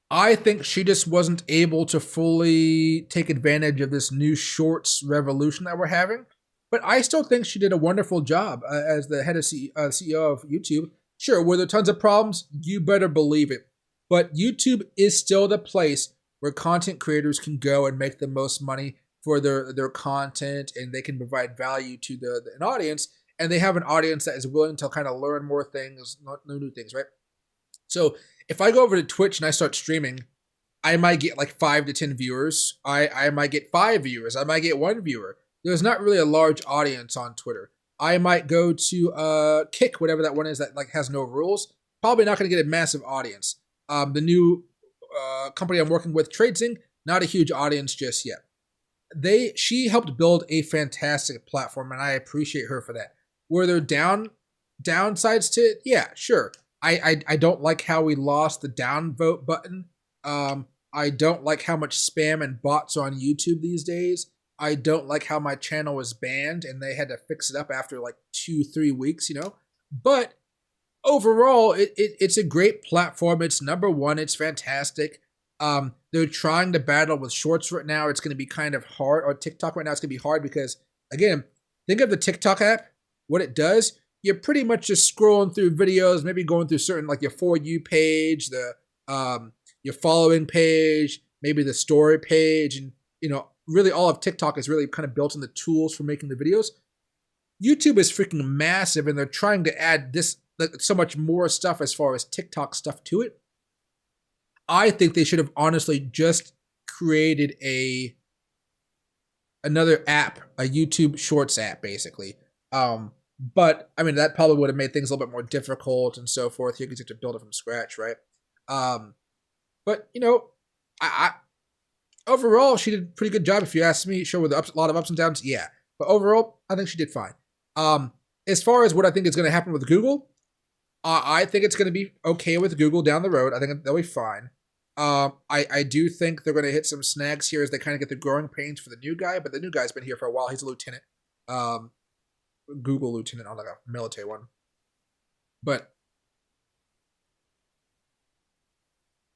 I think she just wasn't able to fully take advantage of this new shorts revolution that we're having. But I still think she did a wonderful job as the head of CEO of YouTube. Sure, were there tons of problems? You better believe it. But YouTube is still the place where content creators can go and make the most money for their content, and they can provide value to an audience. And they have an audience that is willing to kind of learn more things, new things, right? So if I go over to Twitch and I start streaming, I might get like 5 to 10 viewers. I might get 5 viewers. I might get 1 viewer. There's not really a large audience on Twitter. I might go to Kick, whatever that one is that like has no rules. Probably not going to get a massive audience. The new company I'm working with, TradeSync, not a huge audience just yet. She helped build a fantastic platform, and I appreciate her for that. Were there downsides to it? Yeah, sure. I don't like how we lost the downvote button. I don't like how much spam and bots are on YouTube these days. I don't like how my channel was banned and they had to fix it up after like 2-3 weeks, you know. But overall, it's a great platform. It's #1. It's fantastic. They're trying to battle with shorts right now. It's going to be kind of hard. Or TikTok right now, it's going to be hard because, again, think of the TikTok app. What it does, you're pretty much just scrolling through videos, maybe going through certain, like your For You page, your following page, maybe the story page, and, you know, really all of TikTok is really kind of built on the tools for making the videos. YouTube is freaking massive, and they're trying to add so much more stuff as far as TikTok stuff to it. I think they should have honestly just created another app, a YouTube Shorts app, basically. But I mean, that probably would have made things a little bit more difficult and so forth. You could have to build it from scratch, right? But you know, I overall she did a pretty good job. If you ask me, sure, with a lot of ups and downs, yeah. But overall, I think she did fine. As far as what I think is going to happen with Google, I think it's going to be okay with Google down the road. I think they'll be fine. I do think they're going to hit some snags here as they kind of get the growing pains for the new guy. But the new guy's been here for a while. He's a lieutenant. Google lieutenant on like a military one. But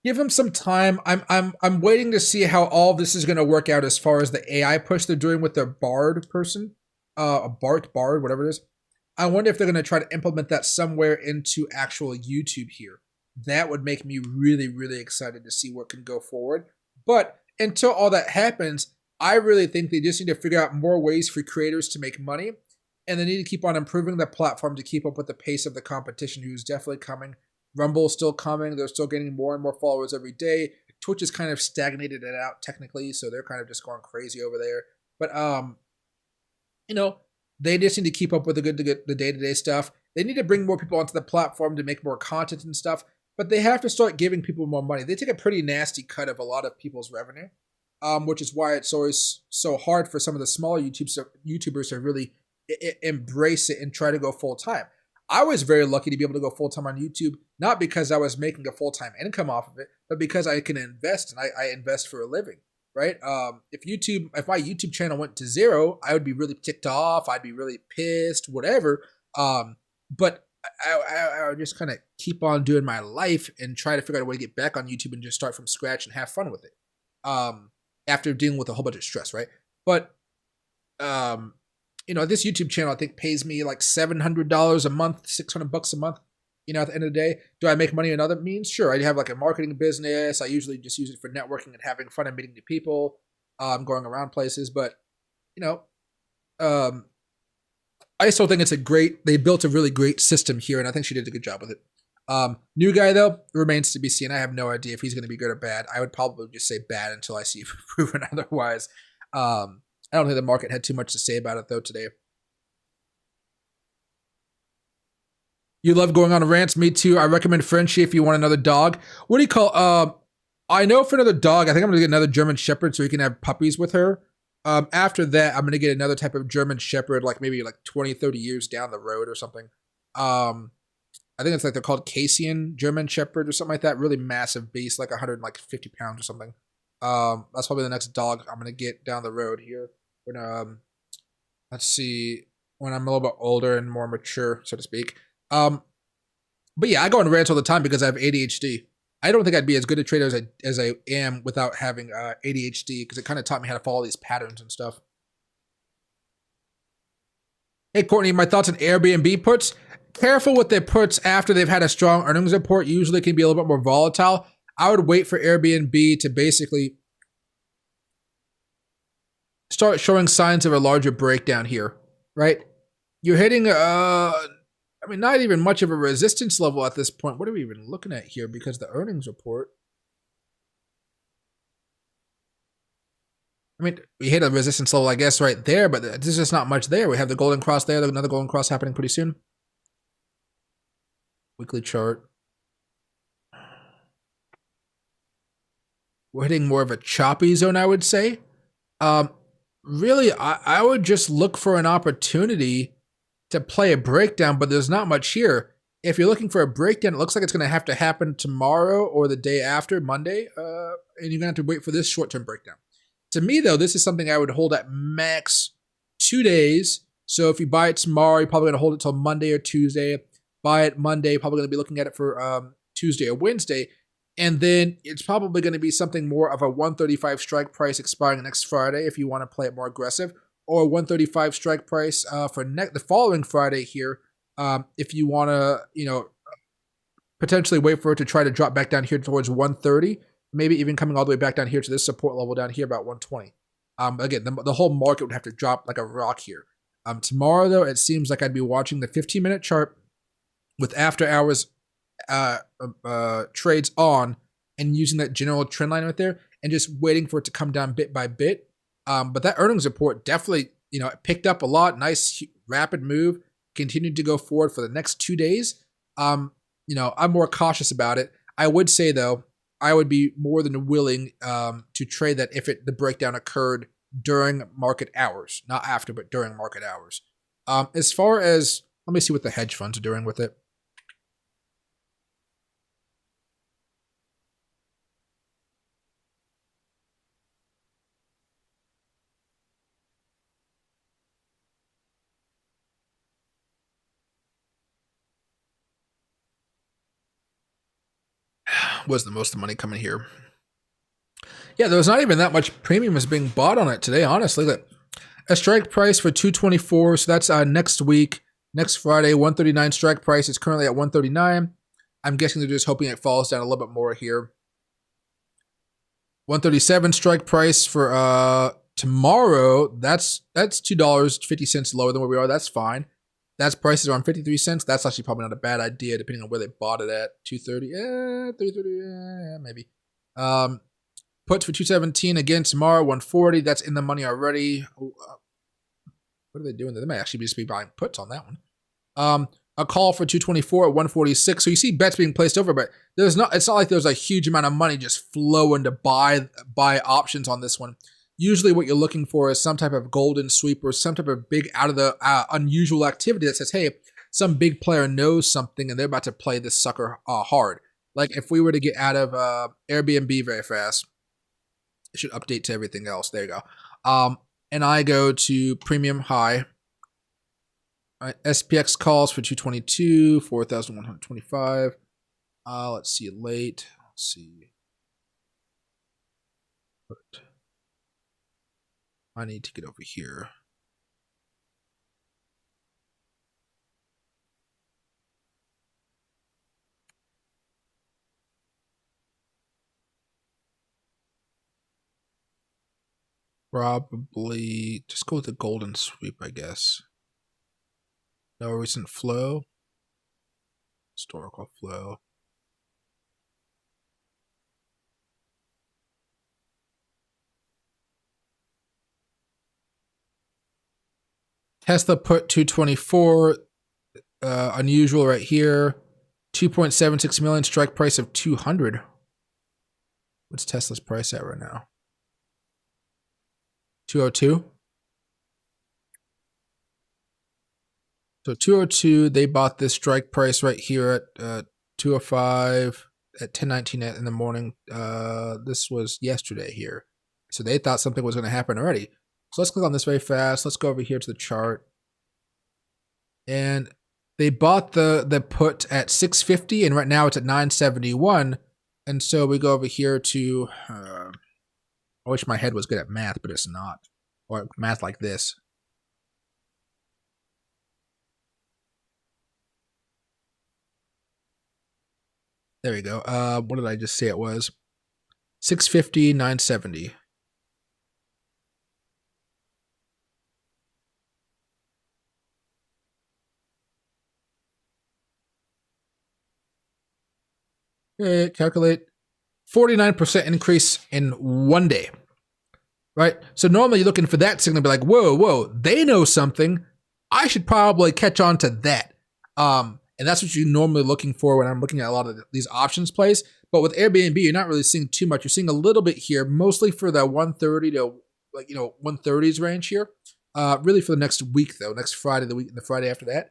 give him some time. I'm waiting to see how all this is going to work out as far as the AI push they're doing with their Bard person, a Bard, whatever it is. I wonder if they're going to try to implement that somewhere into actual YouTube here. That would make me really, really excited to see what can go forward. But until all that happens, I really think they just need to figure out more ways for creators to make money. And they need to keep on improving the platform to keep up with the pace of the competition, who's definitely coming. Rumble's still coming. They're still getting more and more followers every day. Twitch has kind of stagnated it out technically, so they're kind of just going crazy over there. But you know, they just need to keep up with the day-to-day stuff. They need to bring more people onto the platform to make more content and stuff. But they have to start giving people more money. They take a pretty nasty cut of a lot of people's revenue, which is why it's always so hard for some of the smaller YouTubers to really embrace it and try to go full time. I was very lucky to be able to go full time on YouTube, not because I was making a full time income off of it, but because I can invest, and I invest for a living, right? If my YouTube channel went to 0, I would be really ticked off. I'd be really pissed, whatever. But I would just kind of keep on doing my life and try to figure out a way to get back on YouTube and just start from scratch and have fun with it. After dealing with a whole bunch of stress, right? But you know, this YouTube channel, I think, pays me like $700 a month, $600 a month. You know, at the end of the day, do I make money in other means? Sure. I have like a marketing business. I usually just use it for networking and having fun and meeting new people, going around places. But, you know, I still think they built a really great system here, and I think she did a good job with it. New guy, though, remains to be seen. I have no idea if he's going to be good or bad. I would probably just say bad until I see proven otherwise. I don't think the market had too much to say about it, though, today. You love going on rants. Me too. I recommend Frenchie if you want another dog. What do you call? I know for another dog, I think I'm gonna get another German Shepherd so he can have puppies with her. After that, I'm gonna get another type of German Shepherd, like maybe like 20, 30 years down the road or something. I think it's like they're called Casian German Shepherd or something like that. Really massive beast, like 150 pounds or something. That's probably the next dog I'm gonna get down the road here. When let's see, when I'm a little bit older and more mature, so to speak. But yeah, I go on rants all the time because I have ADHD. I don't think I'd be as good a trader as I am without having ADHD because it kind of taught me how to follow these patterns and stuff. Hey, Courtney, my thoughts on Airbnb puts. Careful with their puts after they've had a strong earnings report. Usually can be a little bit more volatile. I would wait for Airbnb to basically start showing signs of a larger breakdown here, right? You're hitting, not even much of a resistance level at this point. What are we even looking at here? Because the earnings report, we hit a resistance level, I guess, right there, but there's just not much there. We have the golden cross there. There's another golden cross happening pretty soon. Weekly chart. We're hitting more of a choppy zone, I would say. Really, I would just look for an opportunity to play a breakdown, but there's not much here. If you're looking for a breakdown, it looks like it's going to have to happen tomorrow or the day after, Monday, and you're going to have to wait for this short-term breakdown. To me, though, this is something I would hold at max 2 days. So if you buy it tomorrow, you're probably going to hold it till Monday or Tuesday. Buy it Monday, probably going to be looking at it for Tuesday or Wednesday. And then it's probably going to be something more of a 135 strike price expiring next Friday if you want to play it more aggressive, or 135 strike price for the following Friday here if you want to, potentially wait for it to try to drop back down here towards 130, maybe even coming all the way back down here to this support level down here about 120. Again, the whole market would have to drop like a rock here. Tomorrow, though, it seems like I'd be watching the 15-minute chart with after hours trades on and using that general trend line right there and just waiting for it to come down bit by bit. But that earnings report definitely, it picked up a lot. Nice, rapid move. Continued to go forward for the next 2 days. I'm more cautious about it. I would say, though, I would be more than willing to trade that if the breakdown occurred during market hours. Not after, but during market hours. As far as, let me see what the hedge funds are doing with it. Was the most of the money coming here? Yeah, there was not even that much premium is being bought on it today, honestly. A strike price for 224, so that's next week, next Friday, 139 strike price. It's currently at 139. I'm guessing they're just hoping it falls down a little bit more here. 137 strike price for tomorrow. That's $2.50 lower than where we are. That's fine. That's prices around 53 cents. That's actually probably not a bad idea, depending on where they bought it at. 230, 330, maybe. Puts for 217 again tomorrow, 140. That's in the money already. What are they doing? They might actually just be buying puts on that one. A call for 224 at 146. So you see bets being placed over, but it's not like there's a huge amount of money just flowing to buy options on this one. Usually what you're looking for is some type of golden sweep or some type of big out of the unusual activity that says, hey, some big player knows something and they're about to play this sucker hard. Like if we were to get out of Airbnb very fast, it should update to everything else. There you go. And I go to premium high. SPX calls for 222, 4,125. Let's see late. Let's see. I need to get over here. Probably just go with the golden sweep, I guess. No recent flow. Historical flow. Tesla put 224. unusual right here. 2.76 million, strike price of 200. What's Tesla's price at right now? 202. So 202, they bought this strike price right here at 205 at 10:19 in the morning. This was yesterday here. So they thought something was going to happen already. So let's click on this very fast. Let's go over here to the chart. And they bought the put at 650, and right now it's at 971. And so we go over here to, I wish my head was good at math, but it's not. Or math like this. There we go. What did I just say it was? 650, 970. Okay, calculate. 49% increase in 1 day. Right? So normally you're looking for that signal to be like, whoa, they know something. I should probably catch on to that. And that's what you're normally looking for when I'm looking at a lot of these options plays. But with Airbnb, you're not really seeing too much. You're seeing a little bit here, mostly for the 130 to 130s range here. Really for the next week though, next Friday, the week and the Friday after that.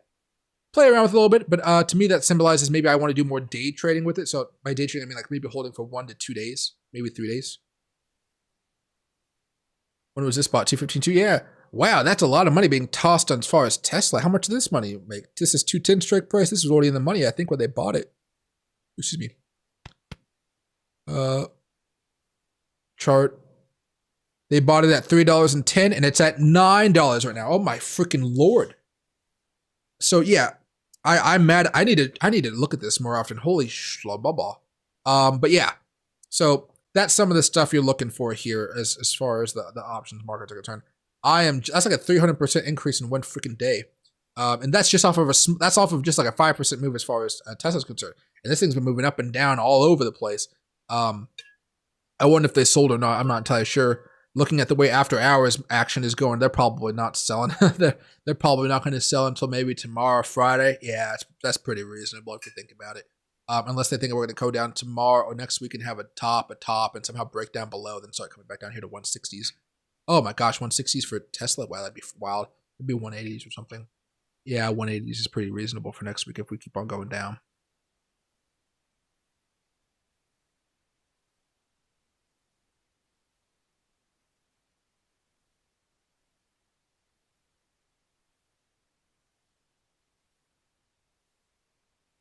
Play around with it a little bit, but to me that symbolizes maybe I want to do more day trading with it. So by day trading, I mean like maybe holding for 1 to 2 days, maybe 3 days. When was this bought? 215.2? Yeah. Wow, that's a lot of money being tossed on as far as Tesla. How much did this money make? This is 210 strike price. This was already in the money, I think, when they bought it. Excuse me. Chart. They bought it at $3.10, and it's at $9 right now. Oh my freaking lord. So yeah, I'm mad. I need to look at this more often. Holy shlababa. But yeah. So that's some of the stuff you're looking for here as far as the options markets are concerned. That's like a 300% increase in 1 freaking day. And that's just off of just like a 5% move as far as Tesla's concerned. And this thing's been moving up and down all over the place. I wonder if they sold or not. I'm not entirely sure. Looking at the way after hours action is going, they're probably not selling. they're probably not going to sell until maybe tomorrow, Friday. Yeah, that's pretty reasonable if you think about it. Unless they think we're going to go down tomorrow or next week and have a top, and somehow break down below, then start coming back down here to 160s. Oh my gosh, 160s for Tesla? Wow, that'd be wild. It'd be 180s or something. Yeah, 180s is pretty reasonable for next week if we keep on going down.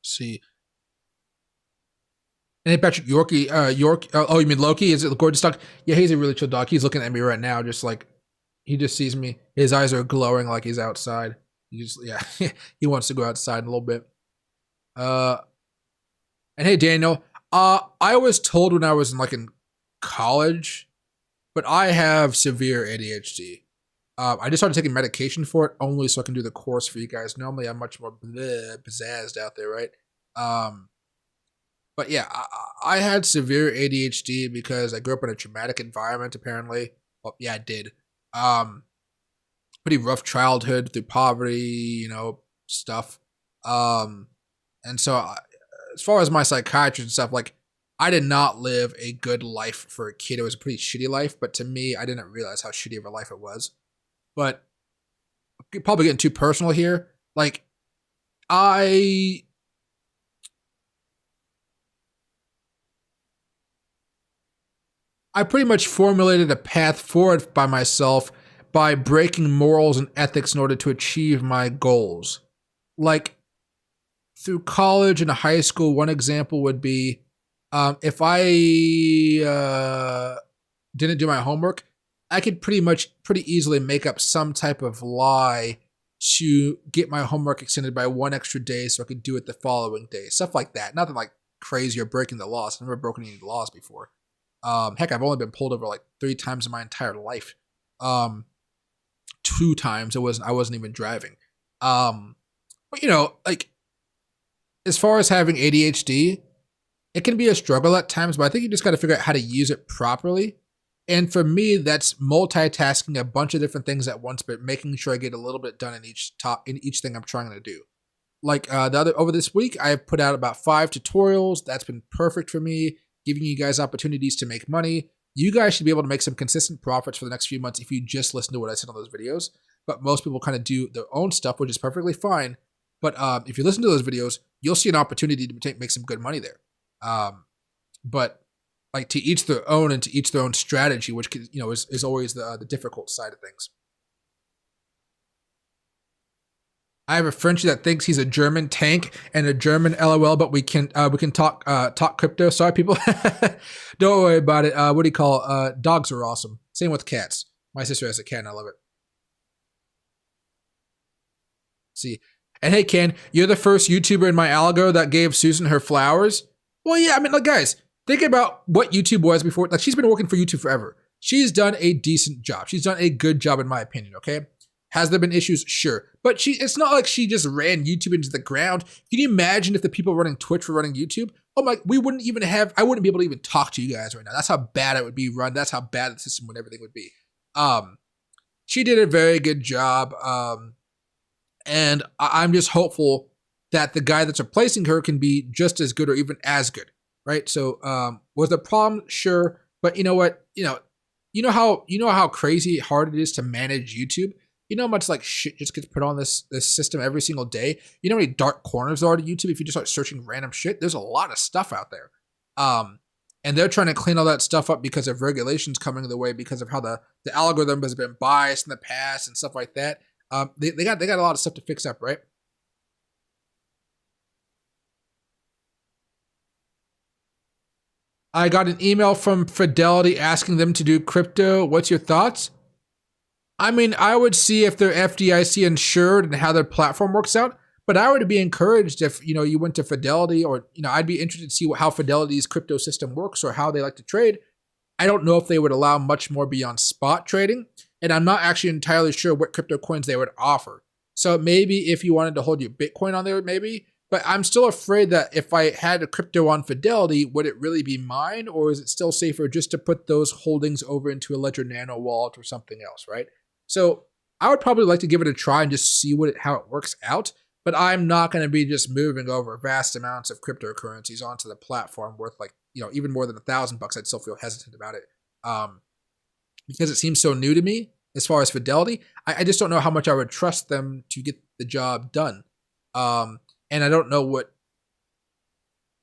See. And hey, Patrick, York. Oh, you mean Loki? Is it the gorgeous dog? Yeah, he's a really chill dog. He's looking at me right now, just like he just sees me. His eyes are glowing like he's outside. He wants to go outside a little bit. And hey, Daniel. I was told when I was in college, but I have severe ADHD. I just started taking medication for it only so I can do the course for you guys. Normally, I'm much more pizzazzed out there, right? But yeah, I had severe ADHD because I grew up in a traumatic environment, apparently. Well, yeah, I did. Pretty rough childhood through poverty, stuff. And so as far as my psychiatrist and stuff, I did not live a good life for a kid. It was a pretty shitty life, but to me, I didn't realize how shitty of a life it was. But probably getting too personal here. I pretty much formulated a path forward by myself by breaking morals and ethics in order to achieve my goals. Through college and high school, one example would be if I didn't do my homework, I could pretty easily make up some type of lie to get my homework extended by 1 extra day so I could do it the following day. Stuff like that. Nothing crazy or breaking the laws. I've never broken any laws before. Heck, I've only been pulled over 3 times in my entire life. 2 times I wasn't even driving. But as far as having ADHD, it can be a struggle at times, but I think you just got to figure out how to use it properly. And for me, that's multitasking a bunch of different things at once, but making sure I get a little bit done in each thing I'm trying to do. like over this week, I've put out about 5 tutorials. That's been perfect for me, giving you guys opportunities to make money. You guys should be able to make some consistent profits for the next few months if you just listen to what I said on those videos. But most people kind of do their own stuff, which is perfectly fine. But if you listen to those videos, you'll see an opportunity to make some good money there. But like to each their own and to each their own strategy, which is always the difficult side of things. I have a Frenchie that thinks he's a German tank and a German LOL, but we can talk crypto. Sorry, people. Don't worry about it. What do you call it? Dogs are awesome. Same with cats. My sister has a cat and I love it. See. And hey, Ken, you're the first YouTuber in my algo that gave Susan her flowers. Well, yeah, I mean, like, guys, think about what YouTube was before. Like, she's been working for YouTube forever. She's done a decent job. She's done a good job, in my opinion, okay? Has there been issues? Sure. But it's not like she just ran YouTube into the ground. Can you imagine if the people running Twitch were running YouTube? Oh my, I wouldn't be able to even talk to you guys right now. That's how bad it would be run. That's how bad the system and everything would be. She did a very good job. And I'm just hopeful that the guy that's replacing her can be just as good or even as good, right? So was the problem? Sure. But you know what? You know how crazy hard it is to manage YouTube? You know how much like shit just gets put on this system every single day? You know how many dark corners there are to YouTube if you just start searching random shit? There's a lot of stuff out there. And they're trying to clean all that stuff up because of regulations coming their way, because of how the algorithm has been biased in the past and stuff like that. They got a lot of stuff to fix up, right? I got an email from Fidelity asking them to do crypto. What's your thoughts? I mean, I would see if they're FDIC insured and how their platform works out. But I would be encouraged if you went to Fidelity, or I'd be interested to see how Fidelity's crypto system works or how they like to trade. I don't know if they would allow much more beyond spot trading. And I'm not actually entirely sure what crypto coins they would offer. So maybe if you wanted to hold your Bitcoin on there, maybe. But I'm still afraid that if I had a crypto on Fidelity, would it really be mine? Or is it still safer just to put those holdings over into a Ledger Nano wallet or something else, right? So I would probably like to give it a try and just see how it works out. But I'm not going to be just moving over vast amounts of cryptocurrencies onto the platform worth even more than $1,000. I'd still feel hesitant about it. Because it seems so new to me as far as Fidelity. I just don't know how much I would trust them to get the job done. And I don't know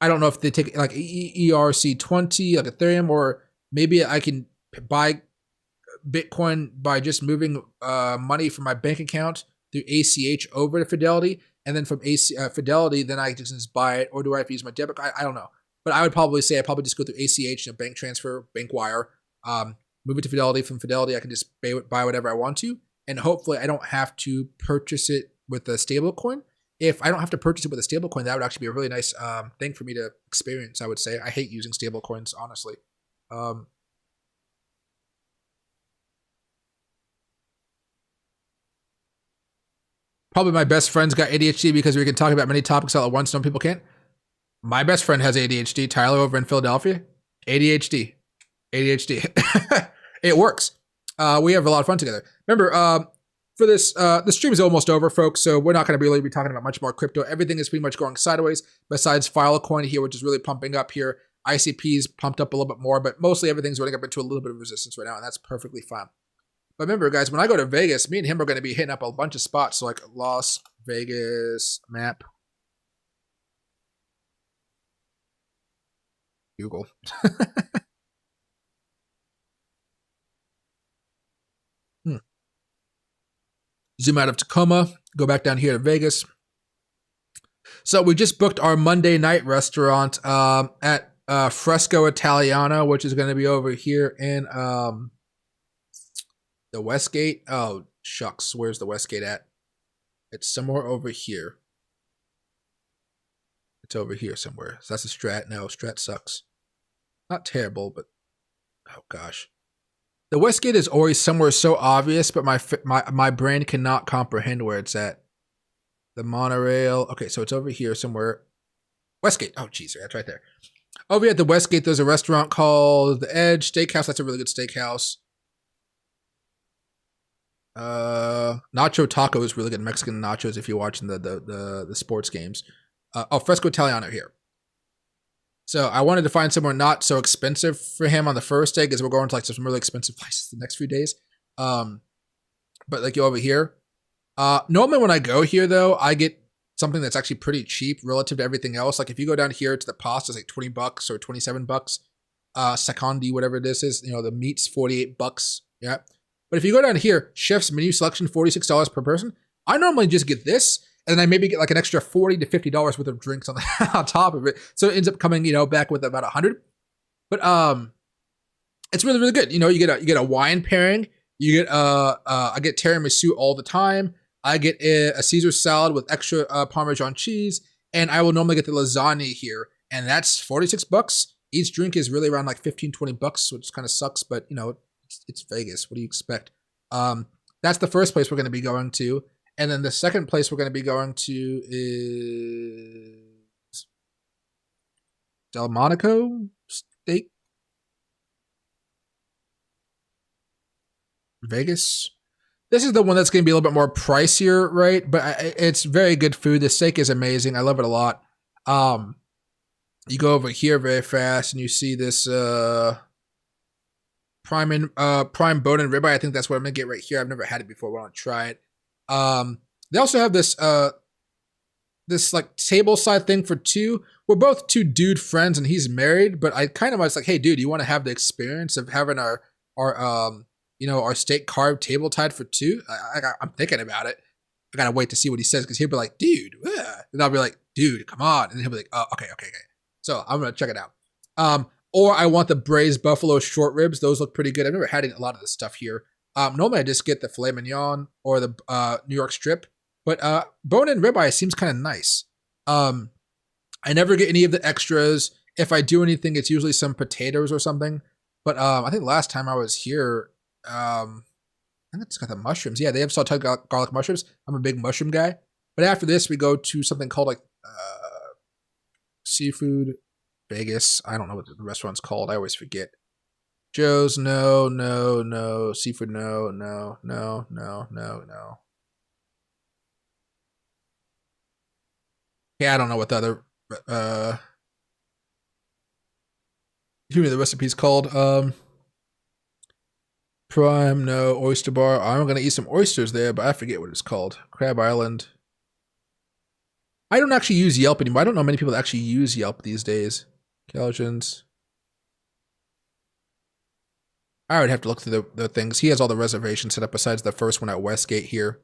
if they take like ERC20, like Ethereum, or maybe I can buy Bitcoin by just moving money from my bank account through ACH over to Fidelity. And then from Fidelity, then I just buy it. Or do I have to use my debit card? I don't know. But I would probably say I'd just go through ACH, bank transfer, bank wire, move it to Fidelity. From Fidelity, I can just buy whatever I want to. And hopefully I don't have to purchase it with a stable coin. If I don't have to purchase it with a stable coin, that would actually be a really nice thing for me to experience, I would say. I hate using stable coins, honestly. Probably my best friend's got ADHD because we can talk about many topics all at once. Some people can't. My best friend has ADHD. Tyler over in Philadelphia. ADHD. It works. We have a lot of fun together. Remember, for this, the stream is almost over, folks, so we're not going to really be talking about much more crypto. Everything is pretty much going sideways, besides Filecoin here, which is really pumping up here. ICP's pumped up a little bit more, but mostly everything's running up into a little bit of resistance right now, and that's perfectly fine. But remember, guys, when I go to Vegas, me and him are going to be hitting up a bunch of spots, so like Las Vegas map. Google. Zoom out of Tacoma, go back down here to Vegas. So we just booked our Monday night restaurant at Fresco Italiano, which is going to be over here in the Westgate. Oh, shucks. Where's the Westgate at? It's somewhere over here. It's over here somewhere. So that's a Strat. No, Strat sucks. Not terrible, but oh gosh. The Westgate is always somewhere so obvious, but my brain cannot comprehend where it's at. The monorail. Okay, so it's over here somewhere. Westgate. Oh, jeez, that's right there. Over here at the Westgate, there's a restaurant called The Edge Steakhouse. That's a really good steakhouse. Nacho Taco is really good. Mexican nachos if you're watching the sports games. Fresco Italiano here. So I wanted to find somewhere not so expensive for him on the first day because we're going to like some really expensive places the next few days. But like you over here. Normally when I go here though, I get something that's actually pretty cheap relative to everything else. Like if you go down here to the pasta, it's like $20 or $27. Secondi, whatever this is, the meat's $48. Yeah. But if you go down here, chef's menu selection, $46 per person. I normally just get this, and then I maybe get like an extra $40 to $50 worth of drinks on top of it. So it ends up coming, back with about 100. But it's really, really good. You get a wine pairing. You get I get tiramisu all the time. I get a Caesar salad with extra Parmesan cheese, and I will normally get the lasagna here, and that's $46. Each drink is really around like $15-$20, which kind of sucks, but it's Vegas. What do you expect? That's the first place we're going to be going to, and then the second place we're going to be going to is Delmonico Steak, Vegas. This is the one that's going to be a little bit more pricier, right? But it's very good food. The steak is amazing. I love it a lot. You go over here very fast, and you see this prime bone and ribeye. I think that's what I'm gonna get right here. I've never had it before. I want to try it. They also have this this like table side thing for two. We're both two dude friends, and he's married. But I kind of was like, hey, dude, you want to have the experience of having our steak carved table tied for two? I'm thinking about it. I gotta wait to see what he says because he'll be like, dude, and I'll be like, dude, come on, and he'll be like, oh, okay. So I'm gonna check it out. Or I want the braised buffalo short ribs. Those look pretty good. I've never had a lot of this stuff here. Normally I just get the filet mignon or the New York strip, but bone-in ribeye seems kind of nice. I never get any of the extras. If I do anything, it's usually some potatoes or something. But I think last time I was here, I think it's got the mushrooms. Yeah, they have sauteed garlic mushrooms. I'm a big mushroom guy. But after this, we go to something called like Seafood Vegas. I don't know what the restaurant's called. I always forget. Joe's, no. Seafood, no. Yeah, I don't know what the other give me the recipe's called. Prime, no. Oyster Bar. I'm gonna eat some oysters there, but I forget what it's called. Crab Island. I don't actually use Yelp anymore. I don't know many people that actually use Yelp these days. Calgens. I would have to look through the things. He has all the reservations set up besides the first one at Westgate here.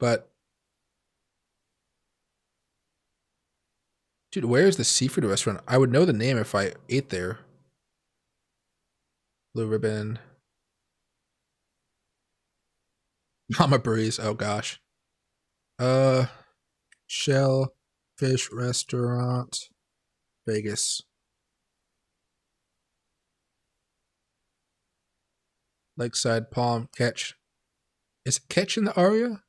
But dude, where's the seafood restaurant? I would know the name if I ate there. Blue Ribbon. Mama Breeze. Oh gosh. Shellfish Restaurant, Vegas. Lakeside Palm Catch. Is it Catch in the aria?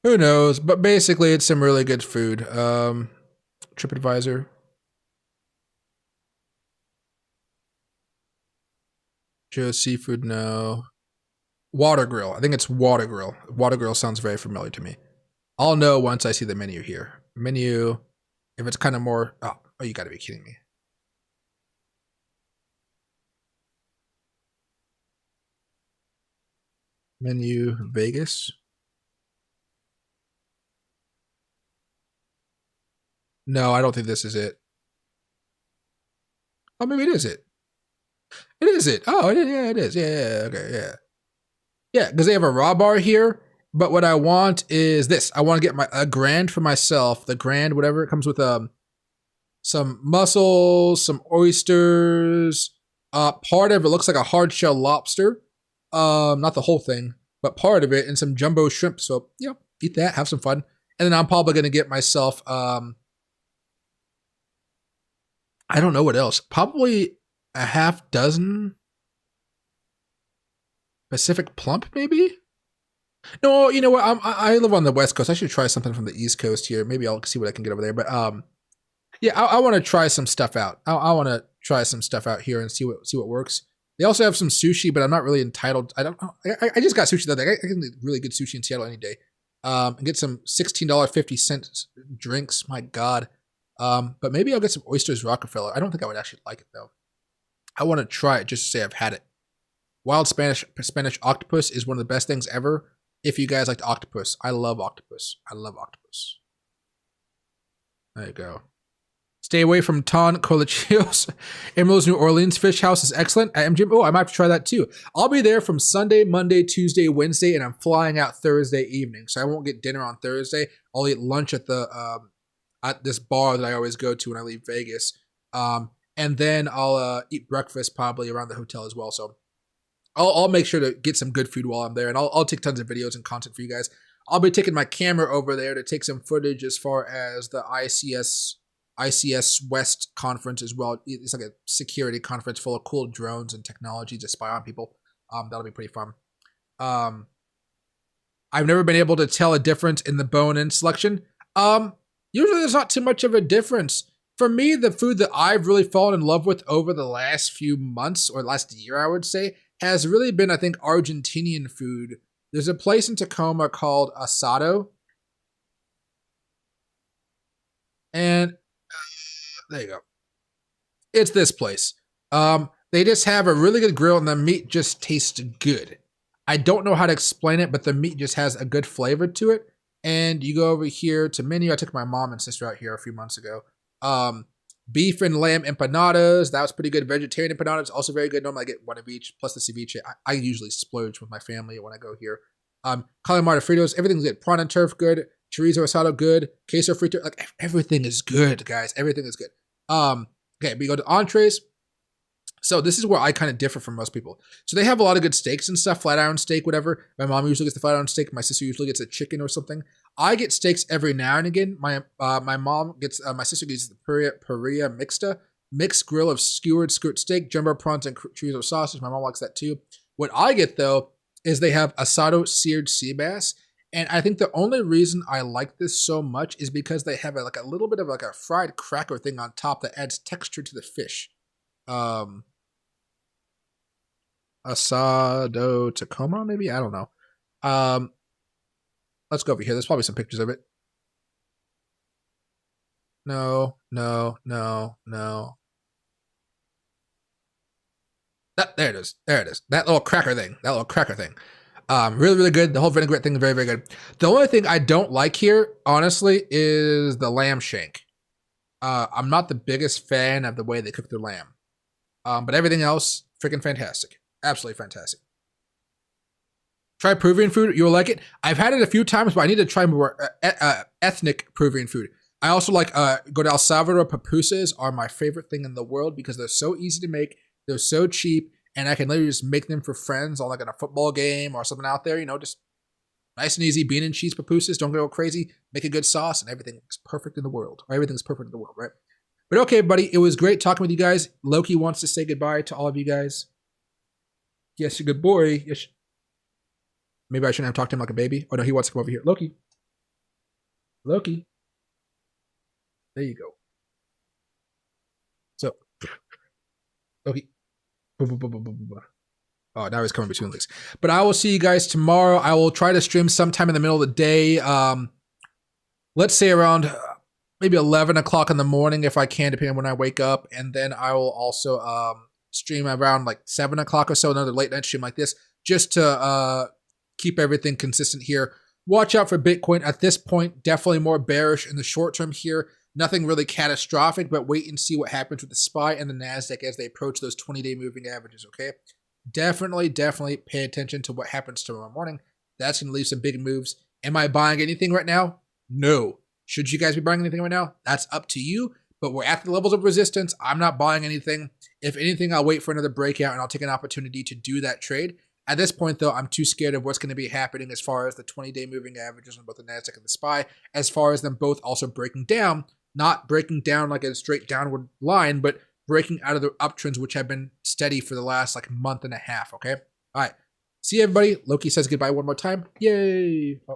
Who knows? But basically, it's some really good food. TripAdvisor. Joe's Seafood, no. Water Grill. I think it's Water Grill. Water Grill sounds very familiar to me. I'll know once I see the menu here. Menu, if it's kind of more... Oh, you gotta be kidding me. Menu, Vegas. No, I don't think this is it. Oh, maybe it is it. It is it. Oh, yeah, it is. Yeah, okay, yeah. Yeah, because they have a raw bar here, but what I want is this. I want to get a grand for myself. The grand, whatever, it comes with some mussels, some oysters. Part of it looks like a hard shell lobster. Not the whole thing, but part of it, and some jumbo shrimp. So, yeah, eat that, have some fun. And then I'm probably going to get myself, I don't know what else. Probably a half dozen Pacific Plump, maybe? No, you know what? I live on the West Coast. I should try something from the East Coast here. Maybe I'll see what I can get over there. But yeah, I want to try some stuff out. I want to try some stuff out here and see what works. They also have some sushi, but I'm not really entitled. I don't know. I just got sushi the other day. I can get really good sushi in Seattle any day. And get some $16.50 drinks. My God. But maybe I'll get some oysters Rockefeller. I don't think I would actually like it though. I want to try it just to say I've had it. Wild Spanish octopus is one of the best things ever. If you guys liked octopus, I love octopus. I love octopus. There you go. Stay away from Ton Colichillos. Emerald's New Orleans Fish House is excellent at MGM. Oh, I might have to try that too. I'll be there from Sunday, Monday, Tuesday, Wednesday, and I'm flying out Thursday evening. So I won't get dinner on Thursday. I'll eat lunch at the at this bar that I always go to when I leave Vegas. And then I'll eat breakfast probably around the hotel as well. So I'll make sure to get some good food while I'm there, and I'll take tons of videos and content for you guys. I'll be taking my camera over there to take some footage as far as the ICS West conference as well. It's like a security conference full of cool drones and technology to spy on people. That'll be pretty fun. I've never been able to tell a difference in the bone-in selection. Usually there's not too much of a difference. For me, the food that I've really fallen in love with over the last few months, or last year, I would say, has really been, I think, Argentinian food. There's a place in Tacoma called Asado. And there you go. It's this place. They just have a really good grill and the meat just tastes good. I don't know how to explain it, but the meat just has a good flavor to it. And you go over here to menu. I took my mom and sister out here a few months ago. Beef and lamb empanadas. That was pretty good. Vegetarian empanadas, also very good. Normally I get one of each, plus the ceviche. I usually splurge with my family when I go here. Calamari Fritos, everything's good. Prawn and turf, good. Chorizo asado, good. Queso frito, like everything is good, guys. Everything is good. Okay, we go to entrees. So this is where I kind of differ from most people. So they have a lot of good steaks and stuff, flat iron steak, whatever. My mom usually gets the flat iron steak. My sister usually gets a chicken or something. I get steaks every now and again. My mom gets, my sister gets the Parrilla Mixta, mixed grill of skewered skirt steak, jumbo prawns, and chorizo sausage. My mom likes that too. What I get though is they have asado seared sea bass. And I think the only reason I like this so much is because they have like a little bit of like a fried cracker thing on top that adds texture to the fish. Asado Tacoma, maybe? I don't know. Let's go over here. There's probably some pictures of it. No. There it is. There it is. That little cracker thing. Really, really good. The whole vinaigrette thing is very, very good. The only thing I don't like here, honestly, is the lamb shank. I'm not the biggest fan of the way they cook their lamb. But everything else, freaking fantastic. Absolutely fantastic. Try Peruvian food. You'll like it. I've had it a few times, but I need to try more ethnic Peruvian food. I also like go to El Salvador. Pupusas are my favorite thing in the world because they're so easy to make. They're so cheap. And I can literally just make them for friends on like a football game or something out there. You know, just nice and easy. Bean and cheese pupusas. Don't go crazy. Make a good sauce and everything is perfect in the world. Or everything's perfect in the world, right? But okay, everybody. It was great talking with you guys. Loki wants to say goodbye to all of you guys. Yes, you're a good boy. Yes. Maybe I shouldn't have talked to him like a baby. Oh, no, he wants to come over here. Loki. There you go. So, Loki. Oh, now he's coming between legs. But I will see you guys tomorrow. I will try to stream sometime in the middle of the day. Let's say around maybe 11 o'clock in the morning if I can, depending on when I wake up. And then I will also stream around like 7 o'clock or so, another late night stream like this, just to keep everything consistent here. Watch out for Bitcoin. At this point, definitely more bearish in the short term here. Nothing really catastrophic, but wait and see what happens with the SPY and the NASDAQ as they approach those 20-day moving averages, okay? Definitely pay attention to what happens tomorrow morning. That's going to leave some big moves. Am I buying anything right now? No. Should you guys be buying anything right now? That's up to you, but we're at the levels of resistance. I'm not buying anything. If anything, I'll wait for another breakout and I'll take an opportunity to do that trade. At this point, though, I'm too scared of what's going to be happening as far as the 20-day moving averages on both the NASDAQ and the SPY, as far as them both also breaking down. Not breaking down like a straight downward line, but breaking out of the uptrends, which have been steady for the last like month and a half, okay? All right. See you, everybody. Loki says goodbye one more time. Yay. Oh.